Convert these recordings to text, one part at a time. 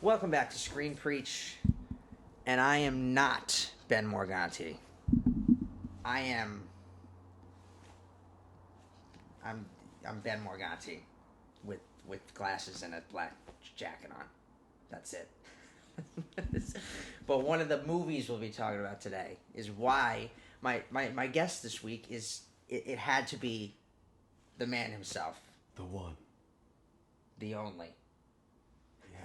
Welcome back to Screen Preach, and I am not Ben Morganti. I'm Ben Morganti with glasses and a black jacket on. That's it. But one of the movies we'll be talking about today is why my guest this week is it had to be the man himself. The one. The only. Yeah.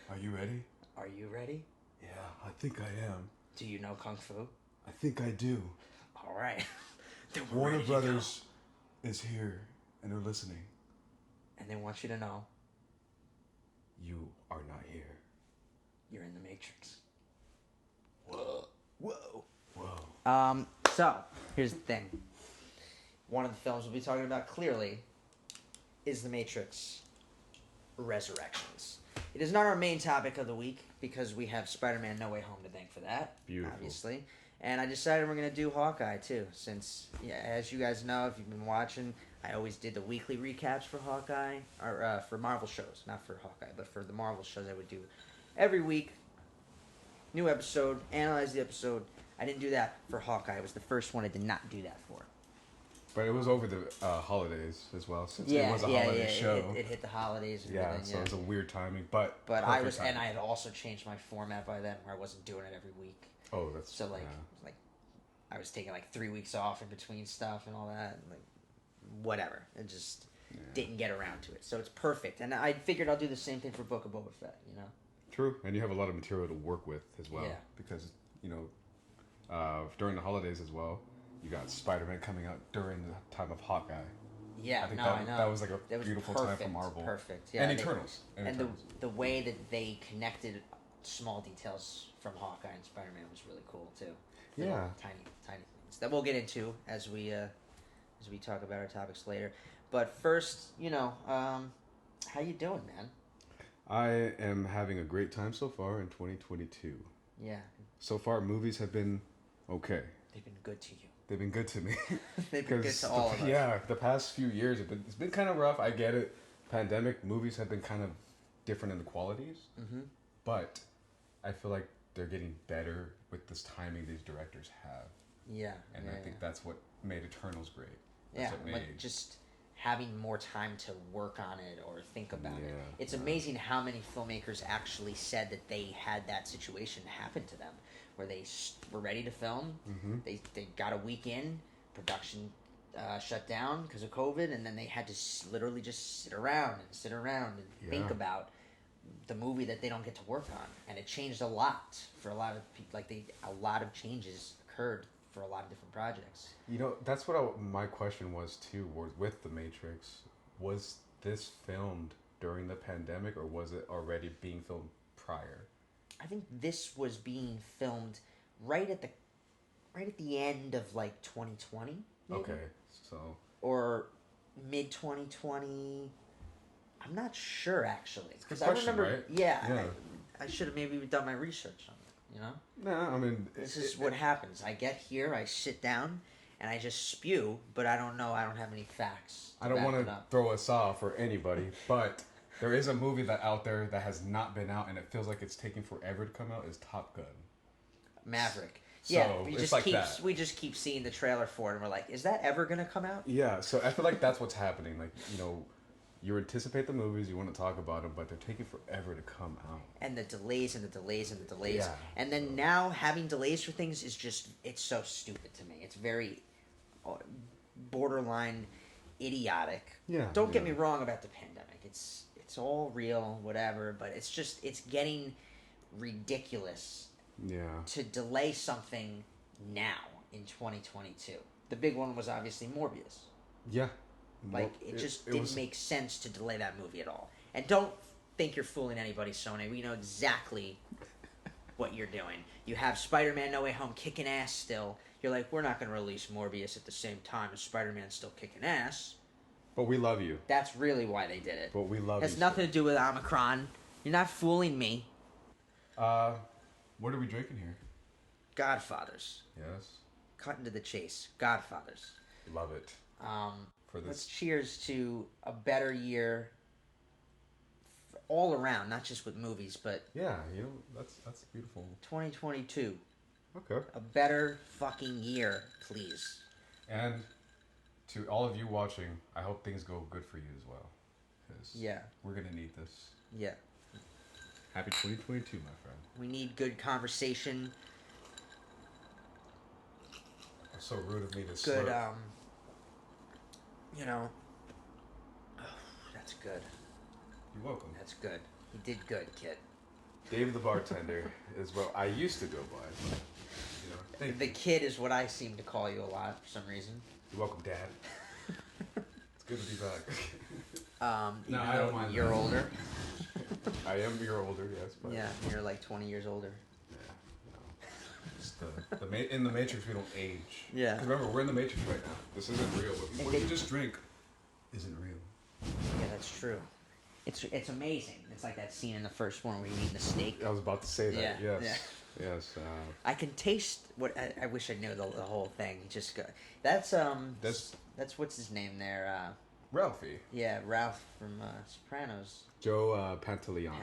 Are you ready? Are you ready? Yeah, I think I am. Do you know Kung Fu? I think I do. All right. Warner Brothers is here and they're listening. And they want you to know. You are not here. You're in the Matrix. Whoa. So, here's the thing. One of the films we'll be talking about clearly is The Matrix Resurrections. It is not our main topic of the week because we have Spider-Man No Way Home to thank for that. Beautiful. Obviously. And I decided we're going to do Hawkeye too, since, as you guys know, if you've been watching, I always did the weekly recaps for Hawkeye, or for Marvel shows, not for Hawkeye, but for the Marvel shows I would do every week. New episode, analyze the episode. I didn't do that for Hawkeye. It was the first one I did not do that for. But it was over the holidays as well, since it was a holiday show. It hit the holidays. And everything, so it was a weird timing, but I was, timing. And I had also changed my format by then, where I wasn't doing it every week. Oh, that's so like I was taking like 3 weeks off in between stuff and all that, and like whatever. It just didn't get around to it, so it's perfect. And I figured I'll do the same thing for Book of Boba Fett. You know. True, and you have a lot of material to work with as well, because during the holidays as well. You got Spider-Man coming out during the time of Hawkeye. Yeah, I know. That was like a beautiful time for Marvel. Perfect, yeah. And Eternals. And the way that they connected small details from Hawkeye and Spider-Man was really cool too. Yeah. Tiny things that we'll get into as we talk about our topics later. But first, how you doing, man? I am having a great time so far in 2022. Yeah. So far, movies have been okay. They've been good to you. They've been good to me. They've been good to all of us. Yeah, the past few years, it's been kind of rough. I get it. Pandemic movies have been kind of different in the qualities. Mm-hmm. But I feel like they're getting better with this timing these directors have. Yeah. And I think that's what made Eternals great. That's like just having more time to work on it or think about it. It's amazing how many filmmakers actually said that they had that situation happen to them, where they were ready to film. Mm-hmm. They got a week in, production shut down because of COVID, and then they had to literally just sit around and think about the movie that they don't get to work on. And it changed a lot for a lot of people. A lot of changes occurred for a lot of different projects. That's what my question was too, with The Matrix. Was this filmed during the pandemic, or was it already being filmed prior? I think this was being filmed right at the end of like 2020. Maybe? Okay, so or mid 2020. I'm not sure actually, because I remember. Right? Yeah. I should have maybe done my research on it. No, I mean this is what happens. I get here, I sit down, and I just spew, but I don't know. I don't have any facts. I don't want to throw us off or anybody, but. There is a movie that out there that has not been out, and it feels like it's taking forever to come out. Is Top Gun, Maverick? So we just keep seeing the trailer for it, and we're like, is that ever gonna come out? Yeah. So I feel like that's what's happening. Like you anticipate the movies, you want to talk about them, but they're taking forever to come out. And the delays and the delays and the delays, yeah. And then now having delays for things is it's so stupid to me. It's very borderline idiotic. Yeah. Don't get me wrong about the pandemic. It's all real, whatever, but it's getting ridiculous. Yeah. To delay something now in 2022. The big one was obviously Morbius. Yeah. It didn't make sense to delay that movie at all. And don't think you're fooling anybody, Sony. We know exactly what you're doing. You have Spider-Man No Way Home kicking ass still. You're like, we're not going to release Morbius at the same time as Spider-Man still kicking ass. But we love you. That's really why they did it. But we love you. It has nothing to do with Omicron. You're not fooling me. What are we drinking here? Godfathers. Yes. Cutting to the chase. Godfathers. Love it. Let's cheers to a better year all around, not just with movies, but Yeah, that's beautiful. 2022, Okay. a better fucking year, please. And to all of you watching, I hope things go good for you as well. Because we're going to need this. Yeah. Happy 2022, my friend. We need good conversation. It's so rude of me to Good, slurp. you know. Oh, that's good. You're welcome. That's good. You did good, kid. Dave the bartender is what I used to go by. But, thank The you. kid is what I seem to call you a lot for some reason. You're welcome, Dad. It's good to be back. No, I don't mind you're that. older. I am a year older, yes. But Yeah, you're like 20 years older. It's in the Matrix, we don't age. Yeah. 'Cause remember, we're in the Matrix right now. This isn't real. What they- you just drink isn't real. Yeah, that's true. It's amazing. It's like that scene in the first one where you're eating the steak. I was about to say that. Yeah, Yes. Yes. I can taste what I wish I knew the whole thing. Just go. That's what's his name there. Ralphie. Yeah, Ralph from Sopranos. Joe Pantoliano.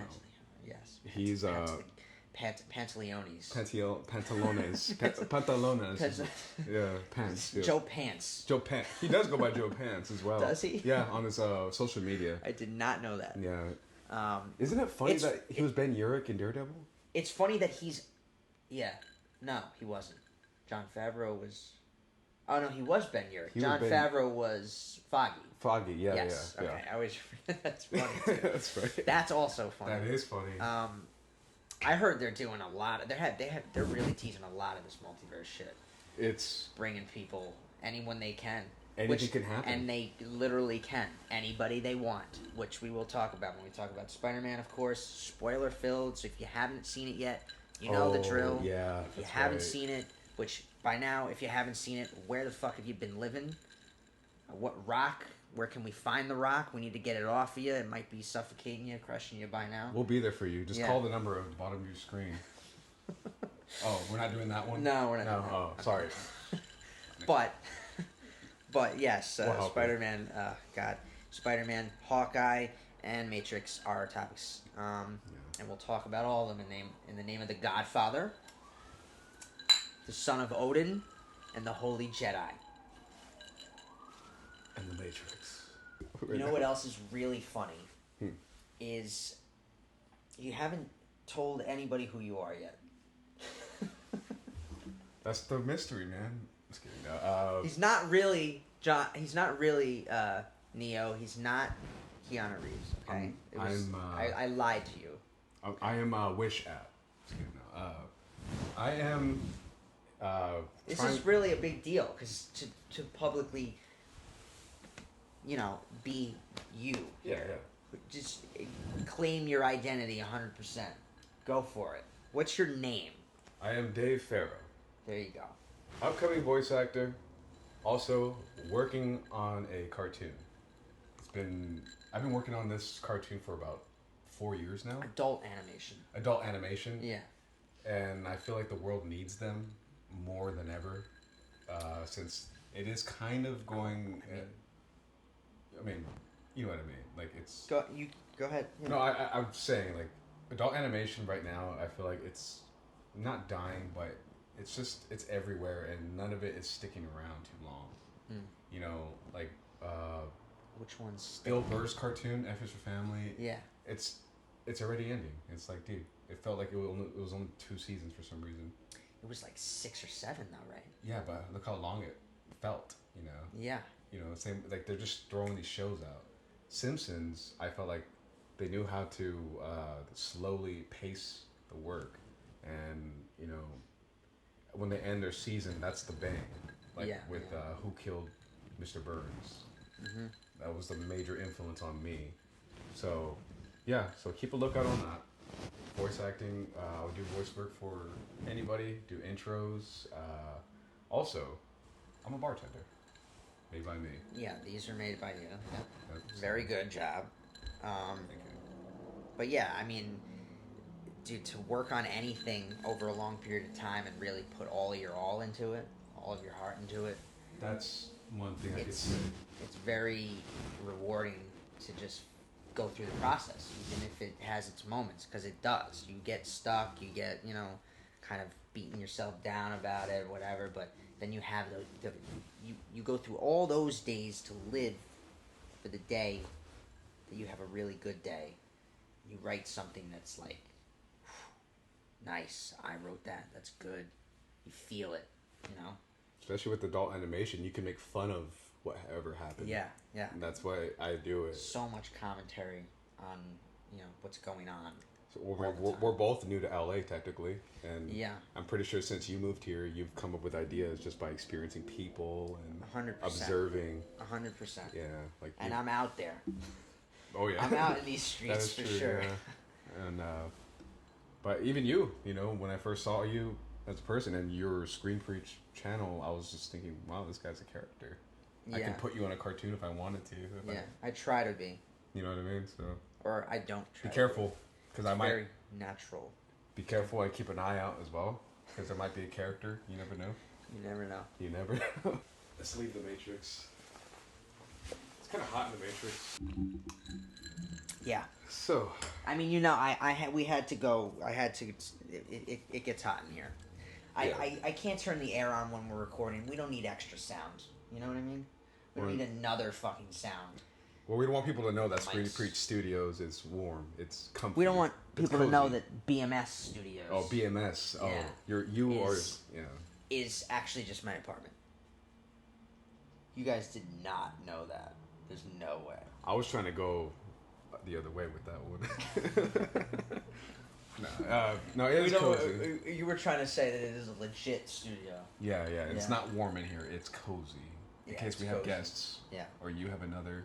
Yes. He's Pantaleones. Pantalones. Pantalones. Yeah, Pants. Yeah. Joe Pants. Joe Pants. He does go by Joe Pants as well. Does he? Yeah, on his social media. I did not know that. Yeah. Isn't it funny that he was Ben Urich in Daredevil? It's funny that he's. Yeah. No, he wasn't. Jon Favreau was. Oh no, he was Ben Urich. Jon Favreau was Foggy. Foggy, yeah, yes. yeah. Okay, I always. That's funny too. That's right. That's also funny. That is funny. I heard they're doing a lot of. They're really teasing a lot of this multiverse shit. It's bringing people anyone they can. Anything can happen. And they literally can. Anybody they want, which we will talk about when we talk about Spider-Man, of course. Spoiler filled, so if you haven't seen it yet, you know the drill. Yeah. If you haven't seen it, which by now, if you haven't seen it, where the fuck have you been living? What rock? Where can we find the rock? We need to get it off of you. It might be suffocating you, crushing you by now. We'll be there for you. Just call the number at the bottom of your screen. Oh, we're not doing that one? No, we're not doing that. Oh, sorry. But yes, Spider-Man, Spider-Man, Hawkeye, and Matrix are our topics. And we'll talk about all of them in the name of the Godfather, the Son of Odin, and the Holy Jedi. And the Matrix. You know what else is really funny? Is you haven't told anybody who you are yet. That's the mystery, man. Just kidding. No, He's not really John. He's not really Neo. He's not Keanu Reeves. Okay, I lied to you. I am Wish app. Just kidding. No, I am. This is really a big deal because to publicly, be you. Yeah. Just claim your identity 100%. Go for it. What's your name? I am Dave Farrow. There you go. Upcoming voice actor. Also working on a cartoon. I've been working on this cartoon for about 4 years now. Adult animation. Yeah. And I feel like the world needs them more than ever, since it is kind of going. I mean, you know what I mean. Like it's. Go ahead. Yeah. No, I'm saying like adult animation right now. I feel like it's not dying, but it's everywhere, and none of it is sticking around too long. You know, like which one's Bill Burr's cartoon, F is for Family. Yeah. It's already ending. It's like, dude, it felt like it was only 2 seasons for some reason. It was like 6 or 7 though, right? Yeah, but look how long it felt. You know. Yeah. You know, same like they're just throwing these shows out. Simpsons, I felt like they knew how to slowly pace the work, and when they end their season, that's the bang. Like with Who Killed Mr. Burns. Mm-hmm. That was the major influence on me. So, yeah. So keep a lookout on that. Voice acting. I would do voice work for anybody. Do intros. Also, I'm a bartender. Made by me. Yeah, these are made by you. Yep. That's Very good job. Thank you. But yeah, I mean, dude, to work on anything over a long period of time and really put all of your all into it, all of your heart into it. That's one thing I could say. It's very rewarding to just go through the process, even if it has its moments, because it does. You get stuck, you get, kind of beating yourself down about it, whatever, but then you have you go through all those days to live for the day that you have a really good day. You write something that's like, nice, I wrote that, that's good. You feel it, Especially with adult animation, you can make fun of whatever happened. Yeah. And that's why I do it. So much commentary on, what's going on. So we're both new to LA technically, and yeah, I'm pretty sure since you moved here, you've come up with ideas just by experiencing people and 100%. Observing. 100%. Yeah, and I'm out there. Oh yeah, I'm out in these streets for sure. Yeah. And but even you, when I first saw you as a person and your Screen Preach channel, I was just thinking, wow, this guy's a character. Yeah. I can put you on a cartoon if I wanted to. I try to be. You know what I mean? So. Or I don't try. Be careful, because I might. Very natural. Be careful. I keep an eye out as well, because there might be a character. You never know. You never know. You never know. Let's leave the Matrix. It's kind of hot in the Matrix. Yeah. So. I mean, we had to go. I had to. It gets hot in here. I can't turn the air on when we're recording. We don't need extra sound. You know what I mean? We don't need another fucking sound. Well, we don't want people to know that Screen Preach Studios is warm. It's comfy. We don't want people to know that BMS Studios. Oh, BMS. Oh, yeah. Is actually just my apartment. You guys did not know that. There's no way. I was trying to go the other way with that one. No, it is cozy. You were trying to say that it is a legit studio. Yeah. It's not warm in here. It's cozy. In case we have guests. Yeah. Or you have another,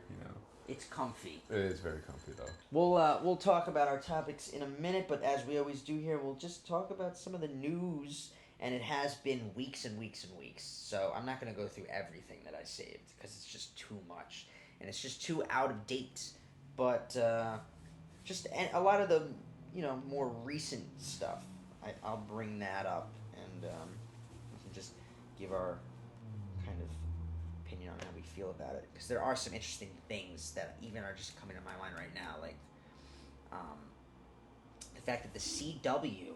It's comfy. It is very comfy, though. We'll talk about our topics in a minute, but as we always do here, we'll just talk about some of the news, and it has been weeks and weeks and weeks. So I'm not going to go through everything that I saved, because it's just too much, and it's just too out of date. But just a lot of the more recent stuff, I'll bring that up, and we can just give our kind of opinion on how we feel about it, because there are some interesting things that even are just coming to my mind right now, like the fact that the CW,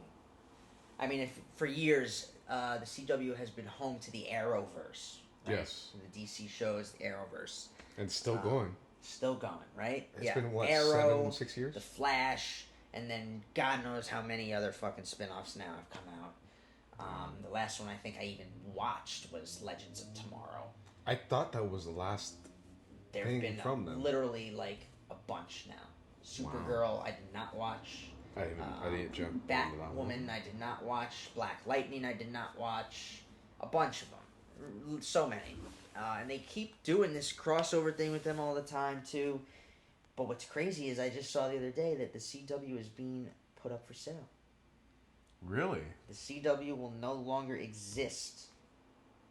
I mean, for years the CW has been home to the Arrowverse, right? Yes, the DC shows, the Arrowverse, and still going. Still going, right? It's been what, Arrow, 6 years? The Flash, and then God knows how many other fucking spin-offs now have come out. The last one I think I even watched was Legends of Tomorrow. I thought that was the last thing from them. Literally like a bunch now. Supergirl, I did not watch. I didn't jump. Batwoman, I did not watch. Black Lightning, I did not watch. A bunch of them. So many. And they keep doing this crossover thing with them all the time, too. But what's crazy is I just saw the other day that the CW is being put up for sale. Really? The CW will no longer exist.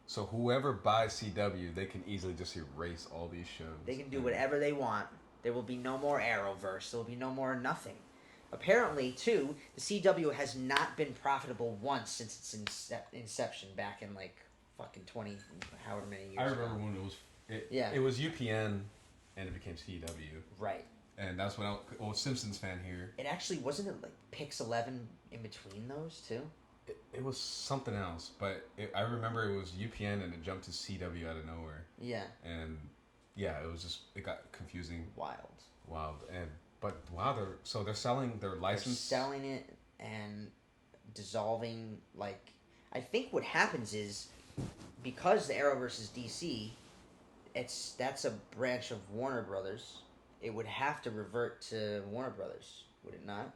So whoever buys CW, they can easily just erase all these shows. They can do whatever they want. There will be no more Arrowverse. There will be no more nothing. Apparently, too, the CW has not been profitable once since its inception back in, like, fucking 20, however many years ago. I remember when it was UPN and it became CW. Right. And that's when Simpsons fan here. It actually, wasn't it like Pix 11 in between those two? It was something else, but I remember it was UPN and it jumped to CW out of nowhere. Yeah. And yeah, it got confusing. Wild. But they're selling their license. They're selling it and dissolving, like, I think what happens is, because the Arrowverse is DC, that's a branch of Warner Brothers. It would have to revert to Warner Brothers, would it not?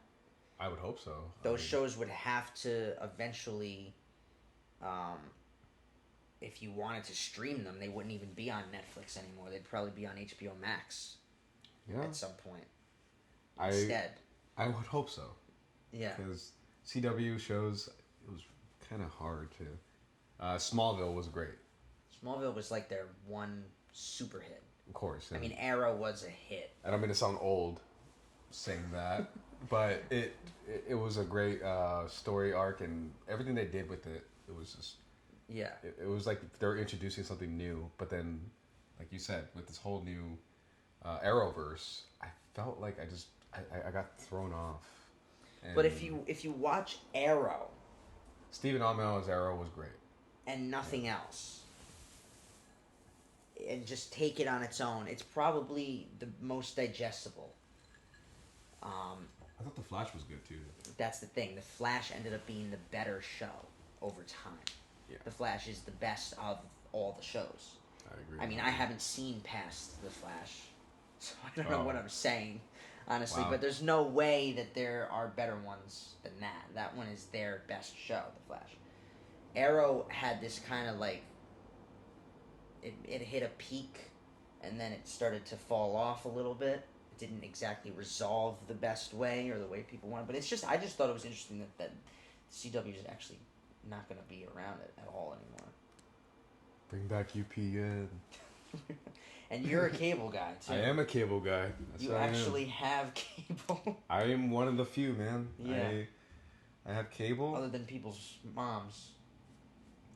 I would hope so. Those shows would have to eventually, if you wanted to stream them, they wouldn't even be on Netflix anymore. They'd probably be on HBO Max at some point. Instead. I would hope so. Yeah. Because CW shows, it was kind of hard to... Smallville was great. Smallville was like their one super hit. Of course. I mean, Arrow was a hit. I don't mean to sound old saying that, but it was a great story arc, and everything they did with it, it was just... Yeah. It was like they were introducing something new, but then, like you said, with this whole new Arrowverse, I felt like I got thrown off. And But if you watch Arrow, Stephen Amell's Arrow was great, and nothing else, and just take it on its own, it's probably the most digestible. I thought The Flash was good too. That's the thing. The Flash ended up being the better show over time. Yeah. The Flash is the best of all the shows. I agree. I mean, I haven't seen past The Flash, so I don't know what I'm saying, honestly. Wow. But there's no way that there are better ones than that. That one is their best show, The Flash. Arrow had this kind of like, it hit a peak, and then it started to fall off a little bit. It didn't exactly resolve the best way or the way people wanted. But I just thought it was interesting that CW is actually not going to be around it at all anymore. Bring back UPN. And you're a cable guy, too. I am a cable guy. That's You what actually have cable. I am one of the few, man. Yeah. I have cable. Other than people's moms.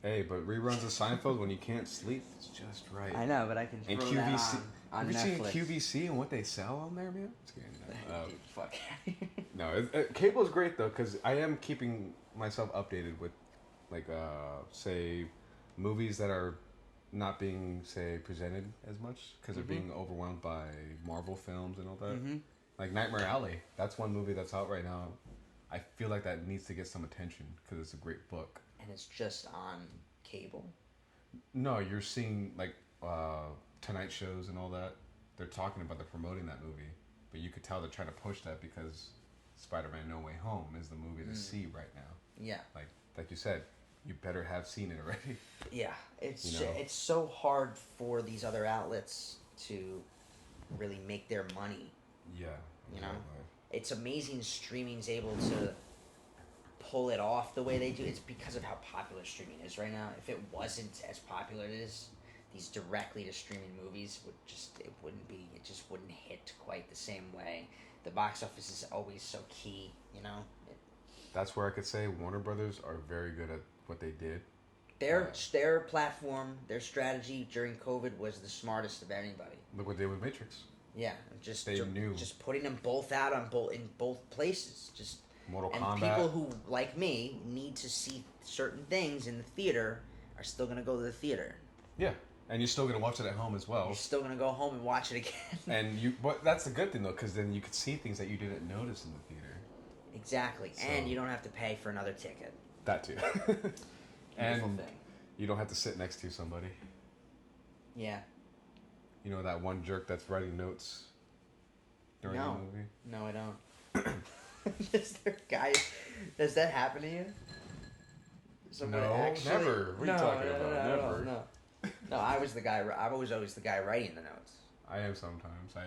Hey, but reruns of Seinfeld when you can't sleep, it's just right. I know, but I can throw And QVC. that on Have you Netflix. seen QVC and what they sell on there, man? It's kidding. Dude, fuck. No, cable is great though, because I am keeping myself updated with, like, say, movies that are not being, say, presented as much because they're being overwhelmed by Marvel films and all that. Mm-hmm. Like Nightmare Alley, that's one movie that's out right now. I feel like that needs to get some attention because it's a great book. And it's just on cable? No, you're seeing, like, Tonight shows and all that. They're talking about, they're promoting that movie. But you could tell they're trying to push that because Spider-Man No Way Home is the movie to see right now. Yeah. Like you said, you better have seen it already. Yeah. It's so hard for these other outlets to really make their money. Yeah. You know? It's amazing streaming's able to pull it off the way they do. It's because of how popular streaming is right now. If it wasn't as popular as it is, these directly to streaming movies it just wouldn't hit quite the same way. The box office is always so key, you know? That's where I could say Warner Brothers are very good at what they did. Their platform, their strategy during COVID was the smartest of anybody. Look what they did with Matrix. Yeah, Just putting them both out in both places. Mortal and Kombat. People who, like me, need to see certain things in the theater are still going to go to the theater. Yeah, and you're still going to watch it at home as well. You're still going to go home and watch it again. But that's the good thing though, because then you could see things that you didn't notice in the theater. Exactly, So, and you don't have to pay for another ticket. That too. And thing. You don't have to sit next to somebody. Yeah. You know that one jerk that's writing notes during the movie? No, I don't. Does that happen to you? Somebody never. What are you talking about? Never. No, I was the guy. I was always the guy writing the notes. I am sometimes. I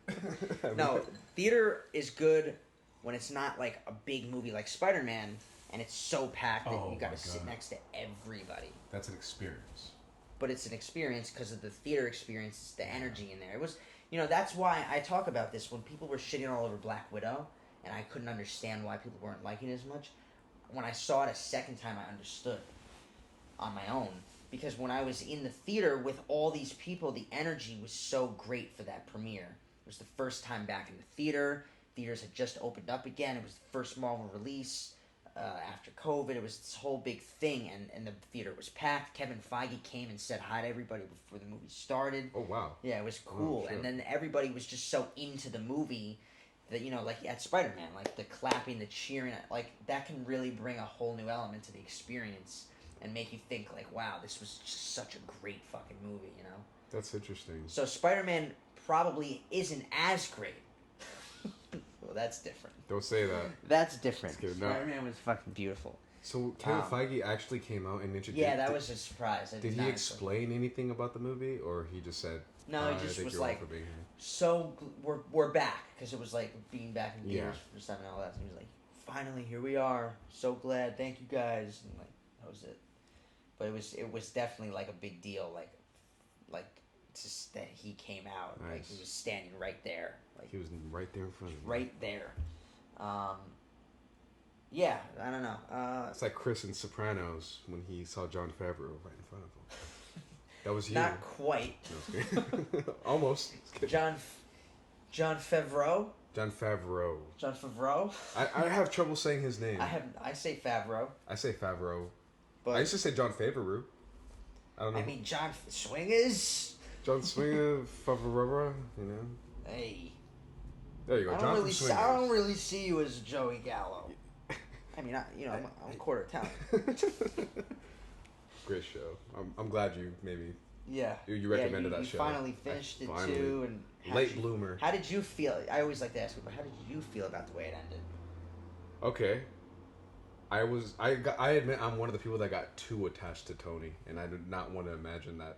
admit it. No, theater is good when it's not like a big movie like Spider-Man and it's so packed that you got to sit next to everybody. That's an experience. But it's an experience because of the theater experience, it's the energy in there. It was, that's why I talk about this when people were shitting all over Black Widow, and I couldn't understand why people weren't liking it as much. When I saw it a second time, I understood on my own. Because when I was in the theater with all these people, the energy was so great for that premiere. It was the first time back in the theater. Theaters had just opened up again. It was the first Marvel release after COVID. It was this whole big thing, and the theater was packed. Kevin Feige came and said hi to everybody before the movie started. Oh, wow. Yeah, it was cool. Oh, sure. And then everybody was just so into the movie that, like at Spider-Man, like the clapping, the cheering, like that can really bring a whole new element to the experience and make you think like, wow, this was just such a great fucking movie, That's interesting. So Spider-Man probably isn't as great. Well, that's different. Don't say that. That's different. Spider-Man was fucking beautiful. So Kevin Feige actually came out and introduced... Yeah, that was a surprise. Did he explain anything about the movie, or he just said... No, he just was like, so we're back, because it was like being back in theaters for 7 and all that. And he was like, finally, here we are. So glad. Thank you guys. And like that was it. But it was definitely like a big deal. Like just that he came out. Nice. Like he was standing right there. Like he was right there in front of you. Right there. Yeah, I don't know. It's like Chris in Sopranos when he saw Jon Favreau right in front of him. That was you. Not quite. No, almost. Jon Jon Favreau. Jon Favreau. Jon Favreau. I have trouble saying his name. I say Favreau. I say Favreau. But I used to say Jon Favreau. I don't know. I mean, John Swingers. John Swinger, Favreau, you know. Hey. There you go, John from Swingers. I don't really see you as Joey Gallo. I mean, I'm quarter Italian. Great show. I'm glad you maybe. Yeah. You recommended that show. You finally finished it too, and late bloomer. How did you feel? I always like to ask people, how did you feel about the way it ended? Okay. I admit I'm one of the people that got too attached to Tony, and I did not want to imagine that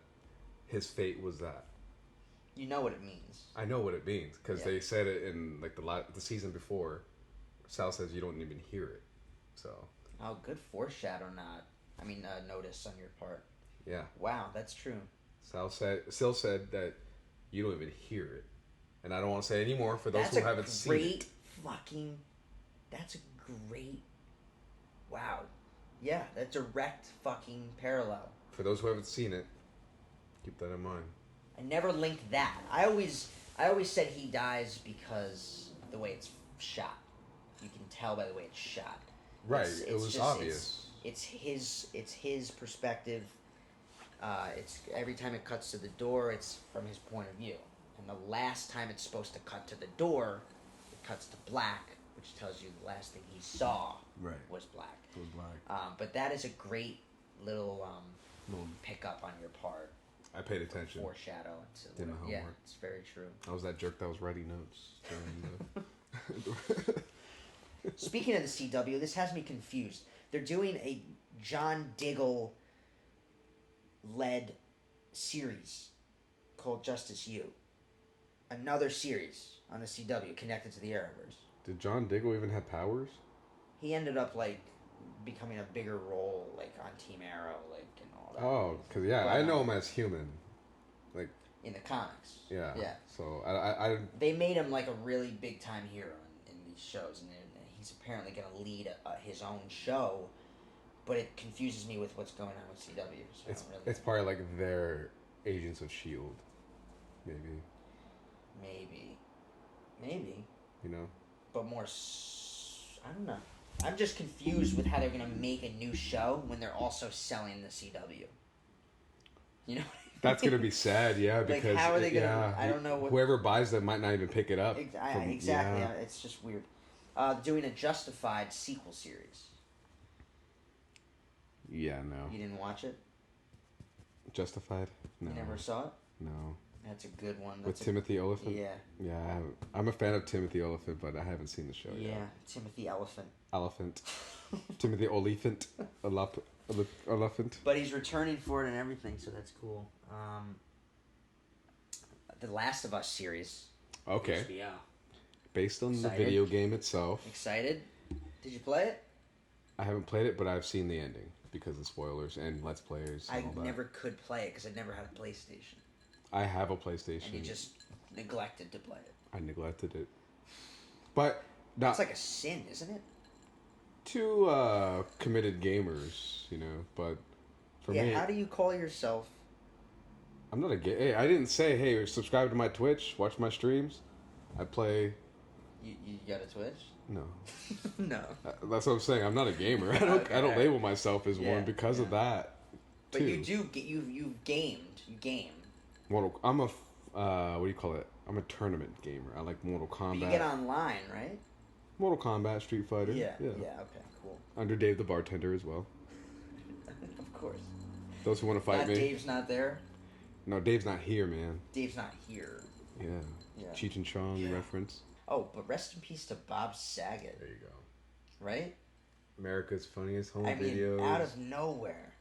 his fate was that. You know what it means. I know what it means because they said it in like the season before. Sal says you don't even hear it, so. Oh, good foreshadow! Notice on your part. Yeah. Wow, that's true. Sal said that you don't even hear it, and I don't want to say any more for those who haven't seen it. That's a great. Wow. Yeah, that's a direct fucking parallel. For those who haven't seen it, keep that in mind. I never linked that. I always said he dies because of the way it's shot. You can tell by the way it's shot. Right. It was obvious. It's his perspective. It's every time it cuts to the door, it's from his point of view. And the last time it's supposed to cut to the door, it cuts to black, which tells you the last thing he saw was black. It was black. But that is a great little pickup on your part. I paid attention. Foreshadow. Did my homework. Yeah, it's very true. I was that jerk that was writing notes. Speaking of the CW, this has me confused. They're doing a John Diggle-led series called Justice U. Another series on the CW connected to the Arrowverse. Did John Diggle even have powers? He ended up becoming a bigger role on Team Arrow, and all that. Oh, because I know him as human, in the comics. Yeah. So I they made him a really big time hero in these shows, and he's apparently going to lead his own show, but it confuses me with what's going on with CW. So it's probably their Agents of Shield, maybe. You know. But more, I don't know. I'm just confused with how they're going to make a new show when they're also selling the CW. You know? That's going to be sad, yeah, because how are they going to? I don't know. Whoever buys them might not even pick it up. Exactly. Yeah. It's just weird. Doing a Justified sequel series. Yeah, no. You didn't watch it? Justified? No. You never saw it? No. That's a good one. With Timothy Olyphant? Yeah. Yeah, I'm a fan of Timothy Olyphant, but I haven't seen the show yet. Yeah, Timothy Elephant. Timothy Olyphant. Elephant. But he's returning for it and everything, so that's cool. The Last of Us series. Okay. HBO. Based on the video game itself. Excited? Did you play it? I haven't played it, but I've seen the ending because of spoilers and Let's Players and all that. I never could play it because I never had a PlayStation. I have a PlayStation. And you just neglected to play it. I neglected it. But it's like a sin, isn't it? To committed gamers, but for me... Yeah, how do you call yourself? I'm not a gay... Hey, I didn't say, hey, subscribe to my Twitch, watch my streams. I play... You got a Twitch? No. No. That's what I'm saying. I'm not a gamer. I don't label myself as one because of that. But you do... You've gamed. You game. I'm a... what do you call it? I'm a tournament gamer. I like Mortal Kombat. But you get online, right? Mortal Kombat, Street Fighter. Yeah. Okay, cool. Under Dave the Bartender as well. Of course. Those who want to fight me. Dave's not there? No, Dave's not here, man. Dave's not here. Yeah. Cheech and Chong reference. Oh, but rest in peace to Bob Saget. There you go. Right? America's Funniest Home Videos. Out of nowhere.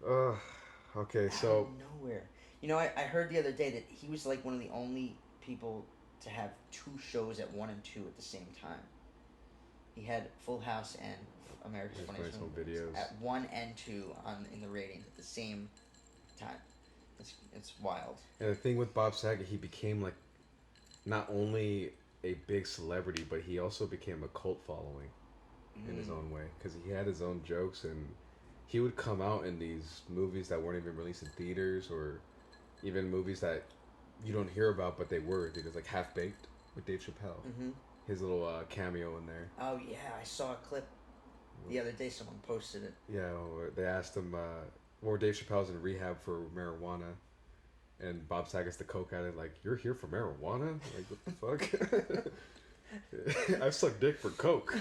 Okay, Out of nowhere. I heard the other day that he was one of the only people to have two shows at 1 and 2 at the same time. He had Full House and America's Funniest Home Videos at 1 and 2 in the ratings at the same time. It's wild. And the thing with Bob Saget, he became not only a big celebrity, but he also became a cult following in his own way because he had his own jokes, and he would come out in these movies that weren't even released in theaters, or even movies that you don't hear about, but they were. They was Half Baked. with Dave Chappelle. Mm-hmm. His little cameo in there. Oh yeah, I saw a clip the other day. Someone posted it. Yeah, they asked him, well, Dave Chappelle's in rehab for marijuana, and Bob Saget's the coke addict. Like, you're here for marijuana? Like, what the fuck? I suck dick for coke.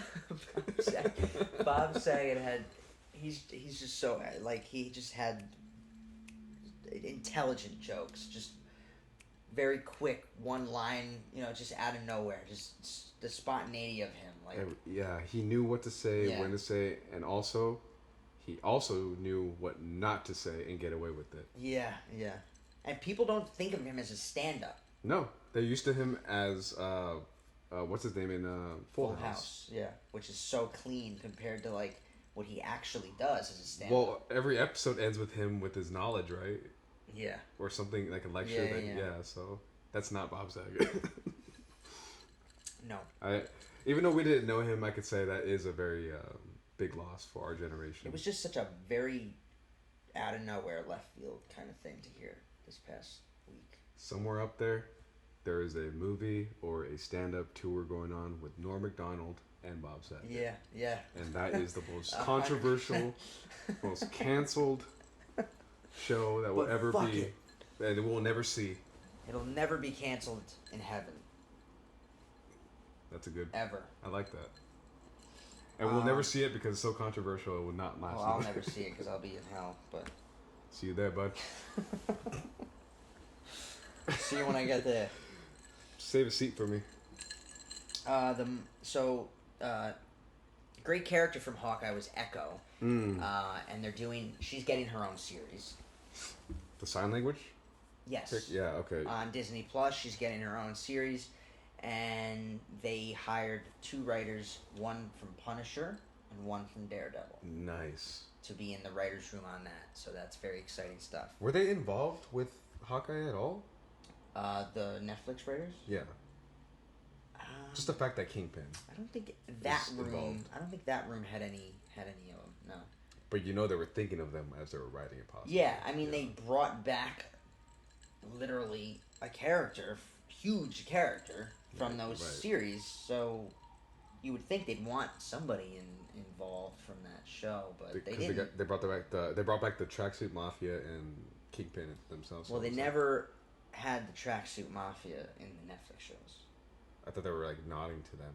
Bob Saget had, he's just so, like, he just had intelligent jokes, just very quick, one line, just out of nowhere, just the spontaneity of him. Like, yeah, he knew what to say, when to say, and also, he also knew what not to say and get away with it. Yeah. And people don't think of him as a stand-up. No, they're used to him as, what's his name in Full House? Yeah, which is so clean compared to, like, what he actually does as a stand-up. Well, every episode ends with him with his knowledge, right? Yeah. Or something, like a lecture. So that's not Bob Saget. No. Even though we didn't know him, I could say that is a very big loss for our generation. It was just such a very out of nowhere, left field kind of thing to hear this past week. Somewhere up there is a movie or a stand-up tour going on with Norm Macdonald and Bob Saget. Yeah. And that is the most controversial, most canceled show that will ever be, and we'll never see. It'll never be canceled in heaven. That's a good. Ever. I like that. And we'll never see it because it's so controversial. It will not last. Well, I'll never see it because I'll be in hell. But see you there, bud. See you when I get there. Save a seat for me. Great character from Hawkeye was Echo, and she's getting her own series. The sign language? Yes. Yeah, okay. On Disney Plus, she's getting her own series, and they hired 2 writers, one from Punisher and one from Daredevil. Nice. To be in the writer's room on that, so that's very exciting stuff. Were they involved with Hawkeye at all? The Netflix writers? Yeah. Just the fact that Kingpin. I don't think that room. Involved. I don't think that room had any of them. No. But they were thinking of them as they were writing it. Possibly. Yeah, I mean they brought back literally a character, huge character from those series. So you would think they'd want somebody involved from that show, but they didn't. They brought back the Tracksuit Mafia and Kingpin themselves. Well, they never had the Tracksuit Mafia in the Netflix shows. I thought they were like nodding to them.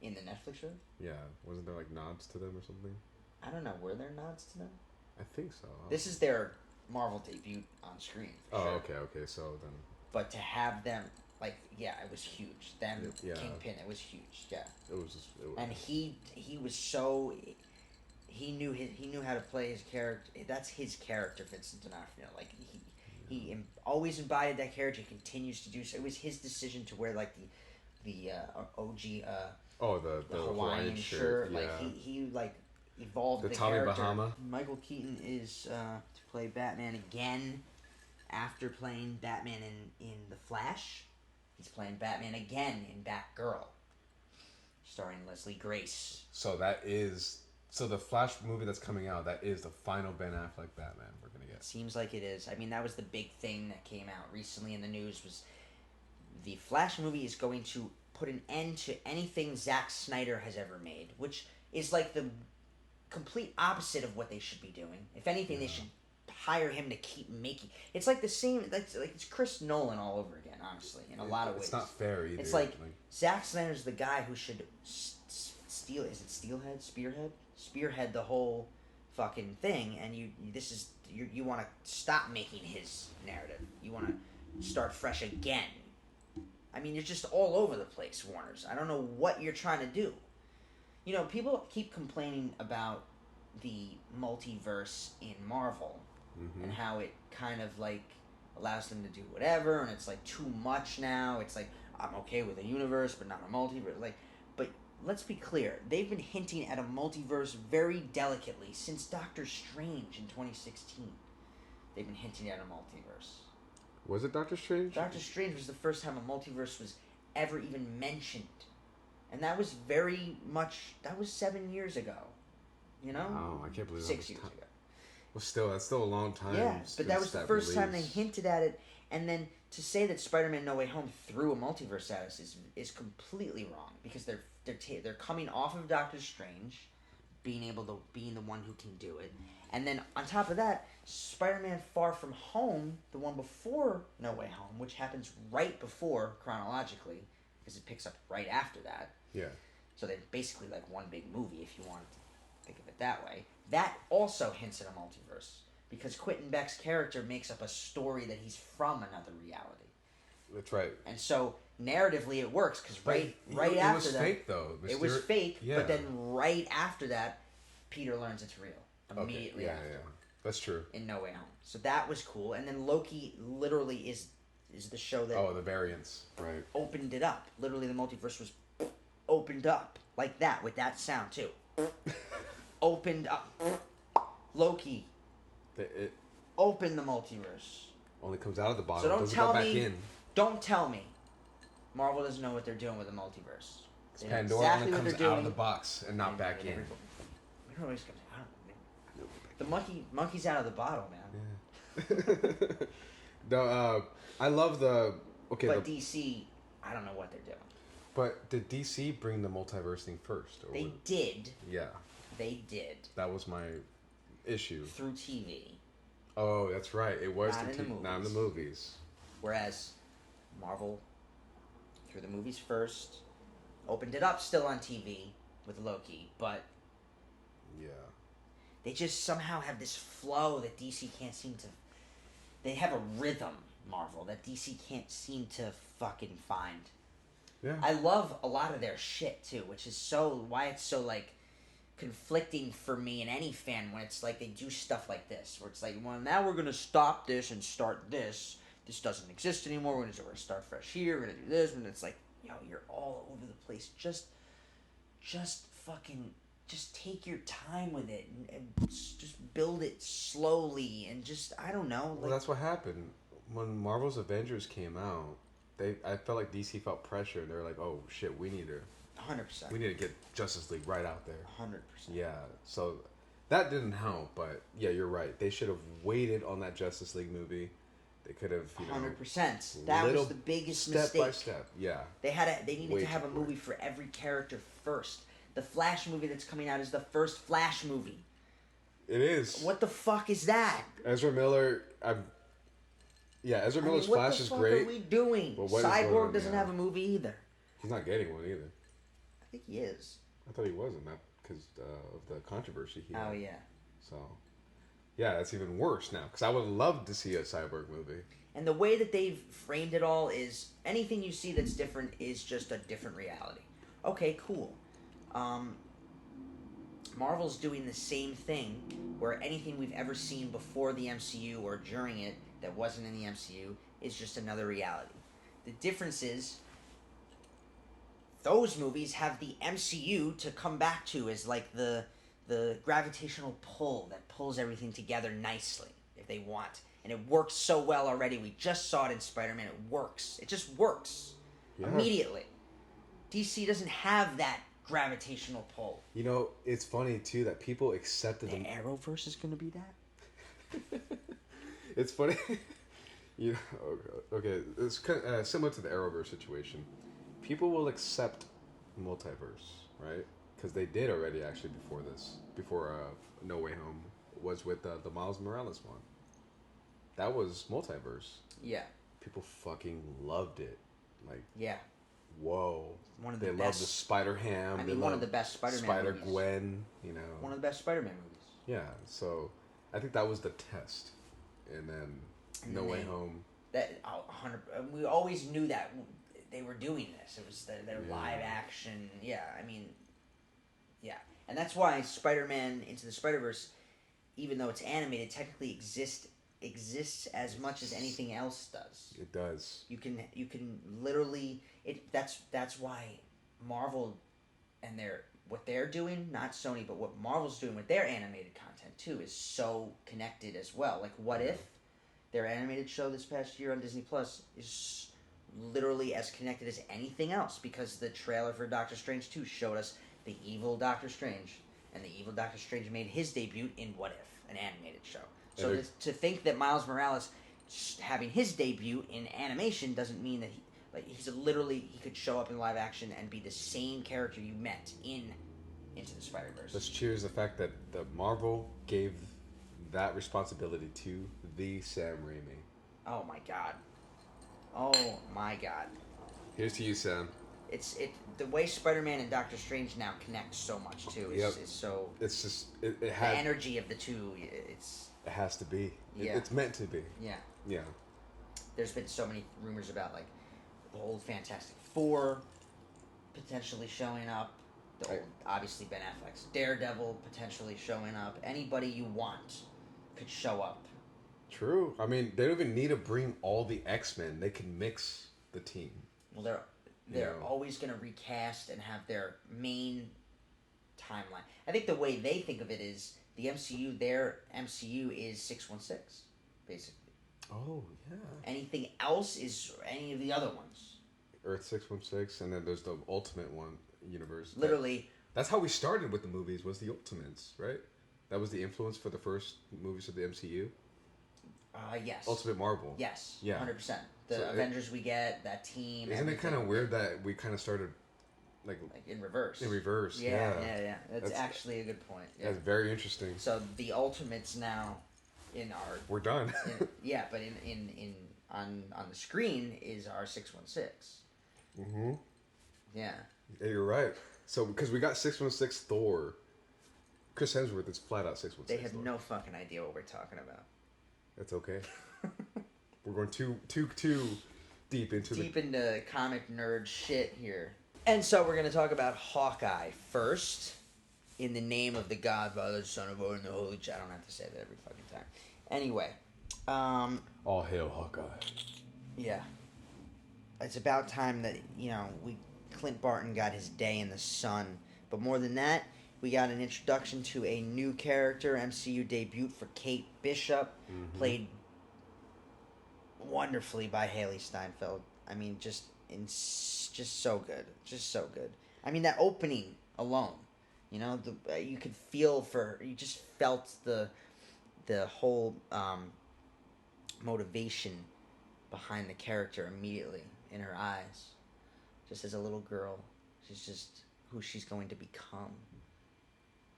In the Netflix show? Yeah, wasn't there like nods to them or something? I don't know. Were there nods to them? I think so. This is their Marvel debut on screen. Oh, sure. Okay. So then. But to have them, it was huge. Them, Kingpin, it was huge. Yeah. It was. And he was so. He knew how to play his character. That's his character, Vincent D'Onofrio. He always embodied that character. He continues to do so. It was his decision to wear the OG the Hawaiian shirt. Yeah. He evolved the Tommy character. Bahama. Michael Keaton is to play Batman again after playing Batman in The Flash. He's playing Batman again in Batgirl, starring Leslie Grace. So the Flash movie that's coming out, that is the final Ben Affleck Batman we're gonna get. Seems like it is. I mean, that was the big thing that came out recently in the news, was the Flash movie is going to put an end to anything Zack Snyder has ever made, which is like the complete opposite of what they should be doing. If anything, they should hire him to keep making. It's like the same. It's Chris Nolan all over again. Honestly, in a lot of ways, it's not fair either. It's like Zack Snyder's the guy who should steal. Is it spearhead the whole fucking thing, and you want to stop making his narrative. You want to start fresh again. I mean, you're just all over the place, Warners. I don't know what you're trying to do. People keep complaining about the multiverse in Marvel and how it kind of allows them to do whatever, and it's too much now. It's I'm okay with a universe, but not a multiverse. But let's be clear. They've been hinting at a multiverse very delicately since Doctor Strange in 2016. They've been hinting at a multiverse. Was it Doctor Strange? Doctor Strange was the first time a multiverse was ever even mentioned. And that was that was 7 years ago. Oh, I can't believe 6 years ago. Well, that's still a long time. Yeah, but that was the first time they hinted at it, and then to say that Spider-Man No Way Home threw a multiverse at us is completely wrong, because they're coming off of Doctor Strange, being the one who can do it, and then on top of that, Spider-Man Far From Home, the one before No Way Home, which happens right before chronologically, because it picks up right after that. Yeah. So they're basically like one big movie, if you want to think of it that way. That also hints at a multiverse, because Quentin Beck's character makes up a story that he's from another reality. That's right. And so narratively it works, because right it after was fake, though. It was fake, yeah. but then right after that, Peter learns it's real. Immediately okay. after. Yeah. That's true. In No Way Home. So that was cool. And then Loki literally is the show that... Oh, the variants. Right. Opened it up. Literally the multiverse was opened up. Like that, with that sound too. Opened up. Loki. It opened the multiverse. only comes out of the bottom. So doesn't go back in. Don't tell me Marvel doesn't know what they're doing with the multiverse. They know Pandora only comes out of the box and not back in. The monkey's out of the bottle, man. Yeah. I love the... Okay, but DC, I don't know what they're doing. But did DC bring the multiverse thing first? Or They did. Yeah. They did. That was my issue. Through TV. Oh, that's right. It was not in the movies. Whereas Marvel, through the movies first, opened it up still on TV with Loki, but... Yeah. They just somehow have this flow that DC can't seem to... They have a rhythm, Marvel, that DC can't seem to fucking find. Yeah. I love a lot of their shit, too, which is why it's so, like, conflicting for me and any fan when it's like they do stuff like this, where it's like, well, now we're going to stop this and start this. This doesn't exist anymore. We're going to start fresh here. We're going to do this. And it's like, yo, you're all over the place. Just fucking... Just take your time with it and just build it slowly and just, I don't know. Well, that's what happened. When Marvel's Avengers came out, I felt like DC felt pressure. They were like, oh, shit, we need to 100%. We need to get Justice League right out there. 100%. Yeah, so that didn't help, but yeah, you're right. They should have waited on that Justice League movie. They could have, 100%. That was the biggest mistake. Step by step, yeah. They needed to have a movie for every character first. The Flash movie that's coming out is the first Flash movie. It is. What the fuck is that? Ezra Miller, Ezra Miller's Flash is great. What the fuck are we doing? Cyborg doesn't have a movie either. He's not getting one either. I think he is. I thought he wasn't, that because of the controversy he had. Oh, yeah. So, yeah, that's even worse now, because I would love to see a Cyborg movie. And the way that they've framed it all is anything you see that's different is just a different reality. Okay, cool. Marvel's doing the same thing, where anything we've ever seen before the MCU or during it that wasn't in the MCU is just another reality. The difference is those movies have the MCU to come back to as like the gravitational pull that pulls everything together nicely if they want. And it works so well already. We just saw it in Spider-Man. It works. It just works immediately. DC doesn't have that gravitational pull. You know, it's funny too that people accepted the Arrowverse is going to be that. It's funny. Okay, it's kind of, similar to the Arrowverse situation. People will accept multiverse, right? Because they did already actually before No Way Home was with the Miles Morales one. That was multiverse. Yeah. People fucking loved it. Like, yeah. Whoa. They love the Spider-Ham. One of the best Spider-Man movies. Spider-Gwen, you know. One of the best Spider-Man movies. Yeah, so I think that was the test. And then No Way Home. We always knew that they were doing this. It was their live action. Yeah, yeah. And that's why Spider-Man Into the Spider-Verse, even though it's animated, technically exists as much as anything else does. It does. You can literally that's why Marvel and what they're doing, not Sony, but what Marvel's doing with their animated content too is so connected as well. Like What If, their animated show this past year on Disney Plus is literally as connected as anything else, because the trailer for Doctor Strange 2 showed us the evil Doctor Strange, and the evil Doctor Strange made his debut in What If, an animated show. So to think that Miles Morales having his debut in animation doesn't mean that he could show up in live action and be the same character you met in Into the Spider-Verse. Let's cheers the fact that the Marvel gave that responsibility to the Sam Raimi. Oh my god. Oh my god. Here's to you, Sam. The way Spider-Man and Doctor Strange now connect so much too is so. It's just the energy of the two. It has to be. Yeah. It's meant to be. Yeah. Yeah. There's been so many rumors about like the old Fantastic Four potentially showing up. Obviously Ben Affleck's Daredevil potentially showing up. Anybody you want could show up. True. I mean, they don't even need to bring all the X-Men. They can mix the team. Well, they're always going to recast and have their main timeline. I think the way they think of it is the MCU. Their MCU is 616, basically. Oh yeah. Anything else is any of the other ones. Earth 616, and then there's the Ultimate one universe. Literally. That's how we started with the movies. Was the Ultimates, right? That was the influence for the first movies of the MCU. Yes. Ultimate Marvel. Yes. Yeah. 100%. The Avengers we get, that team. Isn't it kind of weird that we kind of started like in reverse? In reverse. Yeah. That's actually a good point. Yeah. That's very interesting. So the Ultimates now in our we're done. But on the screen is our 616. Mm-hmm. Yeah. Yeah, you're right. So because we got 616 Thor, Chris Hemsworth is flat out 616. They have no fucking idea what we're talking about. That's okay. We're going too deep into comic nerd shit here. And so we're going to talk about Hawkeye first. In the name of the Godfather, Son of Odin, the Holy... I don't have to say that every fucking time. Anyway. All hail Hawkeye. Yeah. It's about time that, Clint Barton got his day in the sun. But more than that, we got an introduction to a new character, MCU debut for Kate Bishop, played wonderfully by Haley Steinfeld. I mean, just so good, just so good. I mean, that opening alone, you could feel you just felt the whole motivation behind the character immediately in her eyes, just as a little girl. She's just who she's going to become.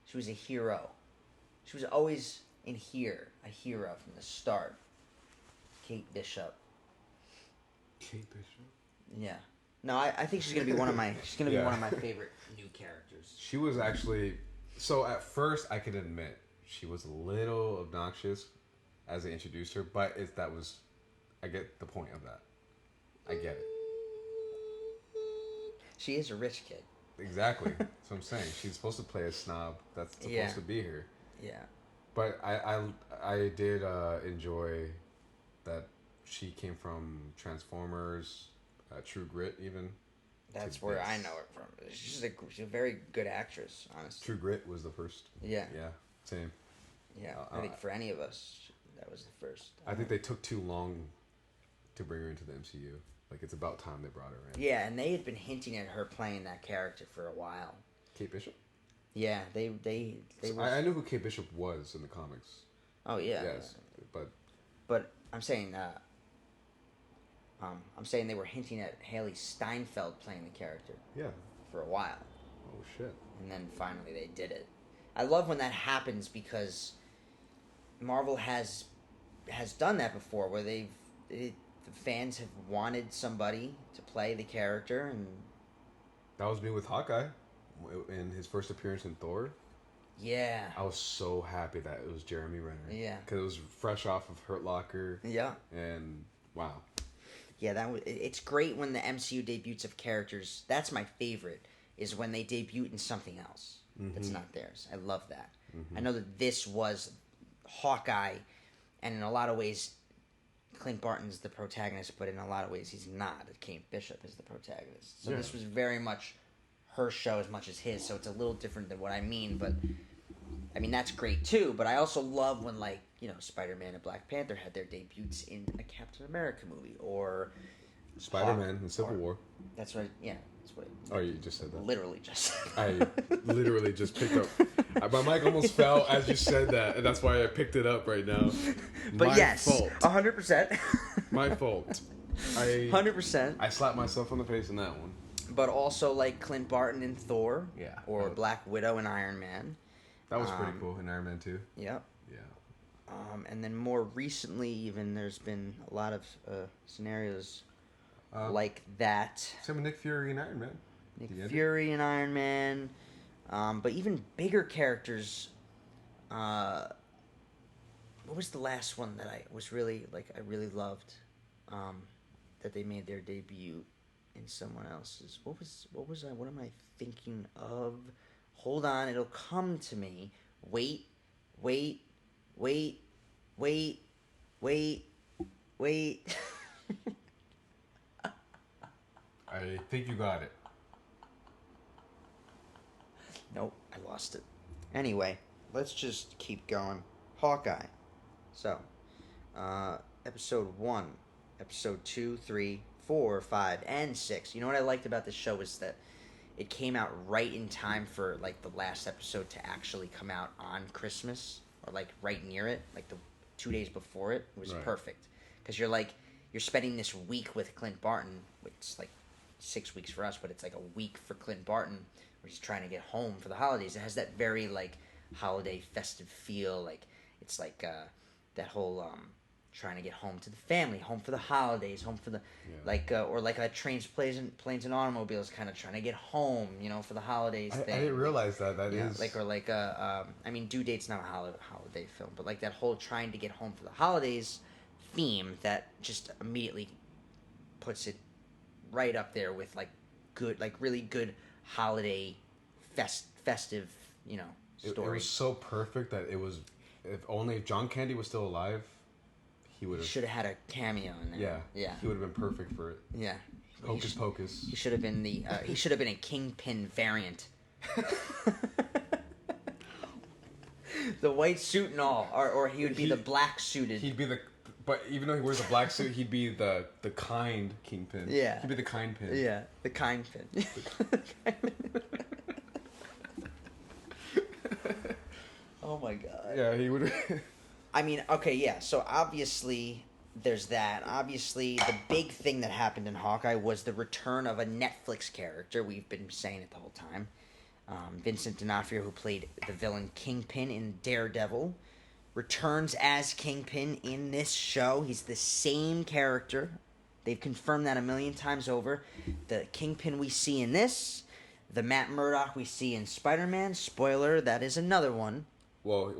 She was a hero. She was always a hero from the start. Kate Bishop. Kate Bishop? Yeah. No, I think she's gonna be one of my one of my favorite new characters. She was actually so at first I could admit she was a little obnoxious as they introduced her, but I get the point of that. I get it. She is a rich kid. Exactly. That's what I'm saying. She's supposed to play a snob that's supposed to be here. Yeah. But I did enjoy that she came from Transformers, True Grit even. That's where I know her from. She's a very good actress, honestly. True Grit was the first. Yeah. Yeah. Same. Yeah. I think for any of us, that was the first. I think they took too long to bring her into the MCU. Like, it's about time they brought her in. Yeah, and they had been hinting at her playing that character for a while. Kate Bishop? Yeah, they were... I knew who Kate Bishop was in the comics. Oh, yeah. Yes, But I'm saying they were hinting at Haley Steinfeld playing the character. Yeah. For a while. Oh, shit. And then finally they did it. I love when that happens because Marvel has done that before, where the fans have wanted somebody to play the character, and that was me with Hawkeye in his first appearance in Thor. Yeah, I was so happy that it was Jeremy Renner. Yeah, because it was fresh off of Hurt Locker. Yeah, and wow. Yeah, it's great when the MCU debuts of characters. That's my favorite, is when they debut in something else that's not theirs. I love that. I know that this was Hawkeye, and in a lot of ways Clint Barton's the protagonist, but in a lot of ways he's not. Kate Bishop is the protagonist. So this was very much her show as much as his, so it's a little different than what I mean, but I mean that's great too, but I also love when Spider-Man and Black Panther had their debuts in a Captain America movie, or Spider-Man in Civil War. That's right, yeah. That's what Oh, you just said that. literally just said. I literally just picked up. My mic almost fell as you said that, and that's why I picked it up right now. But My yes, fault. 100%. My fault. 100%. I slapped myself on the face in that one. But also like Clint Barton in Thor. Yeah. Or Black Widow in Iron Man. That was pretty cool in Iron Man 2. Yep. Yeah. And then more recently, even there's been a lot of scenarios like that. Same with Nick Fury in Iron Man. Nick Fury in Iron Man. But even bigger characters. What was the last one that I was really I really loved? That they made their debut in someone else's. What am I thinking of? Hold on, it'll come to me. Wait. I think you got it. Nope, I lost it. Anyway, let's just keep going. Hawkeye. So, episode 1, episode 2, 3, 4, 5, and 6. You know what I liked about this show is that it came out right in time for the last episode to actually come out on Christmas, or right near it, the 2 days before it. It was perfect because you're spending this week with Clint Barton, which is 6 weeks for us, but it's a week for Clint Barton where he's trying to get home for the holidays. It has that very holiday festive feel. It's that whole trying to get home to the family, home for the holidays, home for the or a trains, planes and automobiles kind of trying to get home, for the holidays. I thing. didn't realize that is I mean, Due Date's not a holiday film, but that whole trying to get home for the holidays theme that just immediately puts it right up there with good, really good holiday festive, story. It was so perfect that it was. If John Candy was still alive, he would have. Should have had a cameo in there. Yeah. He would have been perfect for it. Yeah. Hocus Pocus. He should have been he should have been a Kingpin variant. The white suit and all, or he would be the black suited. He'd be but even though he wears a black suit, he'd be the kind Kingpin. Yeah. He'd be the kind pin. Yeah, the kind pin. Oh my god. Yeah, he would. I mean, okay, yeah. So obviously, there's that. Obviously, the big thing that happened in Hawkeye was the return of a Netflix character. We've been saying it the whole time. Vincent D'Onofrio, who played the villain Kingpin in Daredevil, returns as Kingpin in this show. He's the same character. They've confirmed that a million times over. The Kingpin we see in this, the Matt Murdock we see in Spider-Man. Spoiler, that is another one. Whoa.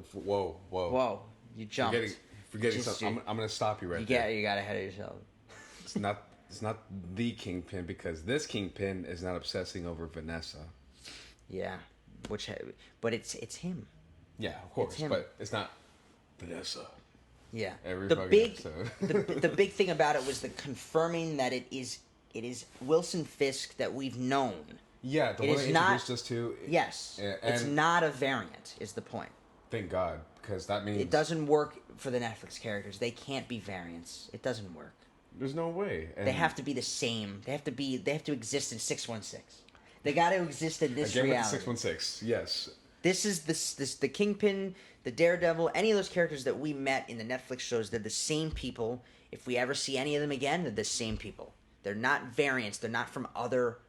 You jumped. Forgetting something. I'm going to stop you right there. You got ahead of yourself. It's not the Kingpin, because this Kingpin is not obsessing over Vanessa. Yeah, but it's him. Yeah, of course, but it's not Vanessa. Yeah. Episode. the big thing about it was the confirming that it is Wilson Fisk that we've known. Yeah, the one that introduced us to. Yes, it's not a variant. Is the point? Thank God, because that means it doesn't work for the Netflix characters. They can't be variants. It doesn't work. There's no way. They have to be the same. They have to exist in 616. They got to exist in this reality. 616. Yes. This is the Kingpin, the Daredevil, any of those characters that we met in the Netflix shows. They're the same people. If we ever see any of them again, they're the same people. They're not variants. They're not from other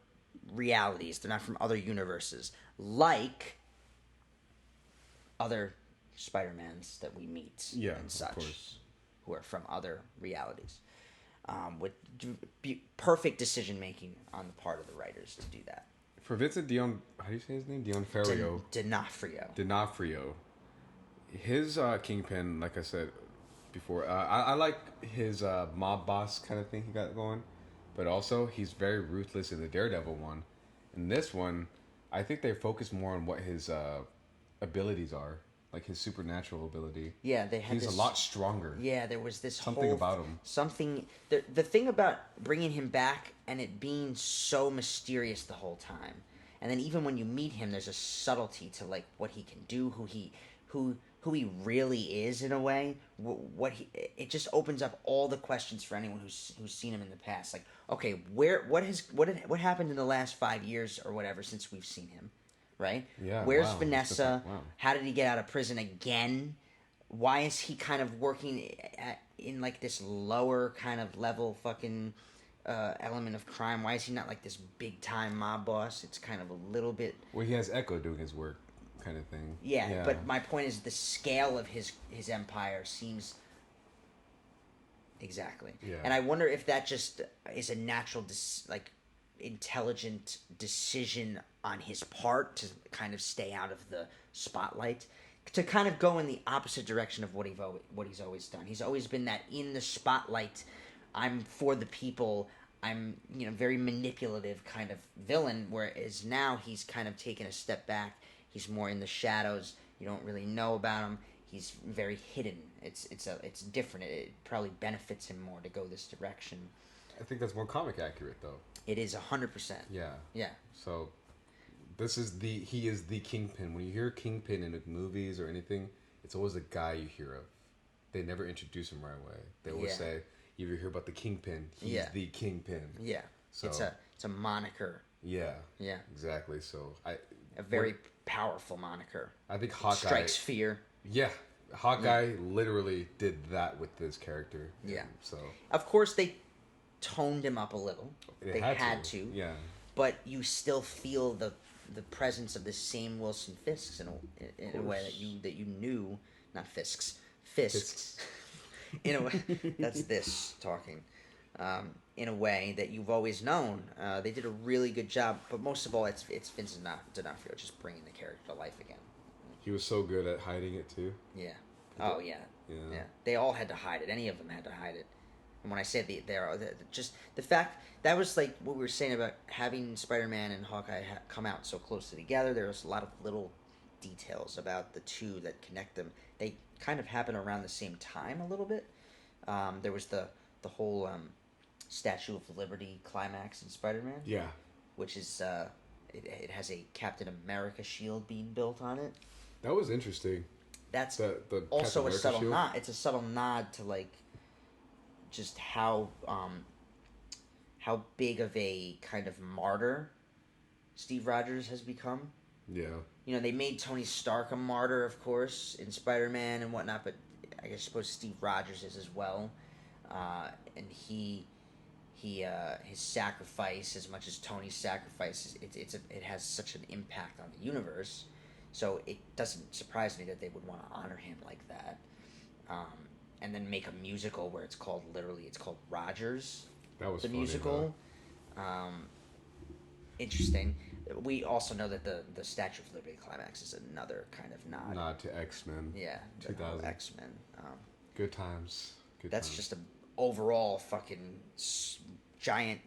realities. They're not from other universes, like other Spider-Mans that we meet and such, of course, who are from other realities. With perfect decision making on the part of the writers to do that. For Vincent how do you say his name? D'Onofrio. His Kingpin, like I said before, I like his mob boss kind of thing he got going, but also he's very ruthless in the Daredevil one. In this one, I think they focus more on what his abilities are, like his supernatural ability. Yeah, he's a lot stronger. Yeah, there was this something about him. The thing about bringing him back and it being so mysterious the whole time, and then even when you meet him, there's a subtlety to what he can do, who who he really is in a way. It just opens up all the questions for anyone who's seen him in the past. Like, okay, what happened in the last 5 years or whatever since we've seen him, right? Yeah. Where's wow. Vanessa? Wow. How did he get out of prison again? Why is he kind of working in like this lower kind of level fucking element of crime? Why is he not like this big time mob boss? It's kind of a little bit. Well, he has Echo doing his work, kind of thing. Yeah, but my point is the scale of his empire seems exactly. Yeah. And I wonder if that just is a natural intelligent decision on his part to kind of stay out of the spotlight, to kind of go in the opposite direction of what he's always done. He's always been that in the spotlight, I'm for the people, I'm very manipulative kind of villain, whereas now he's kind of taken a step back. He's more in the shadows. You don't really know about him. He's very hidden. It's different. It probably benefits him more to go this direction. I think that's more comic accurate, though. It is 100%. Yeah. Yeah. So, he is the Kingpin. When you hear Kingpin in movies or anything, it's always a guy you hear of. They never introduce him right away. They always say, you ever hear about the Kingpin? He's the Kingpin. Yeah. So it's a moniker. Yeah. Yeah. Exactly. So a very powerful moniker. I think Hawkeye strikes fear. Yeah. Hawkeye literally did that with this character. Yeah. So of course they toned him up a little. They had to. Yeah. But you still feel the presence of the same Wilson Fisks in a way that you knew, not Fisks. In a way, that's this talking. In a way that you've always known. They did a really good job, but most of all, it's Vincent D'Onofrio just bringing the character to life again. He was so good at hiding it too. Yeah. Oh yeah. Yeah. They all had to hide it. Any of them had to hide it. And when I say just the fact that was like what we were saying about having Spider-Man and Hawkeye come out so closely together. There was a lot of little details about the two that connect them. They kind of happen around the same time a little bit. There was the whole Statue of Liberty climax in Spider-Man. Yeah. Which is it has a Captain America shield being built on it. That was interesting. That's the also a subtle shield? nod. It's a subtle nod to like just how big of a kind of martyr Steve Rogers has become. Yeah. They made Tony Stark a martyr, of course, in Spider-Man and whatnot, but I suppose Steve Rogers is as well. And his sacrifice, as much as Tony's sacrifice, it has such an impact on the universe. So it doesn't surprise me that they would want to honor him like that. And then make a musical where it's called Rogers. That was the funny, musical. Interesting. We also know that the Statue of Liberty climax is another kind of nod to X-Men. Yeah, 2000 X-Men. Good times. That's just an overall fucking giant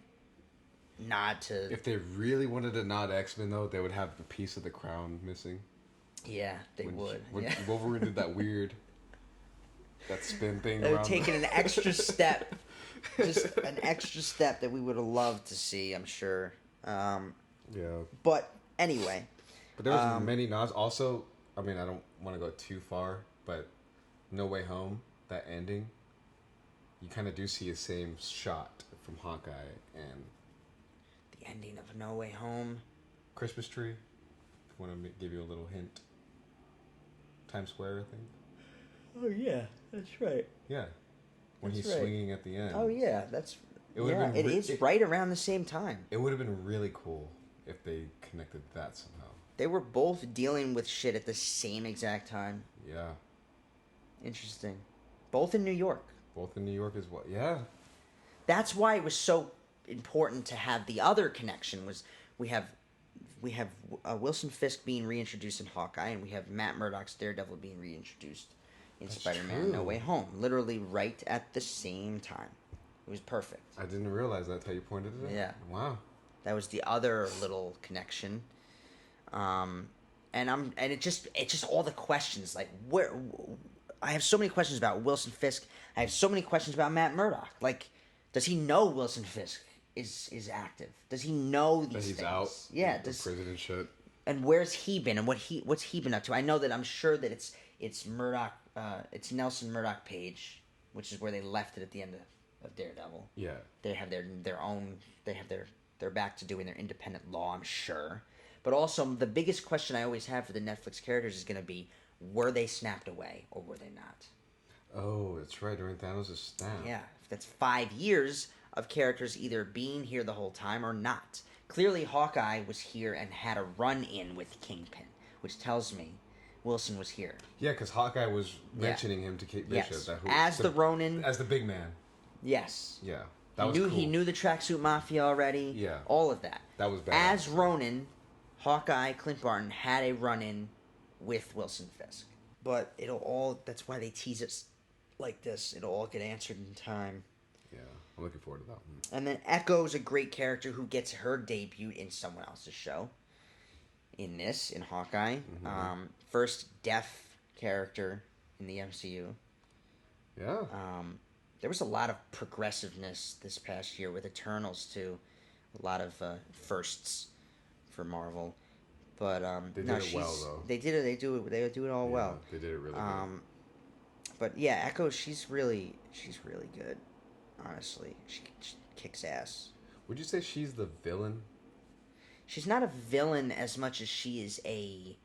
nod to. If they really wanted to nod X-Men, though, they would have the piece of the crown missing. Yeah, they would. When Yeah. Wolverine did that spin thing. They're taking an extra step, just an extra step that we would have loved to see. I'm sure. Yeah. But anyway. But there was many nods. Also, I mean, I don't want to go too far, but No Way Home, that ending, you kind of do see the same shot from Hawkeye and the ending of No Way Home. Christmas tree. If you want to give you a little hint. Times Square, I think. Oh yeah, that's right. Yeah, when he's swinging at the end. Oh yeah, it is it, right around the same time. It would have been really cool if they connected that somehow. They were both dealing with shit at the same exact time. Yeah. Interesting. Both in New York. Both in New York as well. Yeah. That's why it was so important to have the other connection. Was we have Wilson Fisk being reintroduced in Hawkeye, and we have Matt Murdock's Daredevil being reintroduced in Spider-Man No Way Home. Literally right at the same time. It was perfect. I didn't realize that's how you pointed it out. Yeah. Wow. That was the other little connection. And it just all the questions, like where I have so many questions about Wilson Fisk. I have so many questions about Matt Murdock. Like, does he know Wilson Fisk is active? Does he know these that he's things? out. Yeah, prison and shit. And where's he been, and what's he been up to? I know that I'm sure that It's Murdoch. It's Nelson Murdoch Page, which is where they left it at the end of Daredevil. Yeah. They have their own. They have they're back to doing their independent law, I'm sure. But also, the biggest question I always have for the Netflix characters is going to be: were they snapped away or were they not? Oh, that's right. During Thanos' snap. Yeah, that's 5 years of characters either being here the whole time or not. Clearly, Hawkeye was here and had a run-in with Kingpin, which tells me Wilson was here. Yeah, because Hawkeye was mentioning him to Kate Bishop. Yes. That As the Ronin. As the big man. Yes. Yeah. He knew the Tracksuit Mafia already. Yeah. All of that. That was bad. As Ronin, Hawkeye, Clint Barton had a run-in with Wilson Fisk. But that's why they tease it like this. It'll all get answered in time. Yeah, I'm looking forward to that one. And then Echo's a great character who gets her debut in someone else's show. In Hawkeye. Mm-hmm. First deaf character in the MCU. Yeah. There was a lot of progressiveness this past year with Eternals too. A lot of firsts for Marvel. But they did it well though. They did it. They do it all well. They did it really good. But yeah, Echo, she's really good. Honestly, she kicks ass. Would you say she's the villain? She's not a villain as much as she's an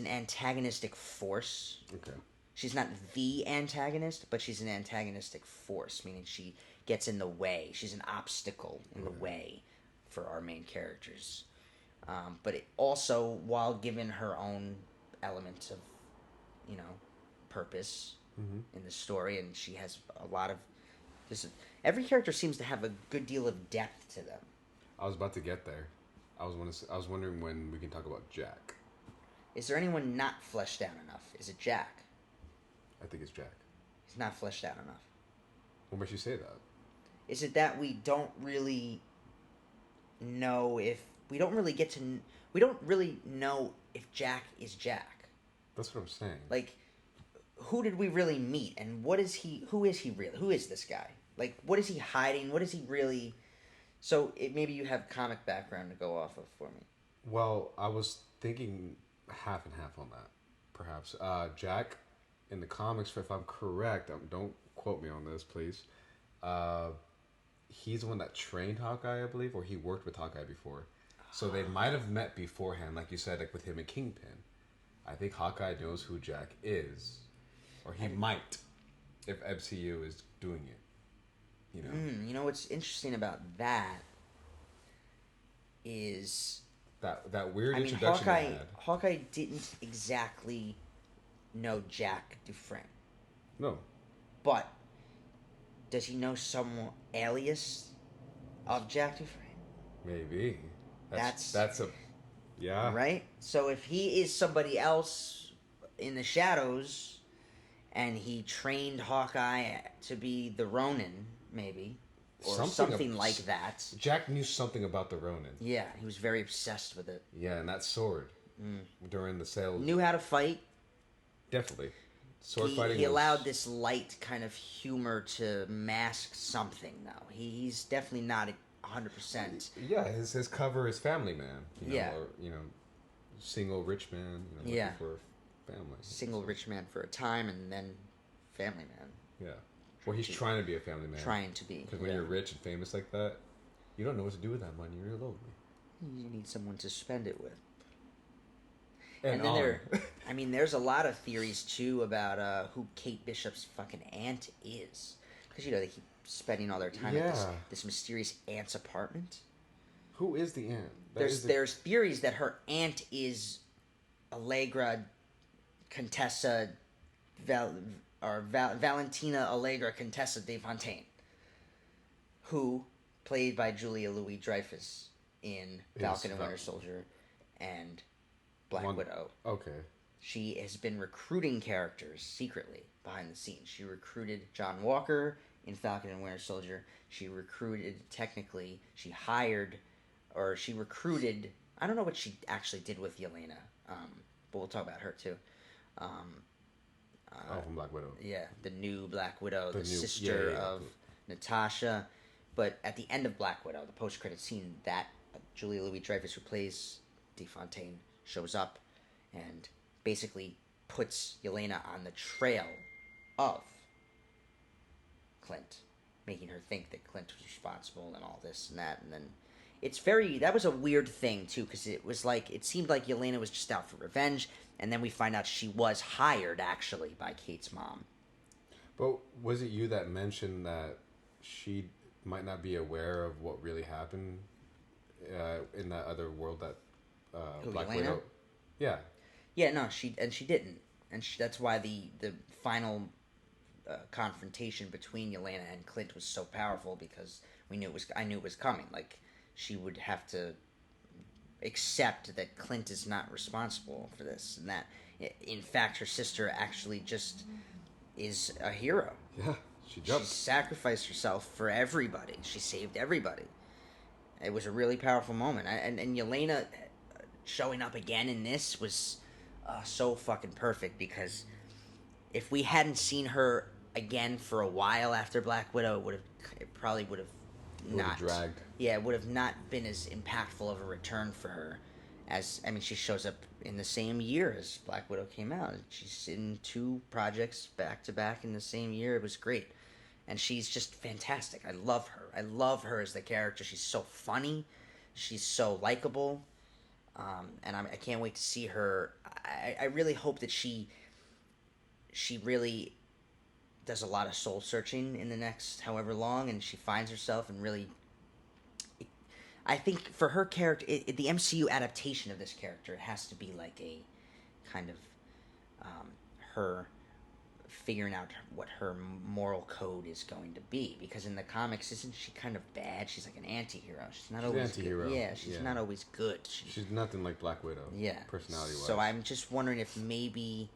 antagonistic force. Okay. She's not the antagonist, but she's an antagonistic force, meaning she gets in the way. She's an obstacle in the way for our main characters. But it also, while given her own element of, purpose in the story, and she has a lot of every character seems to have a good deal of depth to them. I was about to get there. I was wondering when we can talk about Jack. Is there anyone not fleshed out enough? Is it Jack? I think it's Jack. He's not fleshed out enough. What makes you say that? Is it that we don't really know if we don't really know if Jack is Jack? That's what I'm saying. Like, who did we really meet, and who is he really? Who is this guy? Like, what is he hiding? What is he really? So maybe you have comic background to go off of for me. Well, I was thinking half and half on that, perhaps. Jack, in the comics, if I'm correct, don't quote me on this, please. He's the one that trained Hawkeye, I believe, or he worked with Hawkeye before. So they might have met beforehand, like you said, like with him and Kingpin. I think Hawkeye knows who Jack is. Or he might, if MCU is doing it. You know what's interesting about that is that weird introduction they had. Hawkeye didn't exactly know Jack Dufresne. No. But does he know some alias of Jack Dufresne? Maybe. That's a yeah. Right? So if he is somebody else in the shadows and he trained Hawkeye to be the Ronin, maybe, or something like that. Jack knew something about the Ronin. Yeah, he was very obsessed with it. Yeah, and that sword during the sales. Knew how to fight. Definitely. Sword fighting. He allowed this light kind of humor to mask something, though. He's definitely not 100%. Yeah, his cover is Family Man. Yeah. Or, single rich man. Looking for family. Single rich man for a time, and then Family Man. Yeah. Well, he's trying to be a family man. Trying to be. Because when you're rich and famous like that, you don't know what to do with that money. You're lonely. You need someone to spend it with. And then there's a lot of theories, too, about who Kate Bishop's fucking aunt is. Because, they keep spending all their time at this mysterious aunt's apartment. Who is the aunt? There's theories that her aunt is Allegra Contessa Valentina Allegra Contessa de Fontaine, who played by Julia Louis-Dreyfus in Falcon and Winter Soldier and Black Widow. Okay. She has been recruiting characters secretly behind the scenes. She recruited John Walker in Falcon and Winter Soldier. She recruited, she recruited, I don't know what she actually did with Yelena, but we'll talk about her too. From Black Widow. Yeah, the new Black Widow, the sister of Natasha. But at the end of Black Widow, the post-credit scene, that Julia Louis-Dreyfus, who plays DeFontaine, shows up and basically puts Yelena on the trail of Clint, making her think that Clint was responsible and all this and that, and then that was a weird thing too, because it seemed like Yelena was just out for revenge, and then we find out she was hired actually by Kate's mom. But was it you that mentioned that she might not be aware of what really happened in that other world that Black Yelena? Widow? Yeah. Yeah, no, she didn't, and that's why the final confrontation between Yelena and Clint was so powerful, because I knew it was coming. Like, she would have to accept that Clint is not responsible for this, and that in fact her sister actually just is a hero. Yeah, she jumped. She sacrificed herself for everybody. She saved everybody. It was a really powerful moment, and Yelena showing up again in this was so fucking perfect, because if we hadn't seen her again for a while after Black Widow, it probably would have not dragged. Yeah, it would have not been as impactful of a return for her. She shows up in the same year as Black Widow came out. She's in 2 projects back to back in the same year. It was great, and she's just fantastic. I love her. I love her as the character. She's so funny. She's so likable, and I can't wait to see her. I really hope that she really does a lot of soul searching in the next however long, and she finds herself and really. I think for her character, the MCU adaptation of this character, it has to be like a kind of her figuring out what her moral code is going to be. Because in the comics, isn't she kind of bad? She's like an anti-hero. She's not always anti-hero. Good. Yeah, she's not always good. She's nothing like Black Widow. Yeah. Personality-wise. So I'm just wondering if maybe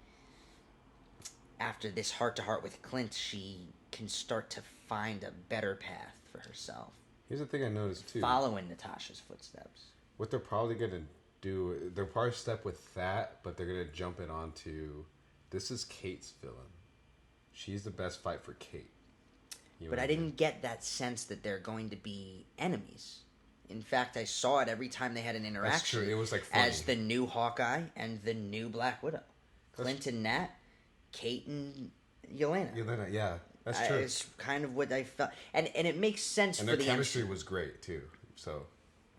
after this heart-to-heart with Clint, she can start to find a better path for herself. Here's the thing I noticed too. Following Natasha's footsteps. What they're probably gonna do, they'll probably step with that, but they're gonna jump it onto, this is Kate's villain. She's the best fight for Kate. But I didn't get that sense that they're going to be enemies. In fact, I saw it every time they had an interaction. That's true. It was like funny. As the new Hawkeye and the new Black Widow. Clint and Nat, Kate and Yelena. Yelena, yeah. That's true. It's kind of what I felt. And it makes sense for the... And their chemistry was great, too. So...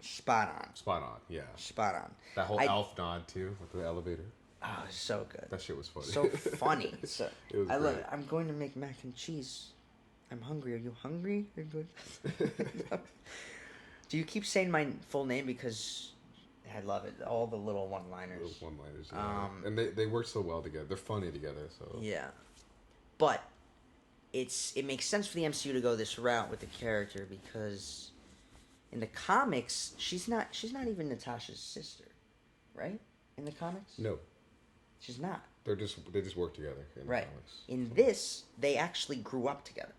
Spot on. Spot on, yeah. Spot on. That whole elf nod, too, with the elevator. Oh, so good. That shit was funny. So funny. So, it was I great. love it. I'm going to make mac and cheese. I'm hungry. Are you hungry? Do you keep saying my full name? Because I love it. All the little one-liners. Those one-liners, yeah. And they work so well together. They're funny together, so... Yeah. But it makes sense for the MCU to go this route with the character, because in the comics, she's not even Natasha's sister, right? In the comics? No. She's not. They just work together in the comics. In this, they actually grew up together.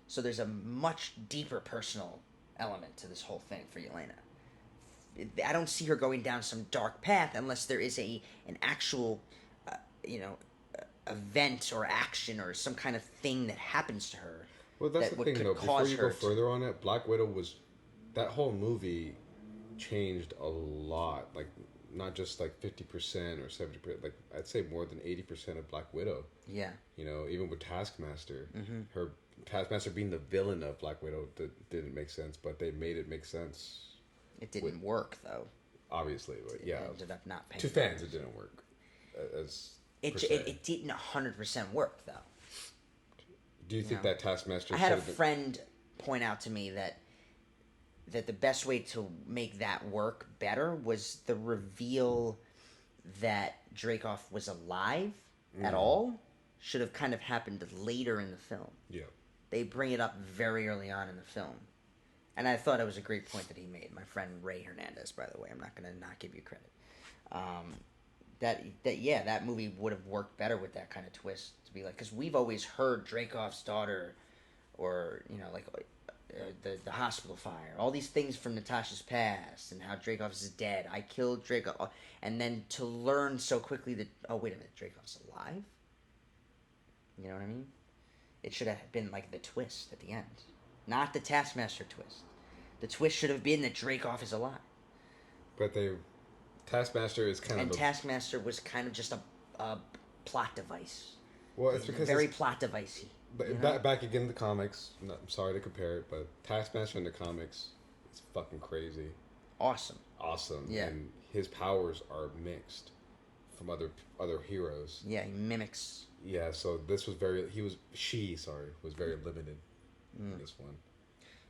So there's a much deeper personal element to this whole thing for Yelena. I don't see her going down some dark path unless there is an actual, event or action or some kind of thing that happens to her. Well, that's the thing, though. Before you go further on it, Black Widow was... That whole movie changed a lot. Like, not just like 50% or 70%. Like, I'd say more than 80% of Black Widow. Yeah. Even with Taskmaster. Mm-hmm. Her Taskmaster being the villain of Black Widow didn't make sense, but they made it make sense. It didn't work, though. Obviously, but yeah. It ended up not paying. To fans, it didn't work. It didn't 100% work, though. Do you think that Taskmaster... I had a friend point out to me that the best way to make that work better was the reveal that Dreykov was alive at all should have kind of happened later in the film. Yeah. They bring it up very early on in the film. And I thought it was a great point that he made. My friend Ray Hernandez, by the way. I'm not going to not give you credit. That movie would have worked better with that kind of twist. To be like, because we've always heard Dreykov's daughter, or, the hospital fire, all these things from Natasha's past, and how Dreykov is dead. I killed Dreykov. And then to learn so quickly that, oh, wait a minute, Dreykov's alive? You know what I mean? It should have been like the twist at the end. Not the Taskmaster twist. The twist should have been that Dreykov is alive. But they Taskmaster is kind and of Taskmaster was kind of just a plot device. Well, it's because very plot devicey. Back again in the comics. I'm sorry to compare it, but Taskmaster in the comics is fucking crazy. Awesome. Yeah. And his powers are mixed from other heroes. Yeah, he mimics. Yeah, so this was very was very limited in this one.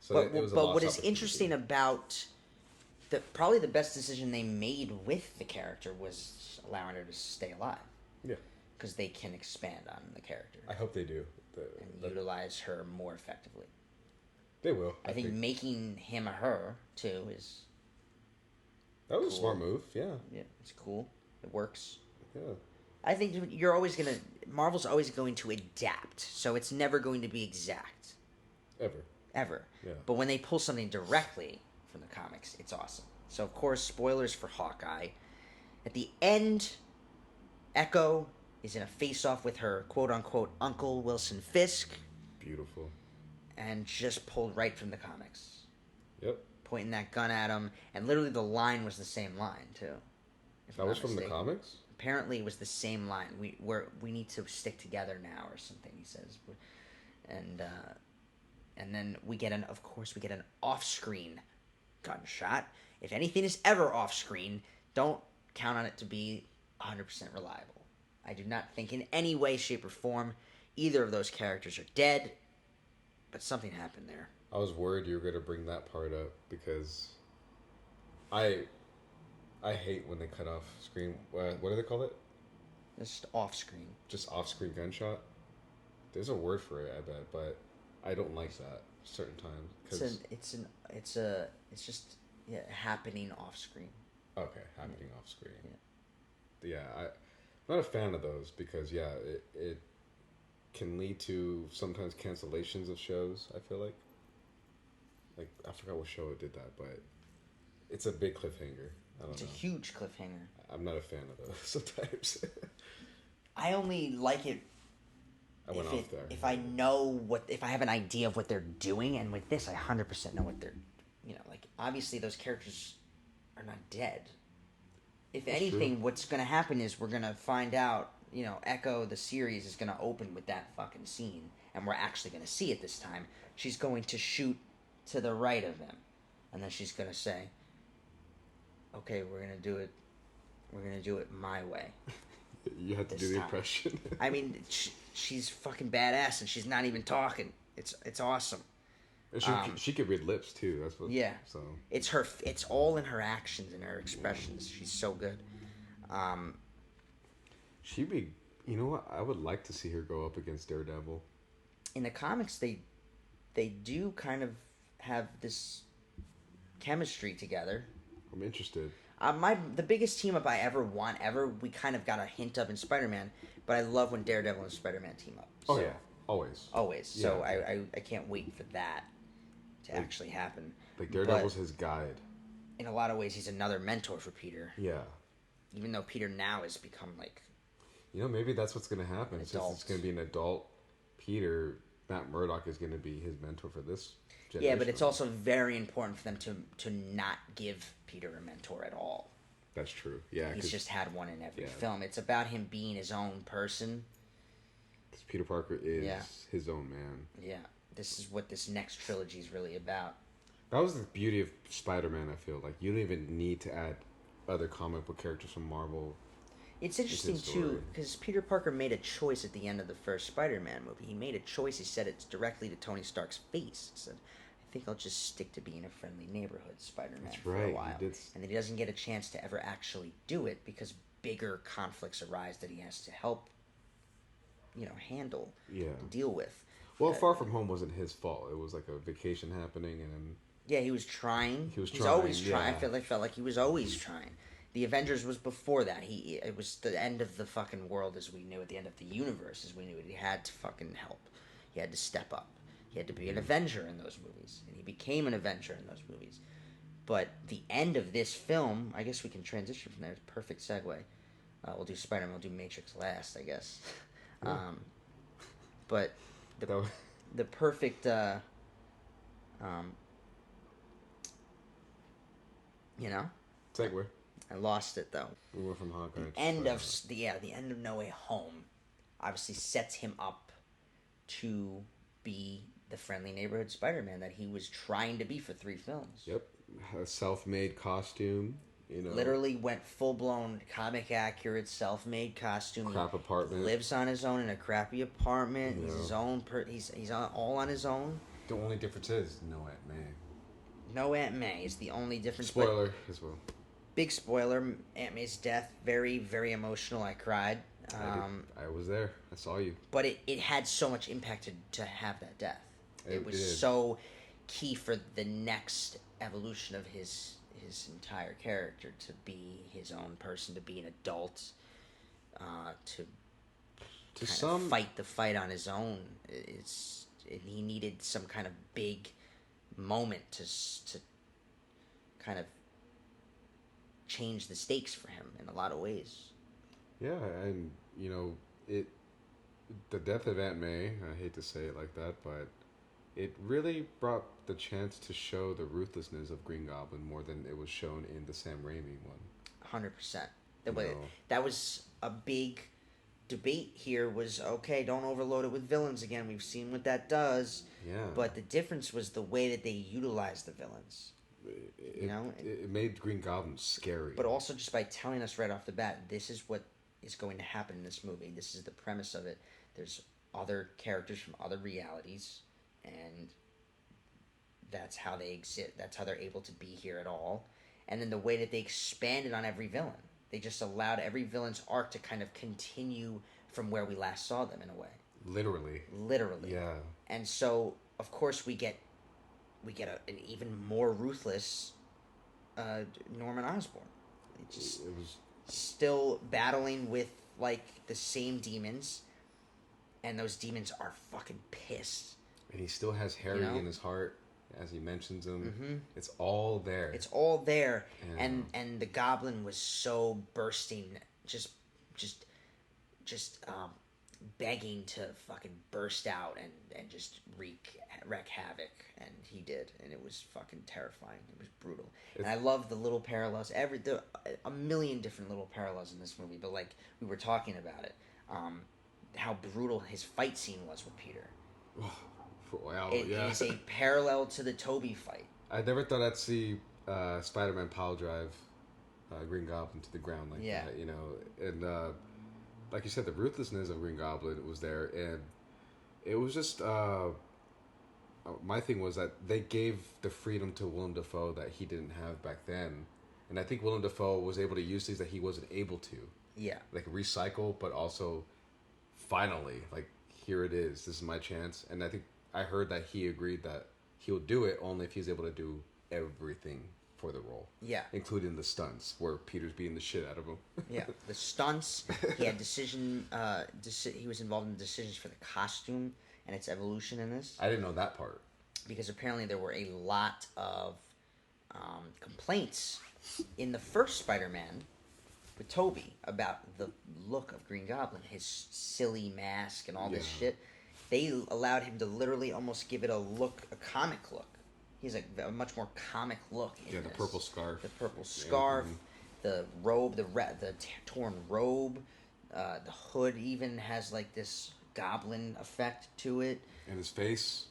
So but what is interesting about probably the best decision they made with the character was allowing her to stay alive. Yeah. Because they can expand on the character. I hope they do. And utilize her more effectively. They will. I think making him a her, too, is... That was a smart move, yeah. Yeah, it's cool. It works. Yeah. I think you're always going to... Marvel's always going to adapt, so it's never going to be exact. Ever. Yeah. But when they pull something directly from the comics, it's awesome. So, of course, spoilers for Hawkeye. At the end, Echo is in a face-off with her quote-unquote Uncle Wilson Fisk. Beautiful. And just pulled right from the comics. Yep. Pointing that gun at him. And literally the line was the same line, too. That was from the comics? Apparently it was the same line. We need to stick together now or something, he says. And then we get an off-screen gunshot. If anything is ever off-screen, don't count on it to be 100% reliable. I do not think in any way, shape, or form either of those characters are dead, but something happened there. I was worried you were going to bring that part up because I hate when they cut off screen. What do they call it? Just off-screen. Just off-screen gunshot? There's a word for it, I bet, but I don't like that certain times. It's just happening off-screen. Okay, happening off-screen. Yeah, I'm not a fan of those because it can lead to sometimes cancellations of shows. I feel like I forgot what show it did that, but it's a big cliffhanger. It's a huge cliffhanger. I'm not a fan of those sometimes. I only like it. I went off there. If I have an idea of what they're doing, and with this, I 100% know what they're, obviously those characters are not dead. If anything, what's going to happen is we're going to find out, Echo, the series, is going to open with that fucking scene, and we're actually going to see it this time. She's going to shoot to the right of him, and then she's going to say, okay, we're going to do it my way. You have to do the impression. I mean, she's fucking badass, and she's not even talking. It's awesome. She could read lips too. That's what. Yeah. So it's all in her actions and her expressions. She's so good. She'd be. You know what? I would like to see her go up against Daredevil. In the comics, they do kind of have this chemistry together. I'm interested. The biggest team up I ever want we kind of got a hint of in Spider-Man, but I love when Daredevil and Spider-Man team up. So, oh yeah, always. Yeah. So I can't wait for that to actually happen. Like Daredevil's his guide. In a lot of ways, he's another mentor for Peter. Yeah. Even though Peter now has become like. Maybe that's what's going to happen. Since it's going to be an adult Peter, Matt Murdock is going to be his mentor for this generation. Yeah, but it's also very important for them to not give Peter a mentor at all. That's true. Yeah, he's just had one in every film. It's about him being his own person. Because Peter Parker is his own man. Yeah, this is what this next trilogy is really about. That was the beauty of Spider-Man. I feel like you don't even need to add other comic book characters from Marvel. It's interesting too because Peter Parker made a choice at the end of the first Spider-Man movie. He made a choice. He said it directly to Tony Stark's face. He said, I think I'll just stick to being a friendly neighborhood Spider-Man for a while. And then he doesn't get a chance to ever actually do it because bigger conflicts arise that he has to help, handle, deal with. Well, Far From Home wasn't his fault. It was like a vacation happening, and he was trying. He was always trying. I felt like he was always trying. The Avengers was before that. It was the end of the fucking world as we knew it, the end of the universe as we knew it. He had to fucking help. He had to step up. He had to be an Avenger in those movies, and he became an Avenger in those movies. But the end of this film, I guess we can transition from there. It's a perfect segue. We'll do Spider-Man. We'll do Matrix last, I guess. But the perfect, segue. I lost it though. We went from Hawkeye. The end of No Way Home, obviously sets him up to be the friendly neighborhood Spider-Man that he was trying to be for 3 films. Yep, a self-made costume. You know, literally went full-blown comic accurate self-made costume. Crap apartment. Lives on his own in a crappy apartment. Yeah. He's his own. He's all on his own. The only difference is no Aunt May. No Aunt May is the only difference. Spoiler as well. Big spoiler: Aunt May's death. Very, very emotional. I cried. I was there. I saw you. But it had so much impact to have that death. It was so key for the next evolution of his entire character, to be his own person, to be an adult, to fight the fight on his own. He needed some kind of big moment to kind of change the stakes for him in a lot of ways. Yeah, and the death of Aunt May, I hate to say it like that, but it really brought the chance to show the ruthlessness of Green Goblin more than it was shown in the Sam Raimi one. 100%. That was a big debate here, was, okay, don't overload it with villains again. We've seen what that does. Yeah. But the difference was the way that they utilized the villains. It made Green Goblin scary. But also just by telling us right off the bat, this is what is going to happen in this movie. This is the premise of it. There's other characters from other realities, and that's how they exist. That's how they're able to be here at all. And then the way that they expanded on every villain. They just allowed every villain's arc to kind of continue from where we last saw them, in a way. Literally. Yeah. And so, of course, we get an even more ruthless Norman Osborn. It was still battling with, like, the same demons, and those demons are fucking pissed. And he still has Harry in his heart, as he mentions him. Mm-hmm. It's all there. And the Goblin was so bursting, just begging to fucking burst out and just wreak havoc, and he did, and it was fucking terrifying. It was brutal. And I love the little parallels, a million different little parallels in this movie, but like we were talking about it, how brutal his fight scene was with Peter. Wow, it is a parallel to the Tobey fight. I never thought I'd see Spider-Man pile drive Green Goblin to the ground like that, and like you said, the ruthlessness of Green Goblin was there, and it was just my thing was that they gave the freedom to Willem Dafoe that he didn't have back then, and I think Willem Dafoe was able to use things that he wasn't able to. Yeah, like recycle, but also finally, like, here it is. This is my chance, and I think I heard that he agreed that he'll do it only if he's able to do everything for the role. Yeah. Including the stunts, where Peter's beating the shit out of him. Yeah. The stunts, he had he was involved in decisions for the costume and its evolution in this. I didn't know that part. Because apparently there were a lot of complaints in the first Spider-Man with Tobey about the look of Green Goblin, his silly mask and all this shit. They allowed him to literally almost give it a comic look. He's a much more comic look in this. The purple scarf. The purple scarf, the robe, the torn robe, the hood even has like this goblin effect to it. And his face.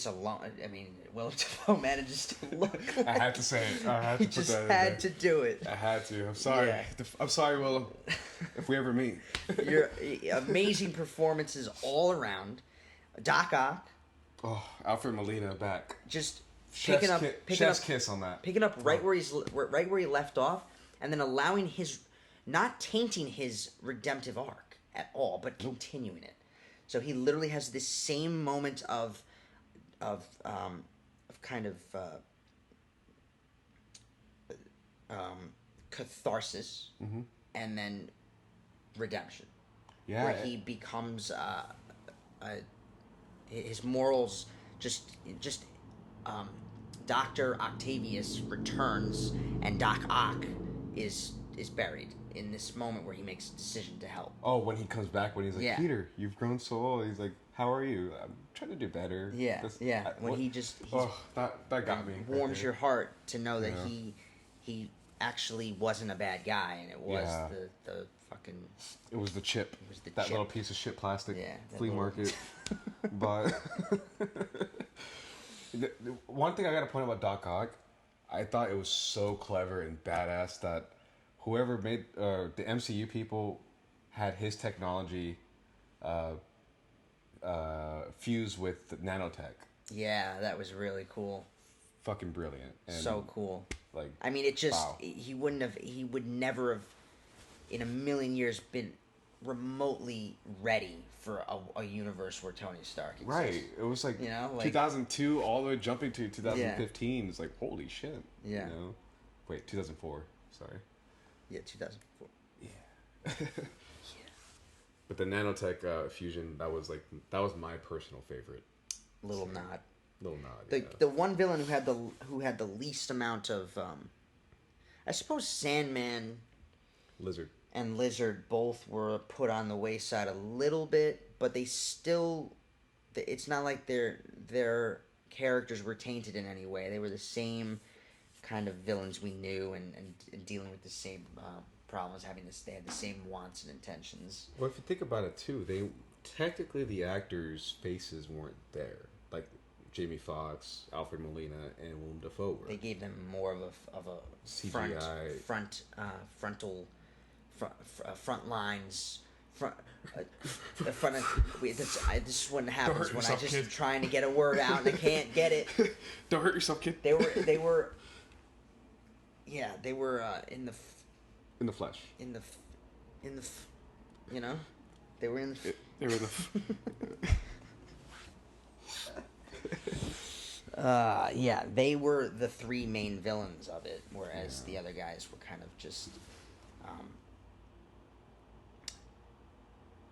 Alone. I mean, Willem Dafoe manages to look like... I had to say it. I had to put that in there. He just had to do it. I had to. I'm sorry. Yeah. I'm sorry, Willem. If we ever meet. Your amazing performances all around. Doc Ock. Oh, Alfred Molina back. Just picking up kiss on that. Picking up right where he left off, and then allowing not tainting his redemptive arc at all, but continuing it. So he literally has this same moment of kind of catharsis, and then redemption. Yeah. Where he becomes his morals just Dr. Octavius returns, and Doc Ock is buried in this moment where he makes a decision to help. Oh, when he comes back, when he's like, Peter, you've grown so old. He's like, how are you? I'm trying to do better. Yeah, that got me. Warms your heart to know that he actually wasn't a bad guy, and it was the fucking... It was the chip. It was the that chip. little piece of shit plastic flea little... market. But one thing I gotta point out about Doc Ock, I thought it was so clever and badass that whoever made the MCU people had his technology fused with nanotech. Yeah, that was really cool. Fucking brilliant. And so cool. Like, I mean, it just... Wow. He would never have, in a million years, been remotely ready for a universe where Tony Stark exists. Right. It was like, 2002 all the way jumping to 2015. It's like, holy shit. Yeah. You know? Wait, 2004. Sorry. Yeah, 2004. Yeah. But the nanotech fusion, that was my personal favorite. Little nod. The one villain who had the least amount of I suppose Sandman, and Lizard both were put on the wayside a little bit, but they still, it's not like their characters were tainted in any way. They were the same kind of villains we knew and dealing with the same problems, they had the same wants and intentions. Well, if you think about it too, technically the actors' faces weren't there. Like Jamie Foxx, Alfred Molina, and Willem Dafoe were. They gave them more of a CGI front lines. This is what happens when I just am trying to get a word out and I can't get it. Don't hurt yourself, kid. They were in the flesh. They were in the. They were the. They were the three main villains of it, whereas the other guys were kind of just,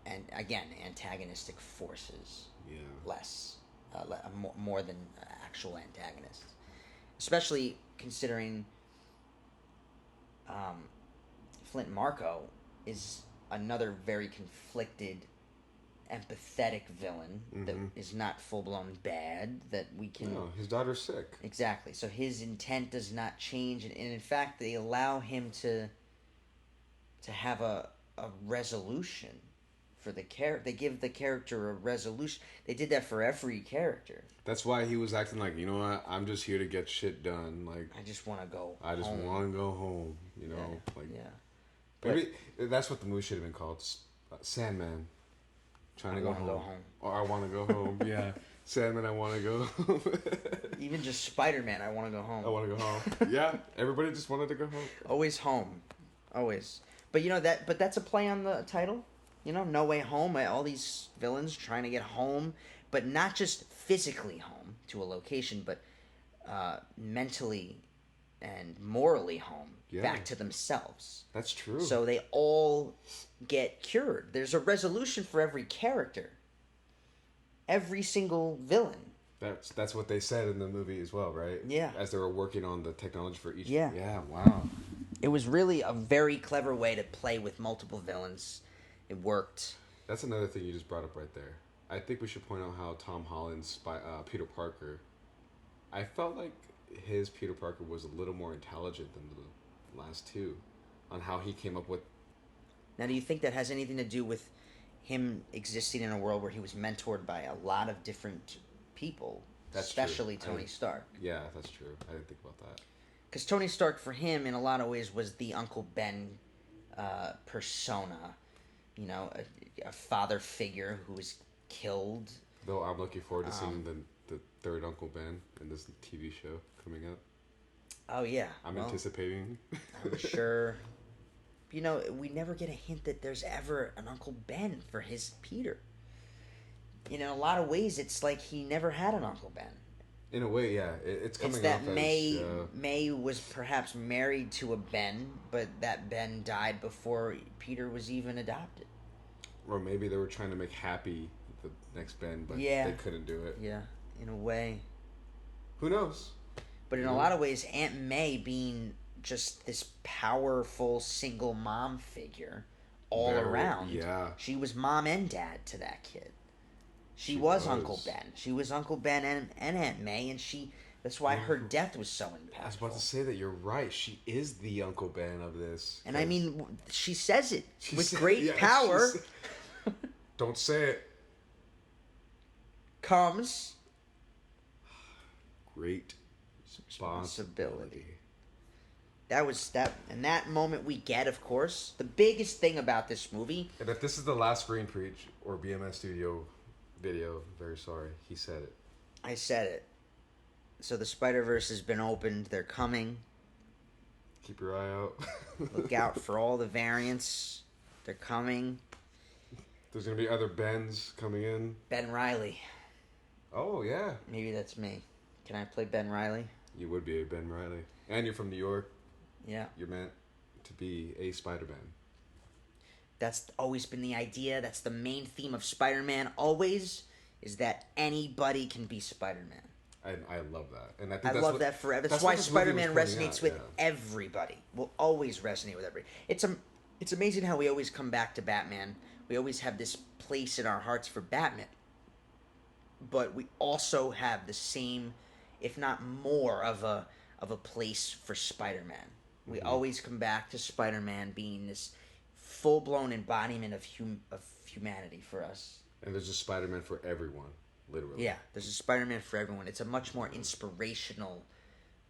and again, antagonistic forces. Yeah. Less, more than actual antagonists, especially considering. Flint Marko is another very conflicted, empathetic villain that is not full-blown bad, that we can... No, his daughter's sick. Exactly. So his intent does not change, and in fact, they allow him to have a resolution for the character. They give the character a resolution. They did that for every character. That's why he was acting like, you know what, I'm just here to get shit done. Like, I just want to go I just want to go home, you know? Yeah. Like, yeah. Maybe that's what the movie should have been called. Sandman. Trying to go home. Or I want to go home. Yeah. Sandman, I want to go home. Even just Spider-Man, I want to go home. I want to go home. Yeah. Everybody just wanted to go home. Always home. Always. But that's a play on the title. No Way Home. All these villains trying to get home, but not just physically home to a location, but mentally and morally home, back to themselves. That's true. So they all get cured. There's a resolution for every character. Every single villain. That's what they said in the movie as well, right? Yeah. As they were working on the technology for each. Yeah. Yeah. Wow. It was really a very clever way to play with multiple villains. It worked. That's another thing you just brought up right there. I think we should point out how Tom Holland's Peter Parker, I felt like his Peter Parker was a little more intelligent than the last two on how he came up with... Now, do you think that has anything to do with him existing in a world where he was mentored by a lot of different people, especially Tony Stark? Yeah, that's true. I didn't think about that. Because Tony Stark, for him, in a lot of ways, was the Uncle Ben persona. A father figure who was killed. Though I'm looking forward to seeing the third Uncle Ben in this TV show coming up. Oh, yeah. I'm anticipating. I'm sure. We never get a hint that there's ever an Uncle Ben for his Peter. In a lot of ways, it's like he never had an Uncle Ben. In a way, yeah. It's coming off as... May May was perhaps married to a Ben, but that Ben died before Peter was even adopted. Or maybe they were trying to make Happy the next Ben, but they couldn't do it. Yeah, in a way. Who knows? But in a lot of ways, Aunt May being just this powerful single mom figure all around. Yeah. She was mom and dad to that kid. She was Uncle Ben. She was Uncle Ben and Aunt May, and she That's why her death was so impactful. I was about to say that you're right. She is the Uncle Ben of this. And I mean, she says it with great power. Don't say it. Comes great responsibility. That moment we get, of course, the biggest thing about this movie. And if this is the last Screen Preach or BMS Studio video, very sorry, he said it. I said it. So the Spider-Verse has been opened. They're coming. Keep your eye out. Look out for all the variants. They're coming. There's going to be other Bens coming in. Ben Reilly. Oh, yeah. Maybe that's me. Can I play Ben Reilly? You would be a Ben Reilly. And you're from New York. Yeah. You're meant to be a Spider-Man. That's always been the idea. That's the main theme of Spider-Man always, is that anybody can be Spider-Man. I love that. And I love that forever. That's why Spider-Man resonates with everybody. Will always resonate with everybody. It's amazing how we always come back to Batman. We always have this place in our hearts for Batman. But we also have the same, if not more, of a place for Spider-Man. We always come back to Spider-Man being this full-blown embodiment of humanity for us. And there's a Spider-Man for everyone, literally. Yeah, there's a Spider-Man for everyone. It's a much more inspirational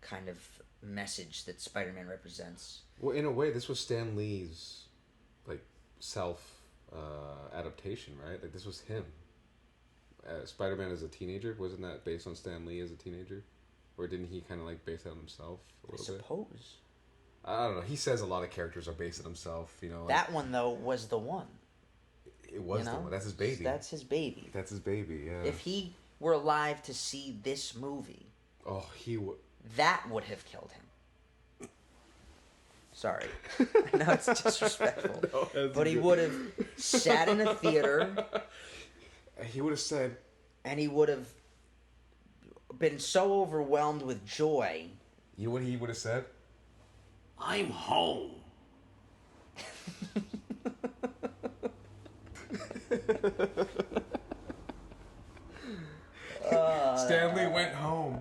kind of message that Spider-Man represents. Well, in a way, this was Stan Lee's, like, adaptation, right? Like, this was him. Spider-Man as a teenager, wasn't that based on Stan Lee as a teenager? Or didn't he kind of, like, base it on himself a little bit? I suppose. I don't know. He says a lot of characters are based on himself, you know. That one, though, was the one. It was the one. That's his baby. That's his baby. That's his baby, yeah. If he were alive to see this movie... Oh, he would... That would have killed him. Sorry. I know it's disrespectful. No, but he would have sat in a theater... He would have said... And he would have been so overwhelmed with joy... You know what he would have said? I'm home. Stanley went home.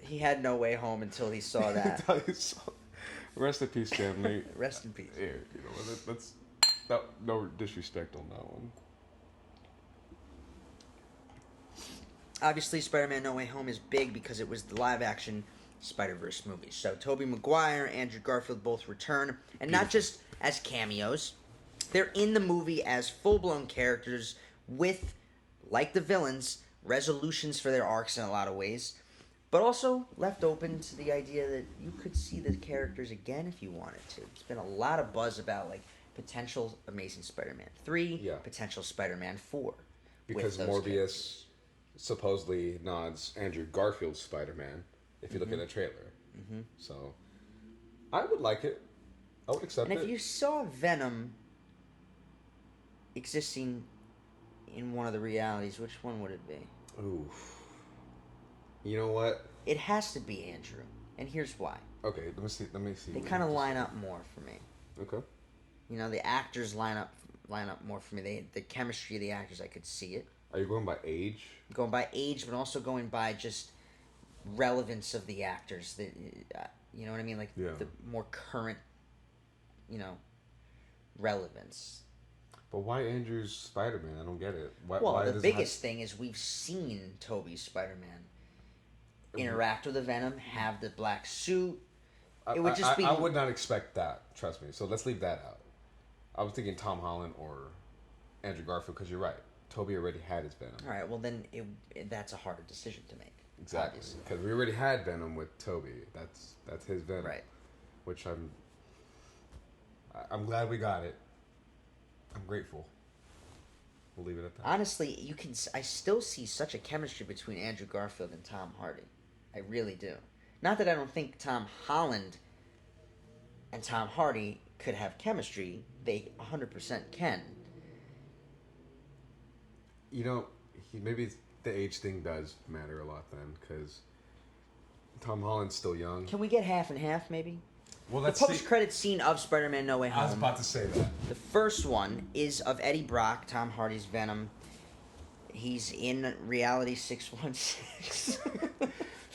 He had no way home until he saw that. Rest in peace, Stanley. Rest in peace. Yeah, you know, that's no disrespect on that one. Obviously, Spider-Man No Way Home is big because it was the live-action Spider-Verse movie. So, Tobey Maguire, Andrew Garfield both return, and not just as cameos. They're in the movie as full-blown characters with, like the villains, resolutions for their arcs in a lot of ways, but also left open to the idea that you could see the characters again if you wanted to. There's been a lot of buzz about, like, potential Amazing Spider-Man 3, potential Spider-Man 4. Because Morbius supposedly nods Andrew Garfield's Spider-Man, if you look at the trailer. Mm-hmm. So, I would like it. I would accept it. And if you saw Venom existing in one of the realities, which one would it be? Ooh. You know what? It has to be Andrew. And here's why. Okay, let me see. They kind of line up more for me. Okay. You know, the actors line up more for me. The chemistry of the actors, I could see it. Are you going by age? Going by age, but also going by just relevance of the actors. You know what I mean? Like the more current, relevance. But why Andrew's Spider-Man? I don't get it. Why the biggest thing is we've seen Tobey's Spider-Man interact with the Venom, have the black suit. It would just be... I would not expect that, trust me. So let's leave that out. I was thinking Tom Holland or Andrew Garfield, because you're right. Tobey already had his Venom. All right, well then that's a harder decision to make. Exactly, because we already had Venom with Tobey. That's his Venom, right? Which I'm glad we got it. I'm grateful. We'll leave it at that. Honestly, I still see such a chemistry between Andrew Garfield and Tom Hardy. I really do. Not that I don't think Tom Holland and Tom Hardy could have chemistry. They 100% can. You know, maybe the age thing does matter a lot then, because Tom Holland's still young. Can we get half and half, maybe? Well, the post-credit scene of Spider-Man No Way Home. I was about to say that. The first one is of Eddie Brock, Tom Hardy's Venom. He's in Reality 616.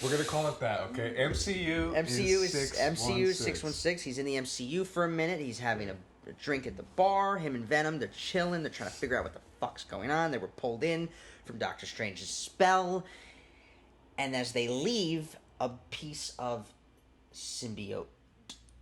We're gonna call it that, okay? MCU is 616. He's in the MCU for a minute. He's having a drink at the bar. Him and Venom, they're chilling. They're trying to figure out what the fuck's going on. They were pulled in from Doctor Strange's spell. And as they leave, a piece of symbiote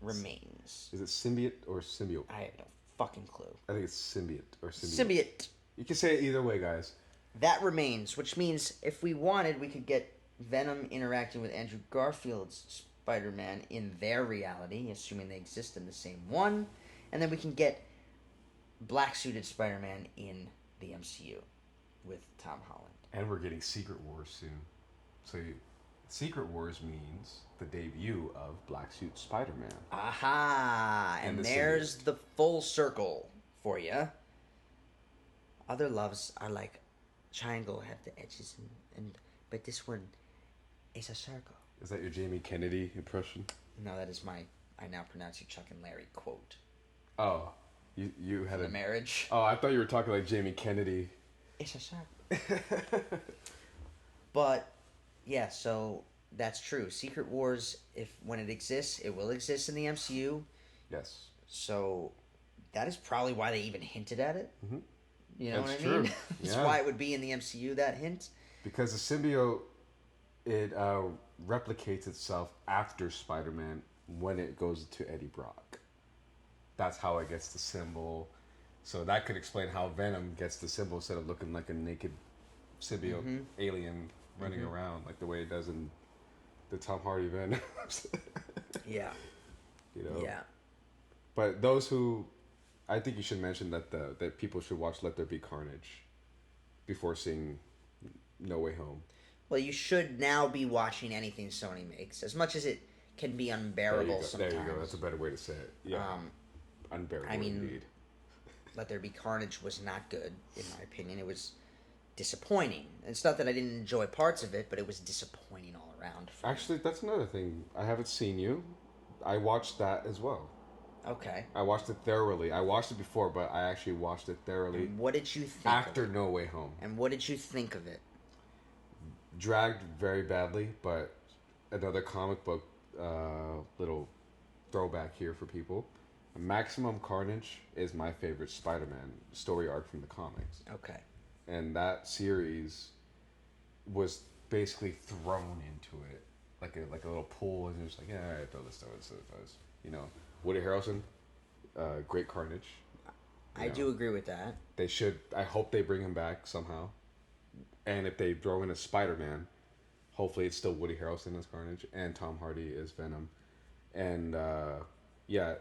remains. Is it symbiote or symbiote? I have no fucking clue. I think it's symbiote or symbiote. Symbiote. You can say it either way, guys. That remains, which means if we wanted, we could get Venom interacting with Andrew Garfield's Spider-Man in their reality, assuming they exist in the same one. And then we can get black-suited Spider-Man in the MCU with Tom Holland. And we're getting Secret Wars soon. So Secret Wars means the debut of Black Suit Spider-Man. Aha! And there's the full circle for you. Other loves are like triangle, have the edges, but this one is a circle. Is that your Jamie Kennedy impression? No, that is my I now pronounce you Chuck and Larry quote. Oh, you had a marriage. Oh, I thought you were talking like Jamie Kennedy. It's a circle. But yeah, so that's true. Secret Wars, when it exists, it will exist in the MCU. Yes. So that is probably why they even hinted at it. Mm-hmm. You know That's what I mean? True. That's yeah. why it would be in the MCU, that hint. Because the symbiote, it replicates itself after Spider-Man when it goes to Eddie Brock. That's how it gets the symbol. So that could explain how Venom gets the symbol instead of looking like a naked symbiote alien running around like the way it does in the Tom Hardy Venom. Yeah. You know? Yeah. But those who... I think you should mention that that people should watch Let There Be Carnage before seeing No Way Home. Well, you should now be watching anything Sony makes, as much as it can be unbearable sometimes. There you go. That's a better way to say it. Yeah. Unbearable indeed. Let There Be Carnage was not good, in my opinion. It was disappointing. It's not that I didn't enjoy parts of it, but it was disappointing all around. Actually, that's another thing. I haven't seen you. I watched that as well. Okay. I watched it thoroughly. I watched it before, but I actually watched it thoroughly. And what did you think after of it? No Way Home? And what did you think of it? Dragged very badly, but another comic book little throwback here for people. Maximum Carnage is my favorite Spider-Man story arc from the comics. Okay. And that series was basically thrown into it like a little pool, and you're just like, yeah, all right, throw this. You know, Woody Harrelson, great Carnage. I do agree with that. They should. I hope they bring him back somehow. And if they throw in a Spider-Man, hopefully it's still Woody Harrelson as Carnage and Tom Hardy as Venom. And yeah,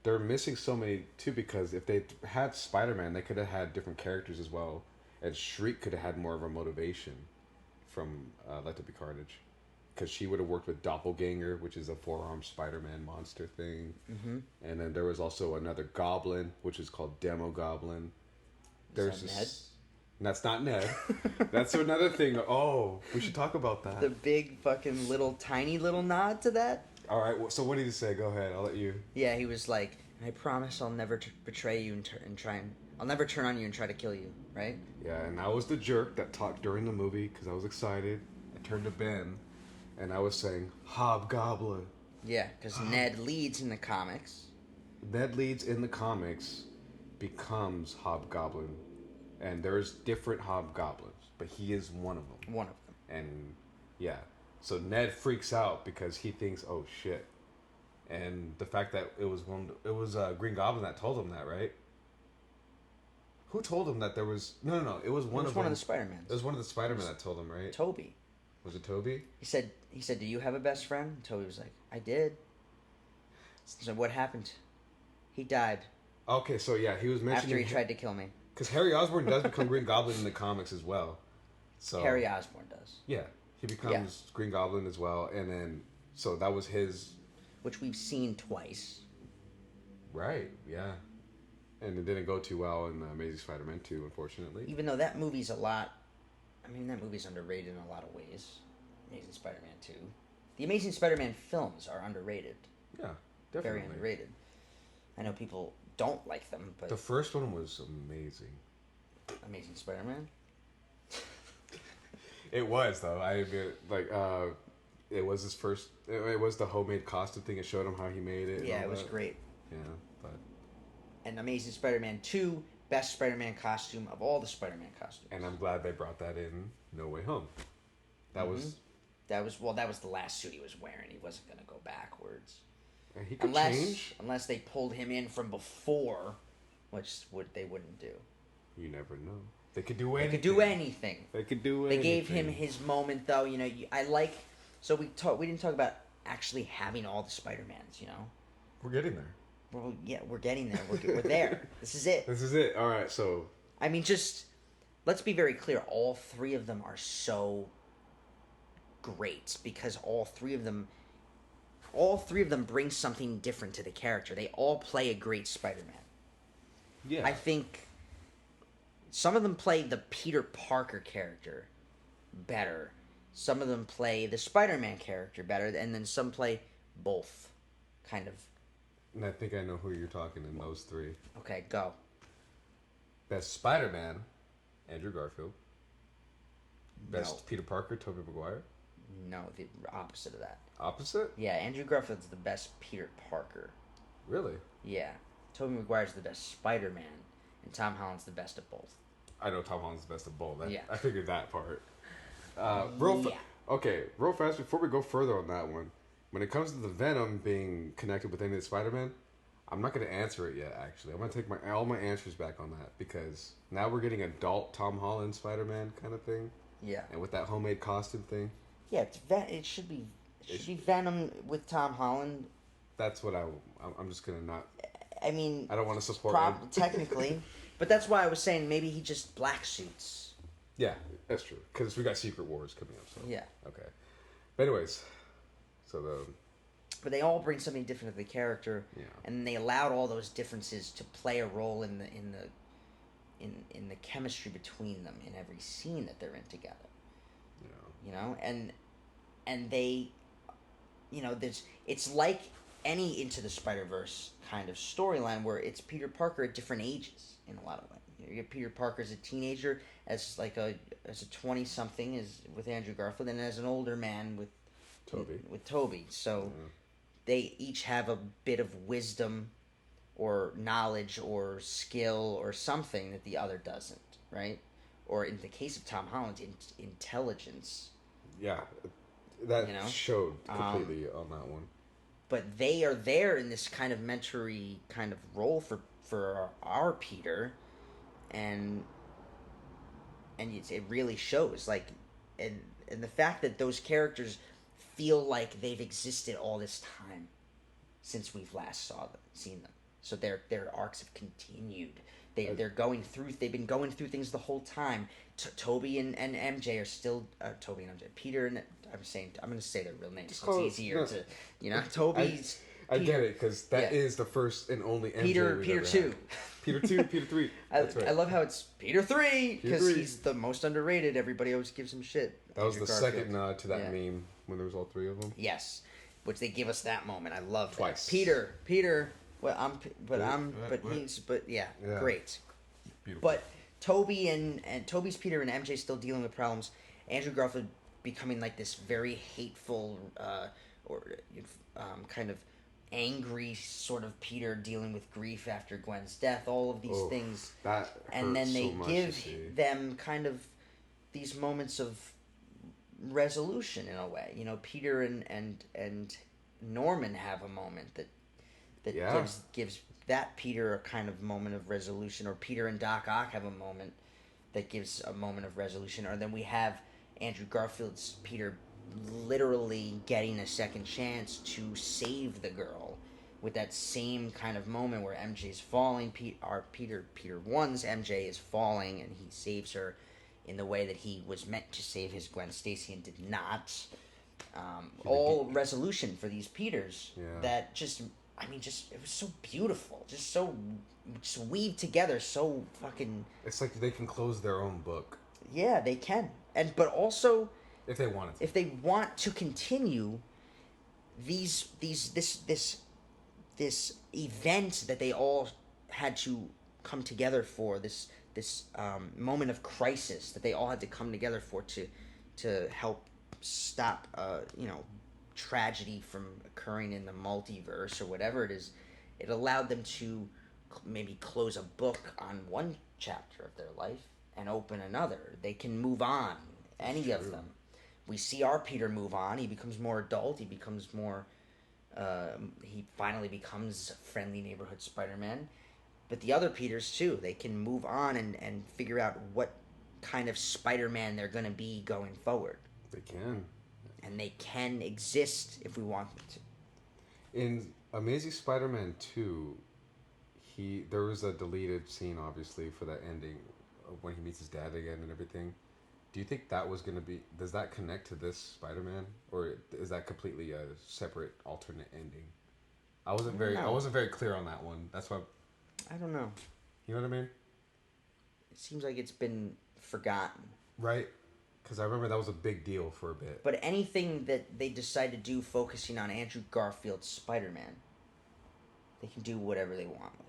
they're missing so many too, because if they had Spider-Man, they could have had different characters as well. And Shriek could have had more of a motivation from Let There Be Carnage. Because she would have worked with Doppelganger, which is a four-armed Spider-Man monster thing. Mm-hmm. And then there was also another Goblin, which is called Demo Goblin. Is that Ned? That's not Ned. That's another thing. Oh, we should talk about that. The big fucking tiny little nod to that? All right, so what did he say? Go ahead, I'll let you. Yeah, he was like, I promise I'll never betray you and try and... I'll never turn on you and try to kill you, right? Yeah, and I was the jerk that talked during the movie because I was excited. I turned to Ben, and I was saying, Hobgoblin. Yeah, because Ned leads in the comics. Ned leads in the comics, becomes Hobgoblin. And there's different Hobgoblins, but he is one of them. One of them. And, yeah. So Ned freaks out because he thinks, oh, shit. And the fact that it was Green Goblin that told him that, right? Who told him that there was... No. It was one of the Spider-Mans. It was one of the Spider-Men that told him, right? Toby. Was it Toby? He said, do you have a best friend? And Toby was like, I did. So what happened? He died. Okay, so yeah, he was mentioning... After he tried to kill me. Because Harry Osborn does become Green Goblin in the comics as well. So Harry Osborn does. Yeah, he becomes Green Goblin as well, and then... So that was his... Which we've seen twice. Right, yeah. And it didn't go too well in Amazing Spider-Man 2, unfortunately. Even though that movie's that movie's underrated in a lot of ways. Amazing Spider-Man 2. The Amazing Spider-Man films are underrated. Yeah, definitely. Very underrated. I know people don't like them, but... The first one was amazing. Amazing Spider-Man? It was, though. it was his first. It was the homemade costume thing. It showed him how he made it. Yeah, it was great. Yeah, but And Amazing Spider-Man 2, best Spider-Man costume of all the Spider-Man costumes. and I'm glad they brought that in No Way Home. That was. That was the last suit he was wearing. He wasn't going to go backwards. He could change. Unless they pulled him in from before, which they wouldn't do. You never know. They could do anything. They could do anything. They could do They anything. gave him his moment, though. You know, So we didn't talk about actually having all the Spider-Mans. You know. We're getting there. Well, yeah, we're getting there. We're there. This is it. This is it. All right. So. I mean, just let's be very clear. All three of them are so great because all three of them bring something different to the character. They all play a great Spider-Man. Yeah. I think some of them play the Peter Parker character better. Some of them play the Spider-Man character better, and then some play both, kind of. And I think I know who you're talking in those three. Okay, go. Best Spider-Man, Andrew Garfield. Best No. Peter Parker, Tobey Maguire. No, the opposite of that. Opposite? Yeah, Andrew Garfield's the best Peter Parker. Really? Yeah. Tobey Maguire's the best Spider-Man, and Tom Holland's the best of both. I know Tom Holland's the best of both. Yeah. I figured that part. Yeah. Okay, real fast, before we go further on that one, when it comes to the Venom being connected with any of the Spider-Man, I'm not going to answer it yet, actually. I'm going to take all my answers back on that, because now we're getting adult Tom Holland Spider-Man kind of thing. Yeah. And with that homemade costume thing. Yeah, it should be Venom with Tom Holland. That's what I'm just going to not... I mean... I don't want to support it. Technically. But that's why I was saying maybe he just black suits. Yeah, that's true. Because we got Secret Wars coming up. So. Yeah. Okay. But anyways, But they all bring something different to the character. Yeah. And they allowed all those differences to play a role in the chemistry between them in every scene that they're in together. Yeah. You know, and they, you know, it's like any Into the Spider-Verse kind of storyline where it's Peter Parker at different ages in a lot of ways. You get Peter Parker as a teenager, as a 20-something is with Andrew Garfield, and as an older man with Toby. So they each have a bit of wisdom or knowledge or skill or something that the other doesn't, right? Or in the case of Tom Holland, intelligence. Yeah, that showed completely on that one. But they are there in this kind of mentory kind of role for our Peter, and it really shows. Like, and the fact that those characters feel like they've existed all this time since we've last seen them. So their arcs have continued. They've been going through things the whole time. Toby and MJ are still Toby and MJ. Peter and I'm going to say their real names. So it's easier to Toby's. I get it because that is the first and only MJ Peter 2. Had. Peter 2, Peter 3. That's right. I love how it's Peter 3 because he's the most underrated. Everybody always gives him shit. That was the second nod to that meme when there was all three of them. Yes, which they give us that moment. I love twice. That. Peter. Well, great. Beautiful. But Toby and Toby's Peter and MJ still dealing with problems. Andrew Garfield becoming like this very hateful kind of angry sort of Peter dealing with grief after Gwen's death. All of these things, and then they give them kind of these moments of resolution in a way. You know, Peter and Norman have a moment that gives that Peter a kind of moment of resolution, or Peter and Doc Ock have a moment that gives a moment of resolution, or then we have Andrew Garfield's Peter literally getting a second chance to save the girl with that same kind of moment where MJ's falling. Peter 1's MJ is falling, and he saves her in the way that he was meant to save his Gwen Stacy and did not. All resolution for these Peters that just it was so beautiful, just so weaved together, so fucking. It's like they can close their own book. Yeah, they can, but also if they wanted to. If they want to continue this event that they all had to come together for, this moment of crisis that they all had to come together for to help stop tragedy from occurring in the multiverse or whatever it is, it allowed them to maybe close a book on one chapter of their life and open another. They can move on, any of them. We see our Peter move on. He becomes more adult. He becomes more... he finally becomes friendly neighborhood Spider-Man. But the other Peters, too, they can move on and figure out what kind of Spider-Man they're going to be going forward. They can. And they can exist if we want them to. In Amazing Spider-Man 2, there was a deleted scene, obviously, for that ending when he meets his dad again and everything. Do you think that was going to be... Does that connect to this Spider-Man? Or is that completely a separate, alternate ending? I wasn't very clear on that one. That's why... I don't know. You know what I mean? It seems like it's been forgotten. Right? Because I remember that was a big deal for a bit. But anything that they decide to do focusing on Andrew Garfield's Spider-Man, they can do whatever they want with.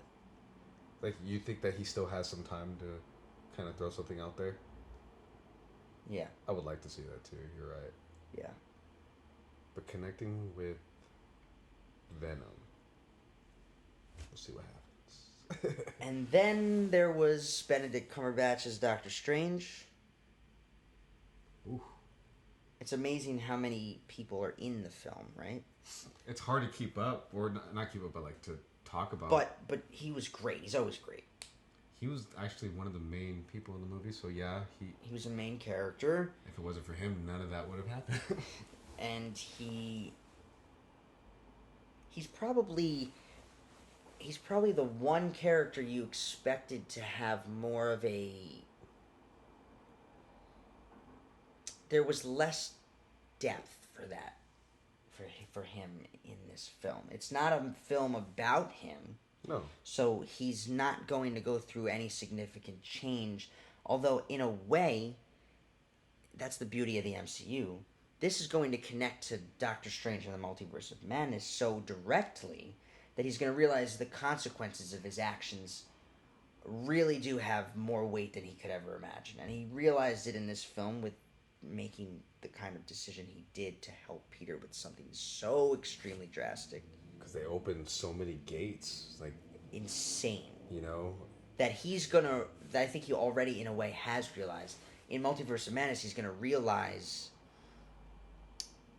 Like, you think that he still has some time to kind of throw something out there? Yeah. I would like to see that too. You're right. Yeah. But connecting with Venom, we'll see what happens. And then there was Benedict Cumberbatch as Doctor Strange. Ooh. It's amazing how many people are in the film, right? It's hard to keep up, or not keep up, but like to talk about. But he was great. He's always great. He was actually one of the main people in the movie, so yeah, he was a main character. If it wasn't for him, none of that would have happened. And he's probably the one character you expected to have more of a... There was less depth for that, for him in this film. It's not a film about him. No. So he's not going to go through any significant change. Although, in a way, that's the beauty of the MCU. This is going to connect to Doctor Strange and the Multiverse of Madness so directly that he's going to realize the consequences of his actions really do have more weight than he could ever imagine. And he realized it in this film with making the kind of decision he did to help Peter with something so extremely drastic. Because they opened so many gates, like... Insane. You know? That I think he already, in a way, has realized. In Multiverse of Madness, he's going to realize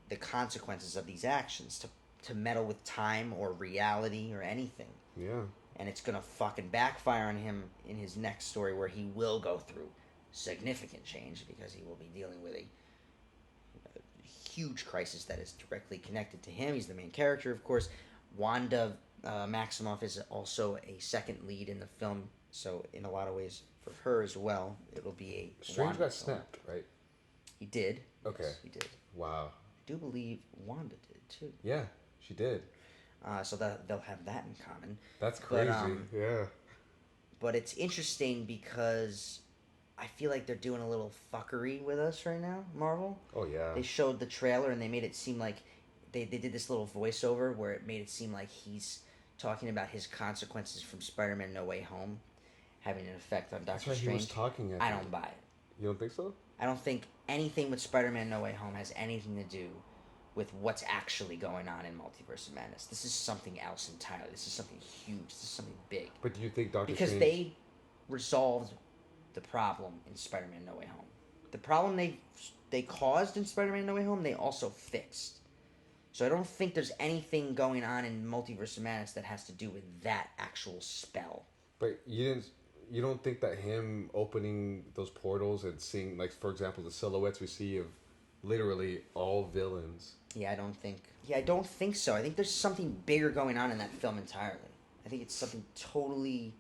the consequences of these actions, to meddle with time or reality or anything. Yeah. And it's going to fucking backfire on him in his next story, where he will go through significant change because he will be dealing with a huge crisis that is directly connected to him. He's the main character, of course. Wanda Maximoff is also a second lead in the film, so in a lot of ways for her as well, it'll be a Strange Wanda got film. snapped, right? He did. Okay. Yes, he did. Wow. I do believe Wanda did too. Yeah, she did. So that they'll have that in common. That's crazy. Yeah. But it's interesting because I feel like they're doing a little fuckery with us right now, Marvel. Oh yeah. They showed the trailer and they made it seem like they did this little voiceover where it made it seem like he's talking about his consequences from Spider-Man No Way Home having an effect on Doctor Strange. He was talking. I don't buy it. You don't think so? I don't think anything with Spider-Man No Way Home has anything to do with what's actually going on in Multiverse of Madness. This is something else entirely. This is something huge. This is something big. But do you think Doctor Strange... Because they resolved the problem in Spider-Man No Way Home. The problem they caused in Spider-Man No Way Home, they also fixed. So I don't think there's anything going on in Multiverse of Madness that has to do with that actual spell. But you don't think that him opening those portals and seeing, like, for example, the silhouettes we see of literally all villains... I don't think so. I think there's something bigger going on in that film entirely. I think it's something totally...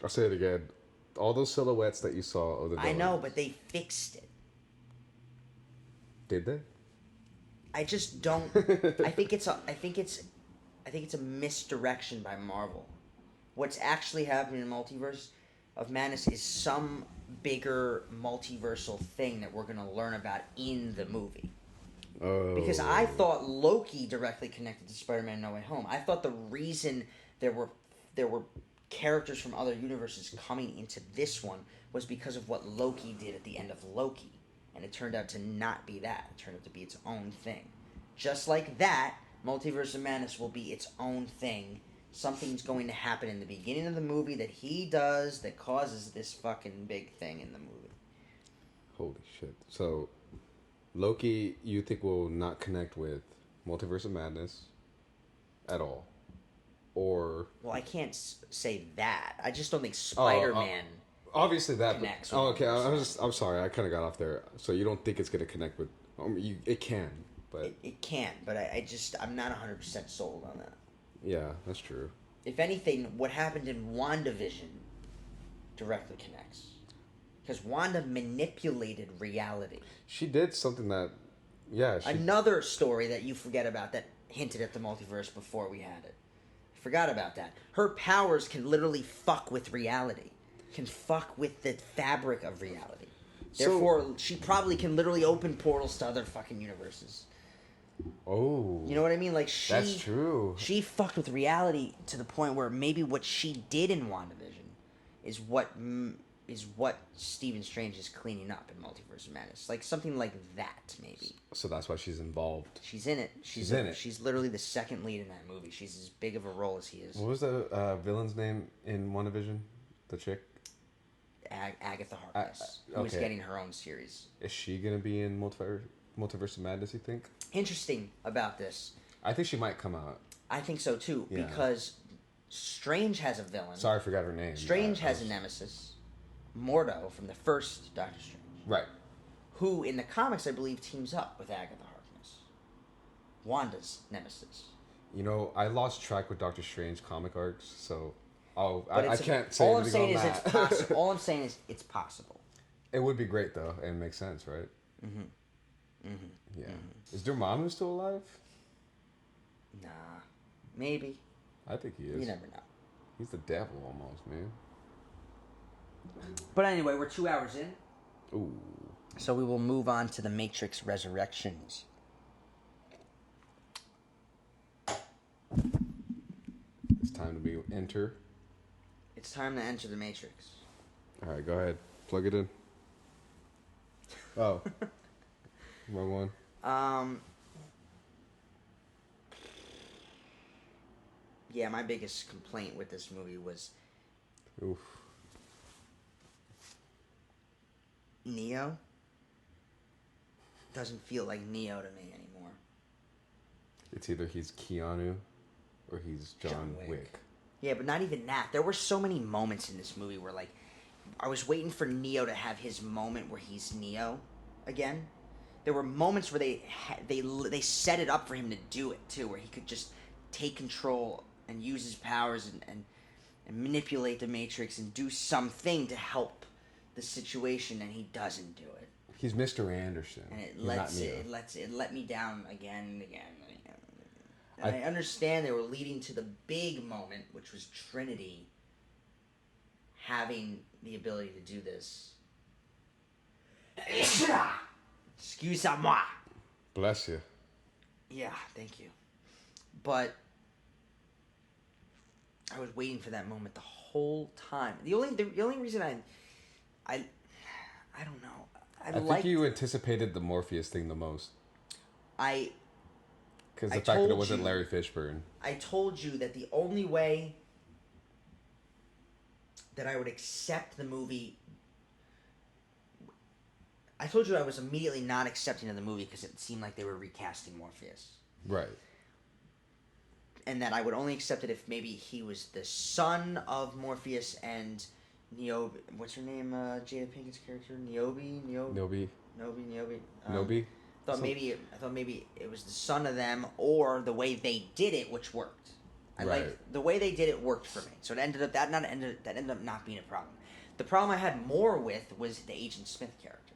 I'll say it again. All those silhouettes that you saw of the villains... I know, but they fixed it. Did they? I just don't... I think it's a misdirection by Marvel. What's actually happening in Multiverse of Madness is some bigger multiversal thing that we're going to learn about in the movie. Oh. Because I thought Loki directly connected to Spider-Man No Way Home. I thought the reason there were characters from other universes coming into this one was because of what Loki did at the end of Loki. And it turned out to not be that. It turned out to be its own thing. just like that, Multiverse of Madness will be its own thing. Something's going to happen in the beginning of the movie that he does that causes this fucking big thing in the movie. Holy shit. So, Loki, you think will not connect with Multiverse of Madness at all? Or... Well, I can't say that. I just don't think Spider-Man... obviously that... connects But, with I'm sorry, I kind of got off there. So you don't think it's going to connect with... it can, but... It can, but I'm not 100% sold on that. Yeah, that's true. If anything, what happened in WandaVision directly connects. Because Wanda manipulated reality. She did something that... Yeah, Another story that you forget about that hinted at the multiverse before we had it. I forgot about that. Her powers can literally fuck with reality. Can fuck with the fabric of reality. Therefore, she probably can literally open portals to other fucking universes. Oh. You know what I mean? Like, that's true. She fucked with reality to the point where maybe what she did in WandaVision is what Stephen Strange is cleaning up in Multiverse of Madness. Like, something like that, maybe. So that's why she's involved. She's in it. She's in it. She's literally the second lead in that movie. She's as big of a role as he is. What was the villain's name in WandaVision? The chick? Agatha Harkness, who is getting her own series. Is she going to be in Multiverse of Madness, you think? Interesting about this. I think she might come out. I think so, too, because Strange has a villain. Sorry, I forgot her name. Strange has a nemesis. Mordo from the first Doctor Strange. Right. Who, in the comics, I believe, teams up with Agatha Harkness. Wanda's nemesis. You know, I lost track with Doctor Strange comic arcs, so... I can't say all anything I'm saying on is that. it's possible. All I'm saying is it's possible. It would be great, though, and makes sense, right? Mm-hmm. Yeah. Mm-hmm. Is Dormammu still alive? Nah. Maybe. I think he is. You never know. He's the devil, almost, man. But anyway, we're 2 hours in. Ooh. So we will move on to the Matrix Resurrections. It's time to enter. It's time to enter the Matrix. All right, go ahead. Plug it in. Oh. Wrong one. Yeah, my biggest complaint with this movie was... Oof. Neo doesn't feel like Neo to me anymore. It's either he's Keanu or he's John Wick. Yeah, but not even that. There were so many moments in this movie where, like, I was waiting for Neo to have his moment where he's Neo again. There were moments where they set it up for him to do it too, where he could just take control and use his powers and manipulate the Matrix and do something to help the situation, and he doesn't do it. He's Mr. Anderson. And it let me down again and again. And I understand they were leading to the big moment, which was Trinity having the ability to do this. Excuse-moi. Bless you. Yeah, thank you. But I was waiting for that moment the whole time. The only reason I don't know. I think you anticipated the Morpheus thing the most. Because the fact that it wasn't Larry Fishburne. I told you that the only way that I would accept the movie... I told you I was immediately not accepting of the movie because it seemed like they were recasting Morpheus. Right. And that I would only accept it if maybe he was the son of Morpheus and Niobe... What's her name? Jada Pinkett's character? Niobe? Nobi. I thought maybe it was the son of them, or the way they did it, which worked. The way they did it worked for me. So it ended up not being a problem. The problem I had more with was the Agent Smith character.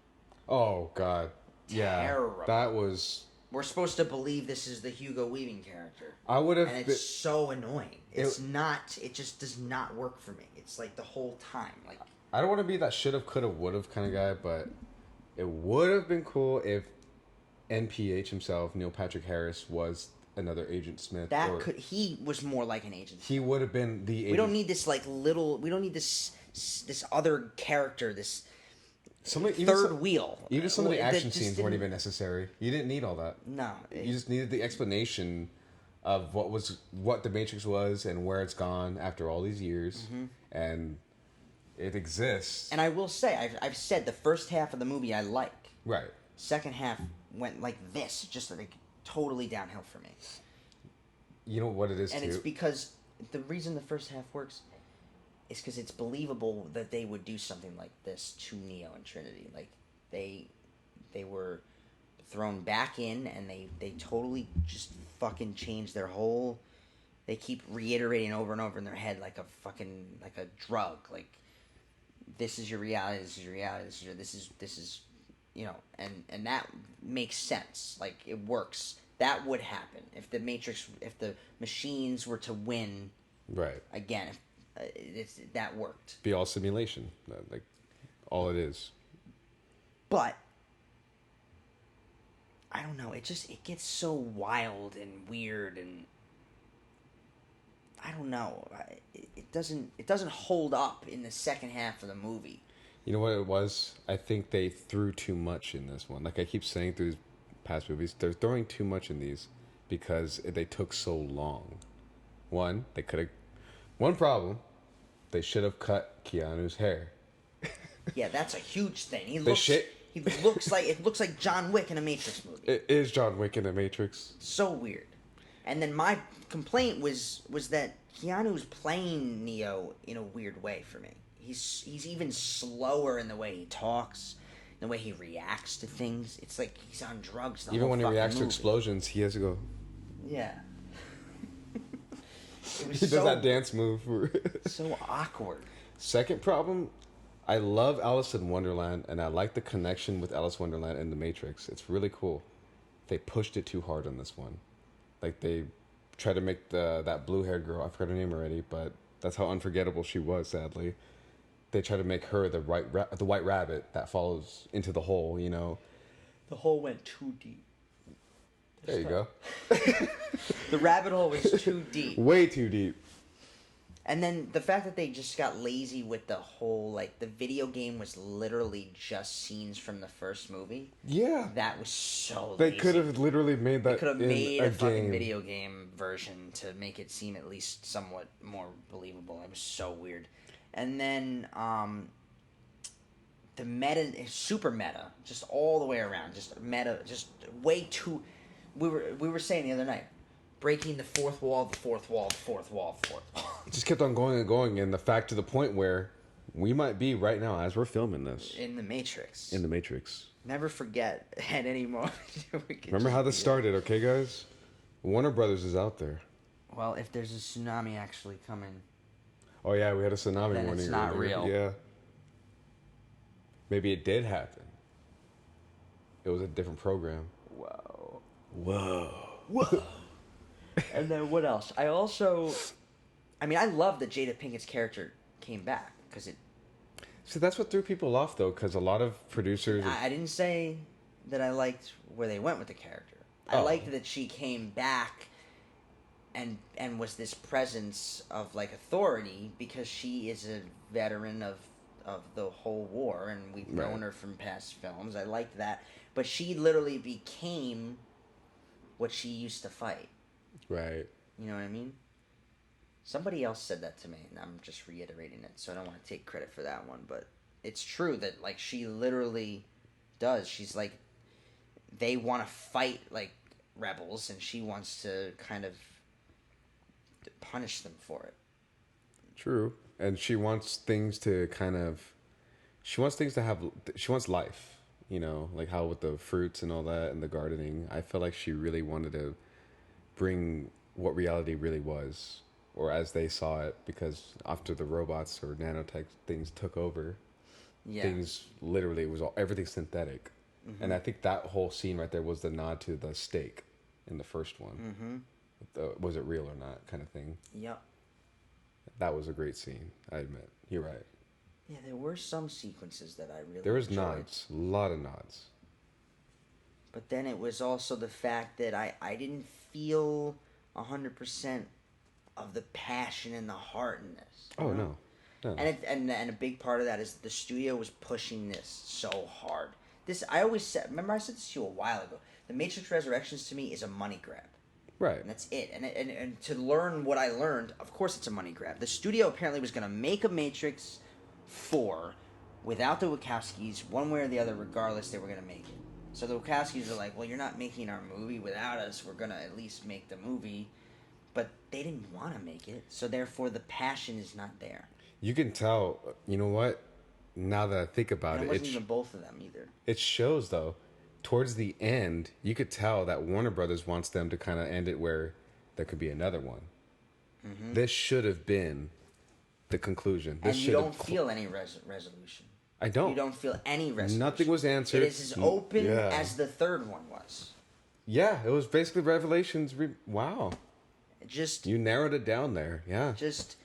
Oh God, Terrible. Yeah, that was. We're supposed to believe this is the Hugo Weaving character. I would have. And it's so annoying. It's not. It just does not work for me. It's like the whole time. Like I don't want to be that shoulda, coulda, woulda kind of guy, but it would have been cool if NPH himself, Neil Patrick Harris, was another Agent Smith. He was more like an Agent Smith. He would have been the agent. We don't need this we don't need this other character, this third wheel. Even some of the action scenes weren't even necessary. You didn't need all that. No. You just needed the explanation of what the Matrix was and where it's gone after all these years, and it exists. And I will say, I've said the first half of the movie I like. Right. Second half went like this, just like totally downhill for me. You know what it is, and too? it's because the reason the first half works is because it's believable that they would do something like this to Neo and Trinity. Like they were thrown back in, and they totally just fucking changed their whole. They keep reiterating over and over in their head like a drug. Like, this is your reality. This is your reality. This is you know, and that makes sense. Like, it works. That would happen if the machines were to win. Right. Again, that worked. Be all simulation, like all it is. But I don't know. It gets so wild and weird, and I don't know. It doesn't hold up in the second half of the movie. You know what it was? I think they threw too much in this one. Like I keep saying through these past movies, they're throwing too much in these because they took so long. One problem, they should have cut Keanu's hair. Yeah, that's a huge thing. He looks like John Wick in a Matrix movie. It is John Wick in a Matrix. So weird. And then my complaint was that Keanu's playing Neo in a weird way for me. He's even slower in the way he talks, the way he reacts to things. It's like he's on drugs. Even when he reacts to explosions, he has to go. Yeah. He does that dance move. So awkward. Second problem, I love Alice in Wonderland, and I like the connection with Alice in Wonderland and The Matrix. It's really cool. They pushed it too hard on this one. Like, they tried to make that blue-haired girl, I forgot her name already, but that's how unforgettable she was, sadly. They try to make her the white rabbit that falls into the hole, you know. The hole went too deep. There you go. The rabbit hole was too deep. Way too deep. And then the fact that they just got lazy with the whole, like, the video game was literally just scenes from the first movie. Yeah. That was so lazy. They could have literally made that. They could have made a fucking video game version to make it seem at least somewhat more believable. It was so weird. And then the meta, super meta, just all the way around, just meta, just way too. We were saying the other night, breaking the fourth wall, the fourth wall, the fourth wall, the fourth wall. It just kept on going and going, and the fact to the point where we might be right now as we're filming this in the Matrix. In the Matrix. Never forget at any moment. Remember how this started, okay, guys? Warner Brothers is out there. Well, if there's a tsunami actually coming. Oh yeah, we had a tsunami warning. It's not real. Yeah. Maybe it did happen. It was a different program. Whoa. And then what else? I love that Jada Pinkett's character came back because it. See, that's what threw people off though, because a lot of producers. I didn't say that I liked where they went with the character. I liked that she came back. And was this presence of, like, authority because she is a veteran of the whole war, and we've known her from past films. I liked that. But she literally became what she used to fight. Right. You know what I mean? Somebody else said that to me, and I'm just reiterating it, so I don't want to take credit for that one. But it's true that, like, she literally does. She's like, they want to fight, like, rebels, and she wants to kind of punish them for it. True. And she wants things to she wants life, you know, like how with the fruits and all that and the gardening. I feel like she really wanted to bring what reality really was, or as they saw it, because after the robots or nanotech things took over, things literally everything synthetic. Mm-hmm. And I think that whole scene right there was the nod to the steak in the first one. Mm-hmm. Was it real or not kind of thing. Yep. That was a great scene, I admit. You're right. Yeah, there were some sequences that I really There was enjoyed. nods. A lot of nods. But then it was also the fact that I didn't feel 100% of the passion and the heart in this. Oh, no. No. And a big part of that is the studio was pushing this so hard. This I always said. Remember, I said this to you a while ago. The Matrix Resurrections to me is a money grab. Right. And that's it. And to learn what I learned, of course it's a money grab. The studio apparently was going to make a Matrix 4 without the Wachowskis, one way or the other, regardless, they were going to make it. So the Wachowskis are like, well, you're not making our movie without us. We're going to at least make the movie. But they didn't want to make it. So therefore, the passion is not there. You can tell, you know what? Now that I think about And it, it wasn't even both of them either. It shows, though. Towards the end, you could tell that Warner Brothers wants them to kind of end it where there could be another one. Mm-hmm. This should have been the conclusion. This and you don't feel any resolution. I don't. You don't feel any resolution. Nothing was answered. It is as open as the third one was. Yeah, it was basically Revelations. Wow. Just you narrowed it down there. Yeah. Just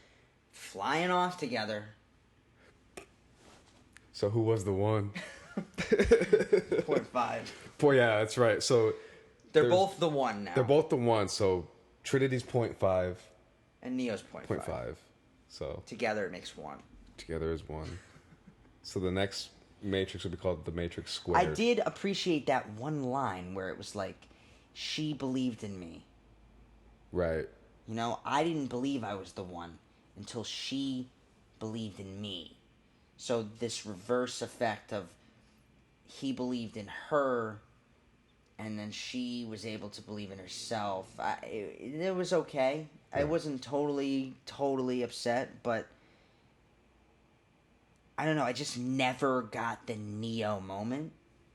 flying off together. So who was the one? 0.5. Boy, yeah, that's right. So they're both the one now. They're both the one. So Trinity's 0.5. And Neo's 0.5. So together it makes 1. Together is 1. So the next Matrix would be called the Matrix Squared. I did appreciate that one line where it was like, she believed in me. Right. You know, I didn't believe I was the one until she believed in me. So this reverse effect of he believed in her and then she was able to believe in herself. It was okay. Yeah. I wasn't totally upset, but I don't know. I just never got the Neo moment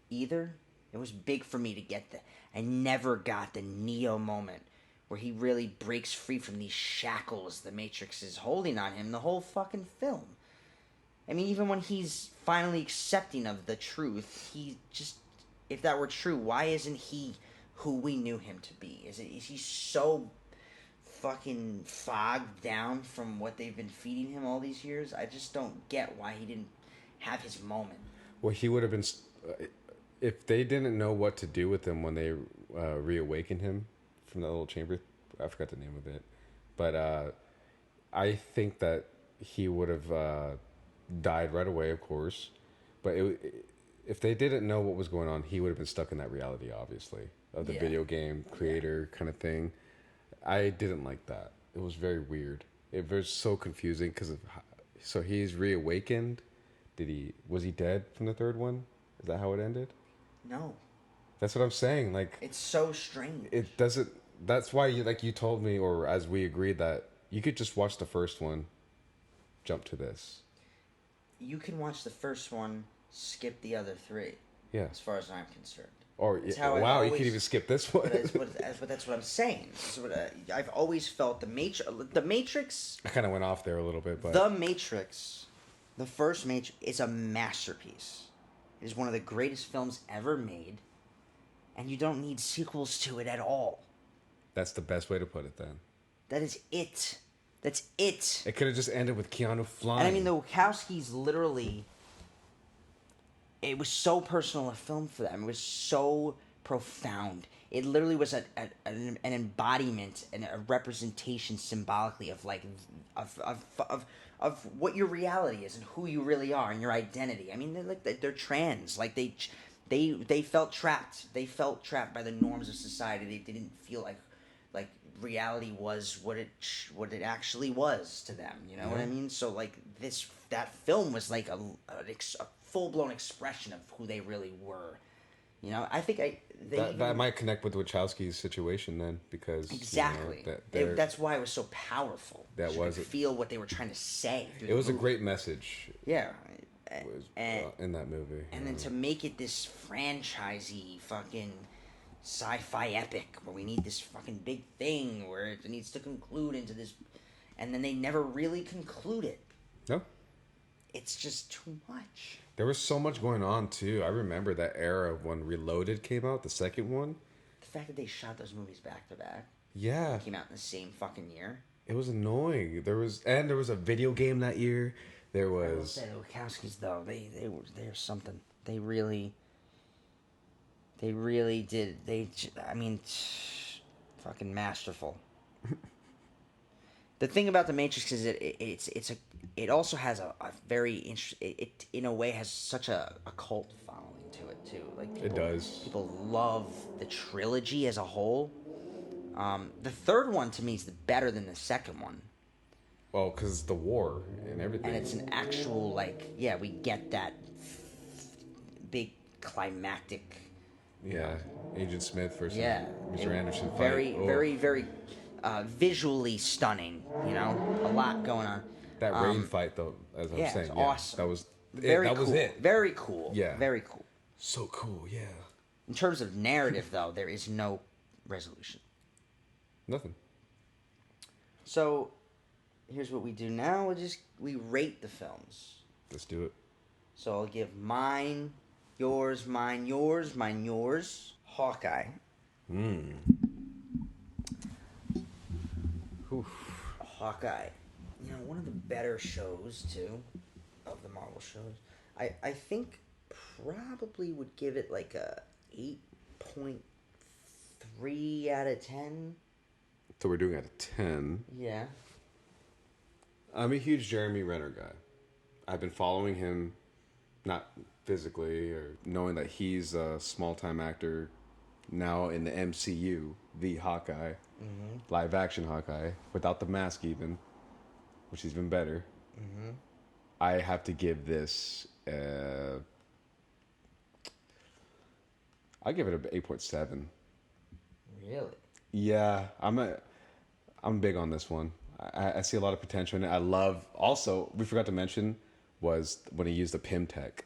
either. It was big for me to get that. I never got the Neo moment where he really breaks free from these shackles the Matrix is holding on him the whole fucking film. I mean, even when he's finally accepting of the truth, he just, if that were true, why isn't he who we knew him to be? Is he so fucking fogged down from what they've been feeding him all these years? I just don't get why he didn't have his moment. Well, he would have been, if they didn't know what to do with him when they reawakened him from that little chamber, I forgot the name of it, but I think that he would have died right away, of course, but if they didn't know what was going on, he would have been stuck in that reality, obviously, of the video game creator kind of thing. I didn't like that. It was very weird. It was so confusing because of so he's reawakened. Was he dead from the third one? Is that how it ended? No. That's what I'm saying. Like, it's so strange. It doesn't. That's why you told me, or as we agreed, that you could just watch the first one, jump to this. You can watch the first one, skip the other 3. Yeah. As far as I'm concerned. Or wow, you could even skip this one. But that's what I'm saying. I've always felt the Matrix. I kind of went off there a little bit, but the Matrix, the first Matrix, is a masterpiece. It is one of the greatest films ever made, and you don't need sequels to it at all. That's the best way to put it. Then. That is it. That's it. It could have just ended with Keanu flying. And I mean, the Wachowskis literally. It was so personal a film for them. It was so profound. It literally was an embodiment and a representation symbolically of of what your reality is and who you really are and your identity. I mean, they're trans. Like they felt trapped. They felt trapped by the norms of society. They didn't feel like reality was what it actually was to them. You know what I mean? So that film was like a full-blown expression of who they really were. You know, I think that might connect with the Wachowskis' situation then, because exactly that's why it was so powerful. That was it. Feel what they were trying to say. It was a great message. Yeah, in that movie. And then to make it this franchisey fucking sci-fi epic where we need this fucking big thing where it needs to conclude into this, and then they never really conclude it. No. It's just too much. There was so much going on, too. I remember that era when Reloaded came out, the second one. The fact that they shot those movies back to back. Yeah. Came out in the same fucking year. It was annoying. There was a video game that year. There was... I will say the Wachowskis, though, they're something. They really did. Fucking masterful. The thing about the Matrix is it also has a very interesting. It in a way has such a cult following to it too. Like It does. People love the trilogy as a whole. The third one to me is better than the second one. Well, because the war and everything. And it's an actual we get that big climactic. Yeah, Agent Smith versus Mr. Anderson fight. Very visually stunning. You know, a lot going on. That rain fight, though, as I was saying, it's awesome. That was very that cool. was it. Very cool. Yeah, very cool. So cool. Yeah. In terms of narrative, though, there is no resolution. Nothing. So, here's what we do now. We rate the films. Let's do it. So I'll give mine, yours, mine, yours. Hawkeye. Hawkeye. You know, one of the better shows, too, of the Marvel shows. I think probably would give it like a 8.3 out of 10. So we're doing it at 10. Yeah. I'm a huge Jeremy Renner guy. I've been following him, not physically, or knowing that he's a small-time actor now in the MCU, the Hawkeye, live-action Hawkeye, without the mask even, which is even better. I have to give this, I'll give it an 8.7. Really? Yeah, I'm big on this one. I see a lot of potential in it. I love, also, we forgot to mention, was when he used the Pym Tech.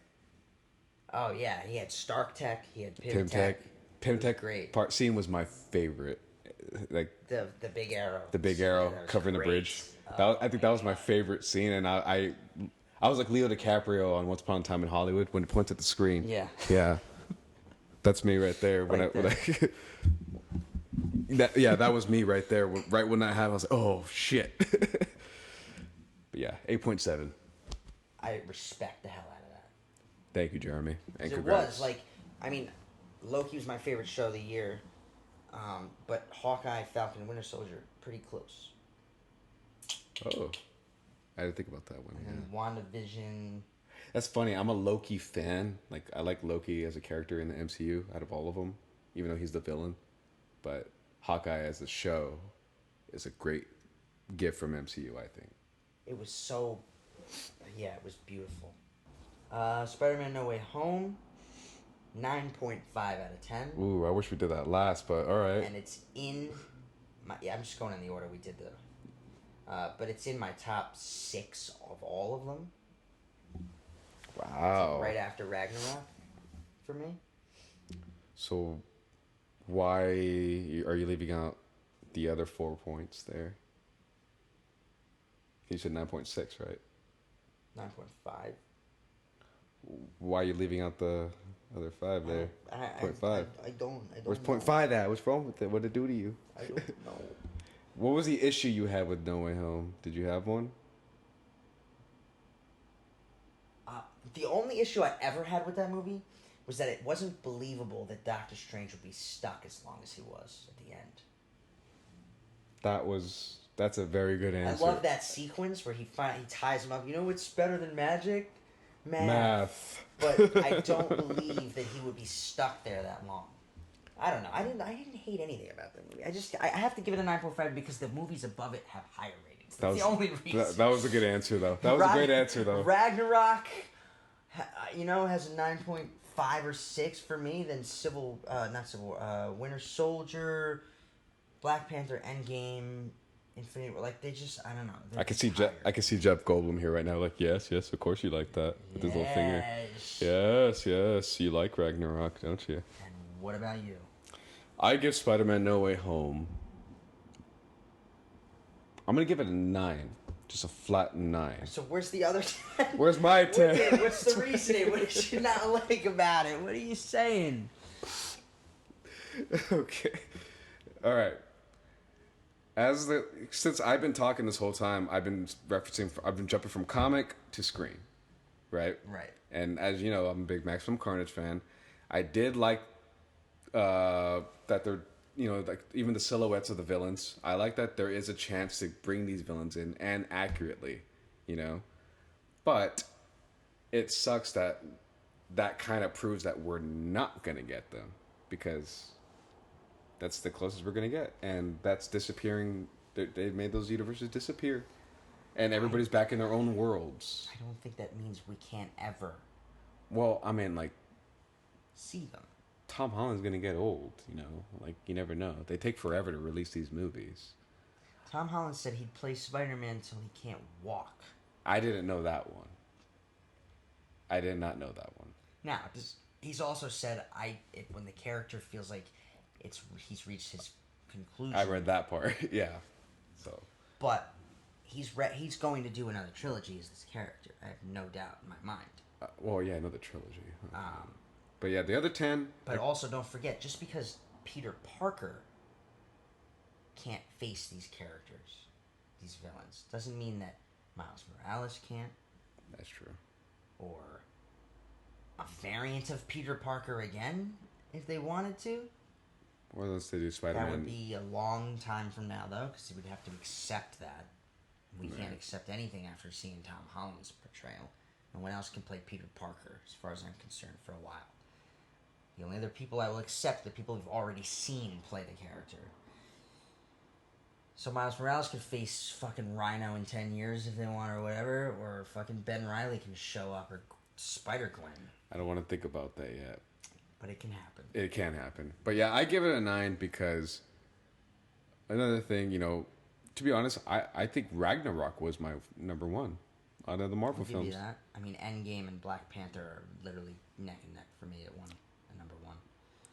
Oh, yeah. He had Stark Tech. He had Pym Tech. Pym Tech great. part scene was my favorite. Like the big arrow. The big arrow covering the bridge. I think that was my favorite scene, and I was like Leo DiCaprio on Once Upon a Time in Hollywood when he points at the screen. Yeah. Yeah. That's me right there. That was me right there. Right when that happened, I was like, oh, shit. But yeah, 8.7. I respect the hell out of that. Thank you, Jeremy. And it congrats. was, Loki was my favorite show of the year. But Hawkeye, Falcon, and Winter Soldier, pretty close. Oh. I didn't think about that one. And then WandaVision. That's funny. I'm a Loki fan. Like, I like Loki as a character in the MCU out of all of them, even though he's the villain. But Hawkeye as a show is a great gift from MCU, I think. It was so... Yeah, it was beautiful. Spider-Man No Way Home, 9.5 out of 10. Ooh, I wish we did that last, but all right. And it's in... I'm just going in the order we did the... but it's in my top 6 of all of them. Wow. Right after Ragnarok, for me. So, why are you leaving out the other 4 points there? You said 9.6, right? 9.5. Why are you leaving out the other 5 there? 0.5. I don't Where's know. 0.5 at? What's wrong with it? What did it do to you? I don't know. What was the issue you had with No Way Home? Did you have one? The only issue I ever had with that movie was that it wasn't believable that Doctor Strange would be stuck as long as he was at the end. That's a very good answer. I love that sequence where he ties him up. You know what's better than magic? Math. But I don't believe that he would be stuck there that long. I don't know. I didn't hate anything about the movie. I have to give it a 9.5 because the movies above it have higher ratings. That's the only reason. That was a good answer, though. That was a great answer, though. Ragnarok, has a 9.5 or 6 for me. Then Winter Soldier, Black Panther, Endgame, Infinity War. Like, they just, I don't know. I can see Jeff Goldblum here right now. Like, yes, of course you like that with his little finger. Yes, you like Ragnarok, don't you? And what about you? I give Spider-Man No Way Home. I'm gonna give it a 9, just a flat 9. So where's the other 10? Where's my 10? What's the reasoning? What did you not like about it? What are you saying? Okay, all right. Since I've been talking this whole time, I've been jumping from comic to screen, right? Right. And as you know, I'm a big Maximum Carnage fan. I did like that they're like even the silhouettes of the villains. I like that there is a chance to bring these villains in and accurately, but it sucks that kind of proves that we're not gonna get them, because that's the closest we're gonna get, and that's disappearing. They've made those universes disappear, and everybody's back in their own worlds. I don't think that means we can't ever. Well, I mean, like, see them. Tom Holland's gonna get old, like, you never know. They take forever to release these movies. Tom Holland said he'd play Spider-Man until he can't walk. I didn't know that one. I did not know that one. Now, he's also said when the character feels like he's reached his conclusion. I read that part, yeah. So, but he's going to do another trilogy as this character. I have no doubt in my mind. Well, yeah, another trilogy. But yeah, the other 10... But also, don't forget, just because Peter Parker can't face these characters, these villains, doesn't mean that Miles Morales can't. That's true. Or a variant of Peter Parker again, if they wanted to. Or unless they do Spider-Man. That would be a long time from now, though, because we'd have to accept that. We can't accept anything after seeing Tom Holland's portrayal. No one else can play Peter Parker, as far as I'm concerned, for a while. The only other people I will accept are the people we've already seen play the character. So Miles Morales could face fucking Rhino in 10 years if they want, or whatever, or fucking Ben Reilly can show up, or Spider-Gwen. I don't want to think about that yet. But it can happen. It can happen. But yeah, I give it a 9 because another thing, to be honest, I think Ragnarok was my number 1 out of the Marvel films. I'll give you that. I mean, Endgame and Black Panther are literally neck and neck for me at number 1.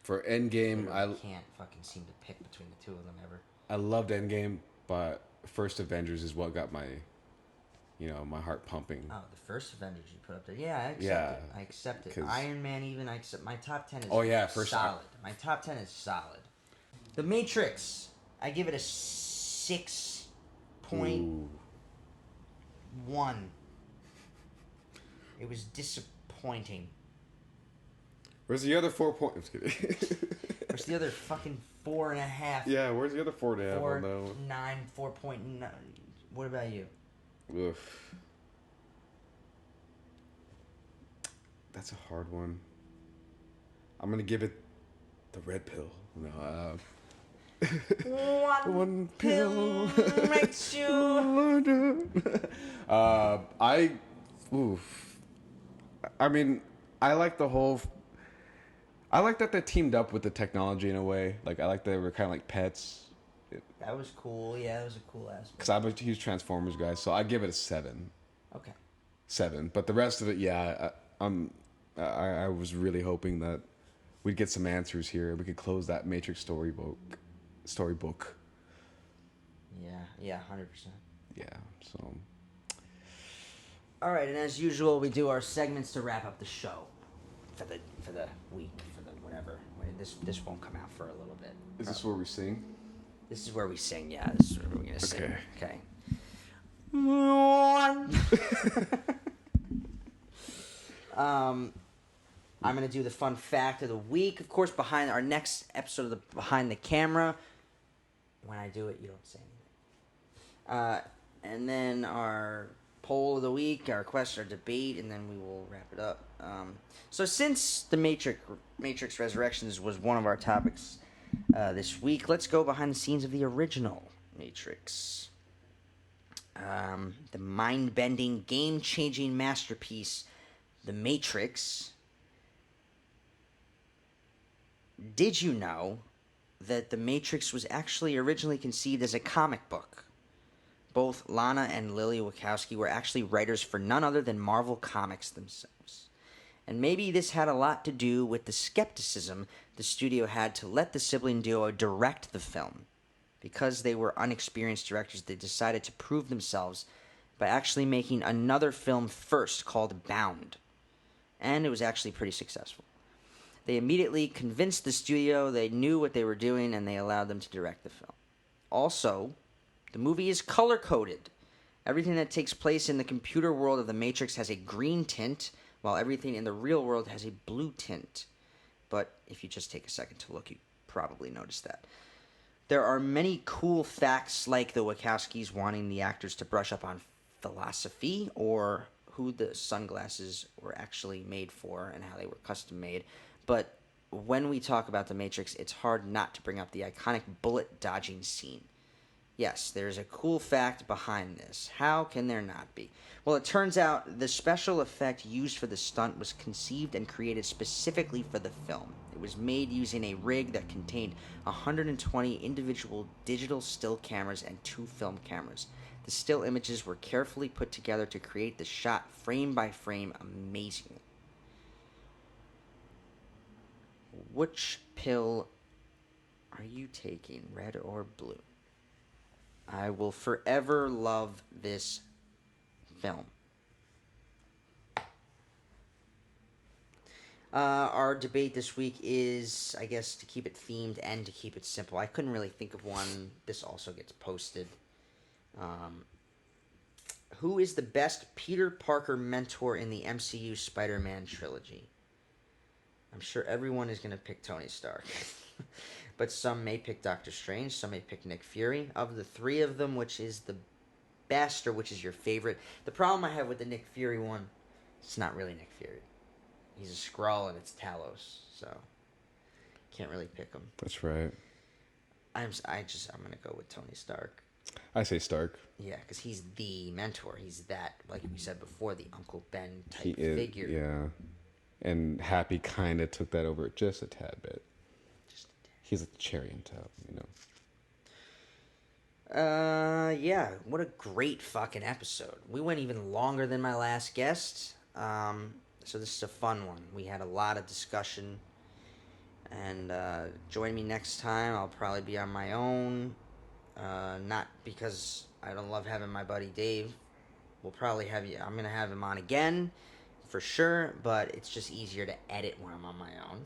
For Endgame, I can't fucking seem to pick between the two of them ever. I loved Endgame, but First Avengers is what got my, my heart pumping. Oh, the first Avengers you put up there. Yeah, I accept it. Iron Man even, I accept. My top 10 is solid. My top 10 is solid. The Matrix, I give it a 6.1. It was disappointing. Where's the other 4 points? Where's the other fucking 4.5? Yeah, where's the other 4.5? 4.9, 4.9. What about you? Oof. That's a hard one. I'm gonna give it the red pill. No, one pill makes you. I mean, I like the whole. I like that they teamed up with the technology in a way. Like, I like that they were kind of like pets. That was cool. Yeah, that was a cool aspect. Because I'm a huge Transformers guy, so I give it a 7. Okay. 7, but the rest of it, yeah, I was really hoping that we'd get some answers here. We could close that Matrix storybook. Yeah, 100%. Yeah. So. All right, and as usual, we do our segments to wrap up the show for the week, for the whatever. This won't come out for a little bit. Is this where we sing? This is where we sing. Yeah, this is where we're gonna sing. Okay. I'm gonna do the fun fact of the week. Of course, behind our next episode of the Behind the Camera. When I do it, you don't say anything. And then our poll of the week, our question, our debate, and then we will wrap it up. So since the Matrix Resurrections was one of our topics this week, let's go behind the scenes of the original Matrix. The mind-bending, game-changing masterpiece, The Matrix. Did you know that The Matrix was actually originally conceived as a comic book? Both Lana and Lily Wachowski were actually writers for none other than Marvel Comics themselves. And maybe this had a lot to do with the skepticism the studio had to let the sibling duo direct the film. Because they were unexperienced directors, they decided to prove themselves by actually making another film first called Bound. And it was actually pretty successful. They immediately convinced the studio they knew what they were doing, and they allowed them to direct the film. Also, the movie is color-coded. Everything that takes place in the computer world of The Matrix has a green tint, while everything in the real world has a blue tint. But if you just take a second to look, you probably notice that. There are many cool facts like the Wachowskis wanting the actors to brush up on philosophy or who the sunglasses were actually made for and how they were custom made. But when we talk about The Matrix, it's hard not to bring up the iconic bullet dodging scene. Yes, there's a cool fact behind this. How can there not be? Well, it turns out the special effect used for the stunt was conceived and created specifically for the film. It was made using a rig that contained 120 individual digital still cameras and 2 film cameras. The still images were carefully put together to create the shot frame by frame amazingly. Which pill are you taking, red or blue? I will forever love this film. Our debate this week is, I guess, to keep it themed and to keep it simple. I couldn't really think of one. This also gets posted. Who is the best Peter Parker mentor in the MCU Spider-Man trilogy? I'm sure everyone is going to pick Tony Stark. But some may pick Doctor Strange, some may pick Nick Fury. Of the 3 of them, which is the best or which is your favorite? The problem I have with the Nick Fury one, it's not really Nick Fury. He's a Skrull and it's Talos, so can't really pick him. That's right. I'm gonna go with Tony Stark. I say Stark. Yeah, because he's the mentor. He's that, like we said before, the Uncle Ben type He is, figure. yeah. And Happy kind of took that over just a tad bit. He's a cherry on top, you know. Yeah, what a great fucking episode. We went even longer than my last guest. So this is a fun one. We had a lot of discussion. And join me next time. I'll probably be on my own. Not because I don't love having my buddy Dave. We'll probably have you. I'm going to have him on again for sure. But it's just easier to edit when I'm on my own.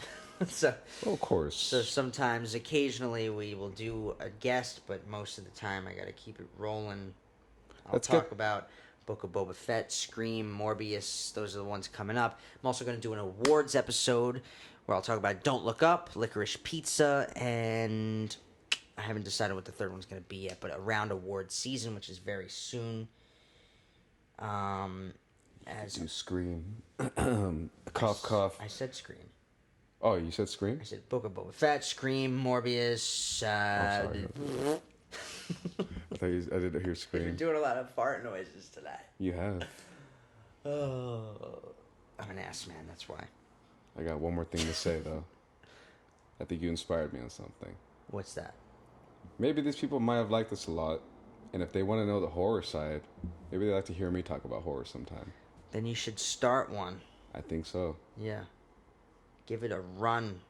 So, well, of course. So sometimes, occasionally, we will do a guest, but most of the time, I got to keep it rolling. I'll talk about Book of Boba Fett, Scream, Morbius. Those are the ones coming up. I'm also going to do an awards episode where I'll talk about Don't Look Up, Licorice Pizza, and I haven't decided what the third one's going to be yet, but around awards season, which is very soon. Do Scream. Cough, cough. I said Scream. Oh, you said Scream? I said Book of Boba Fett, Scream, Morbius. I'm sorry. I didn't hear Scream. You're doing a lot of fart noises today. You have. Oh, I'm an ass man. That's why. I got one more thing to say though. I think you inspired me on something. What's that? Maybe these people might have liked this a lot, and if they want to know the horror side, maybe they like to hear me talk about horror sometime. Then you should start one. I think so. Yeah. Give it a run.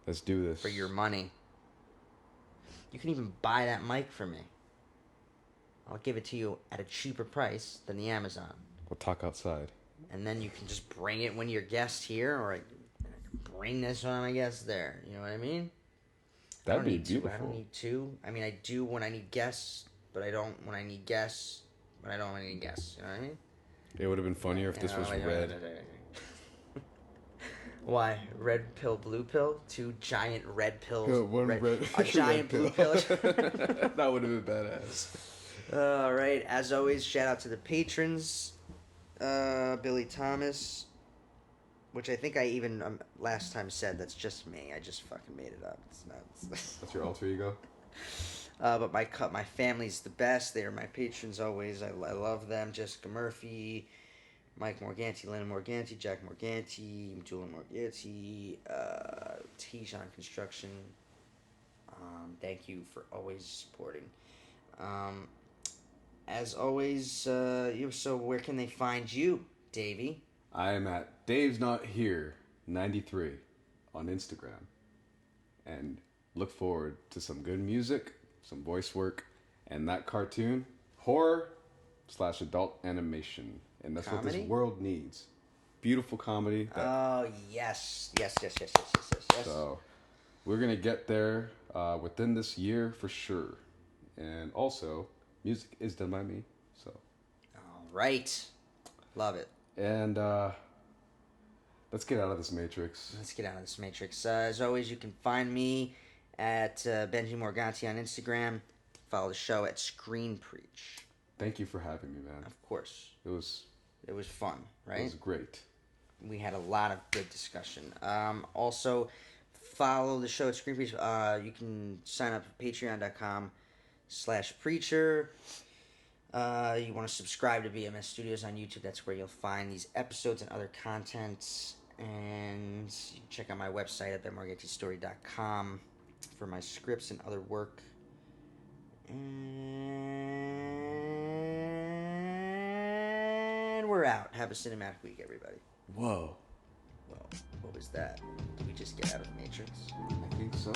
Let's do this. For your money. You can even buy that mic for me. I'll give it to you at a cheaper price than the Amazon. We'll talk outside. And then you can just bring it when you're guest here, or I can bring this when I'm a guest there. You know what I mean? That'd be beautiful. I don't need 2. I mean, I do when I need guests, but I don't when I need guests, but I don't when I need guests. You know what I mean? It would have been funnier if this was red. Why? Red pill, blue pill? 2 giant red pills. Yeah, a giant blue pill. That would have been badass. All right. As always, shout out to the patrons. Billy Thomas, which I think I even last time said that's just me. I just fucking made it up. It's not. That's your alter ego? But my family's the best. They are my patrons always. I love them. Jessica Murphy, Mike Morganti, Lennon Morganti, Jack Morganti, Julian Morganti, Tijan Construction. Thank you for always supporting. As always, so where can they find you, Davey? I am at Dave's Not Here 93 on Instagram. And look forward to some good music, some voice work, and that cartoon, horror/adult animation. And that's comedy? what this world needs. Beautiful comedy. Oh, yes. Yes. So, we're going to get there within this year for sure. And also, music is done by me. So. All right. Love it. And let's get out of this matrix. As always, you can find me at Benji Morganti on Instagram. Follow the show at Screen Preach. Thank you for having me, man. Of course. It was fun, right? It was great. We had a lot of good discussion. Also, follow the show at Screen Preach. You can sign up at patreon.com/preacher. You want to subscribe to BMS Studios on YouTube. That's where you'll find these episodes and other content. And you can check out my website at benmorgantistory.com for my scripts and other work. And we're out. Have a cinematic week, everybody. Whoa. Well, what was that? Did we just get out of the Matrix? I think so.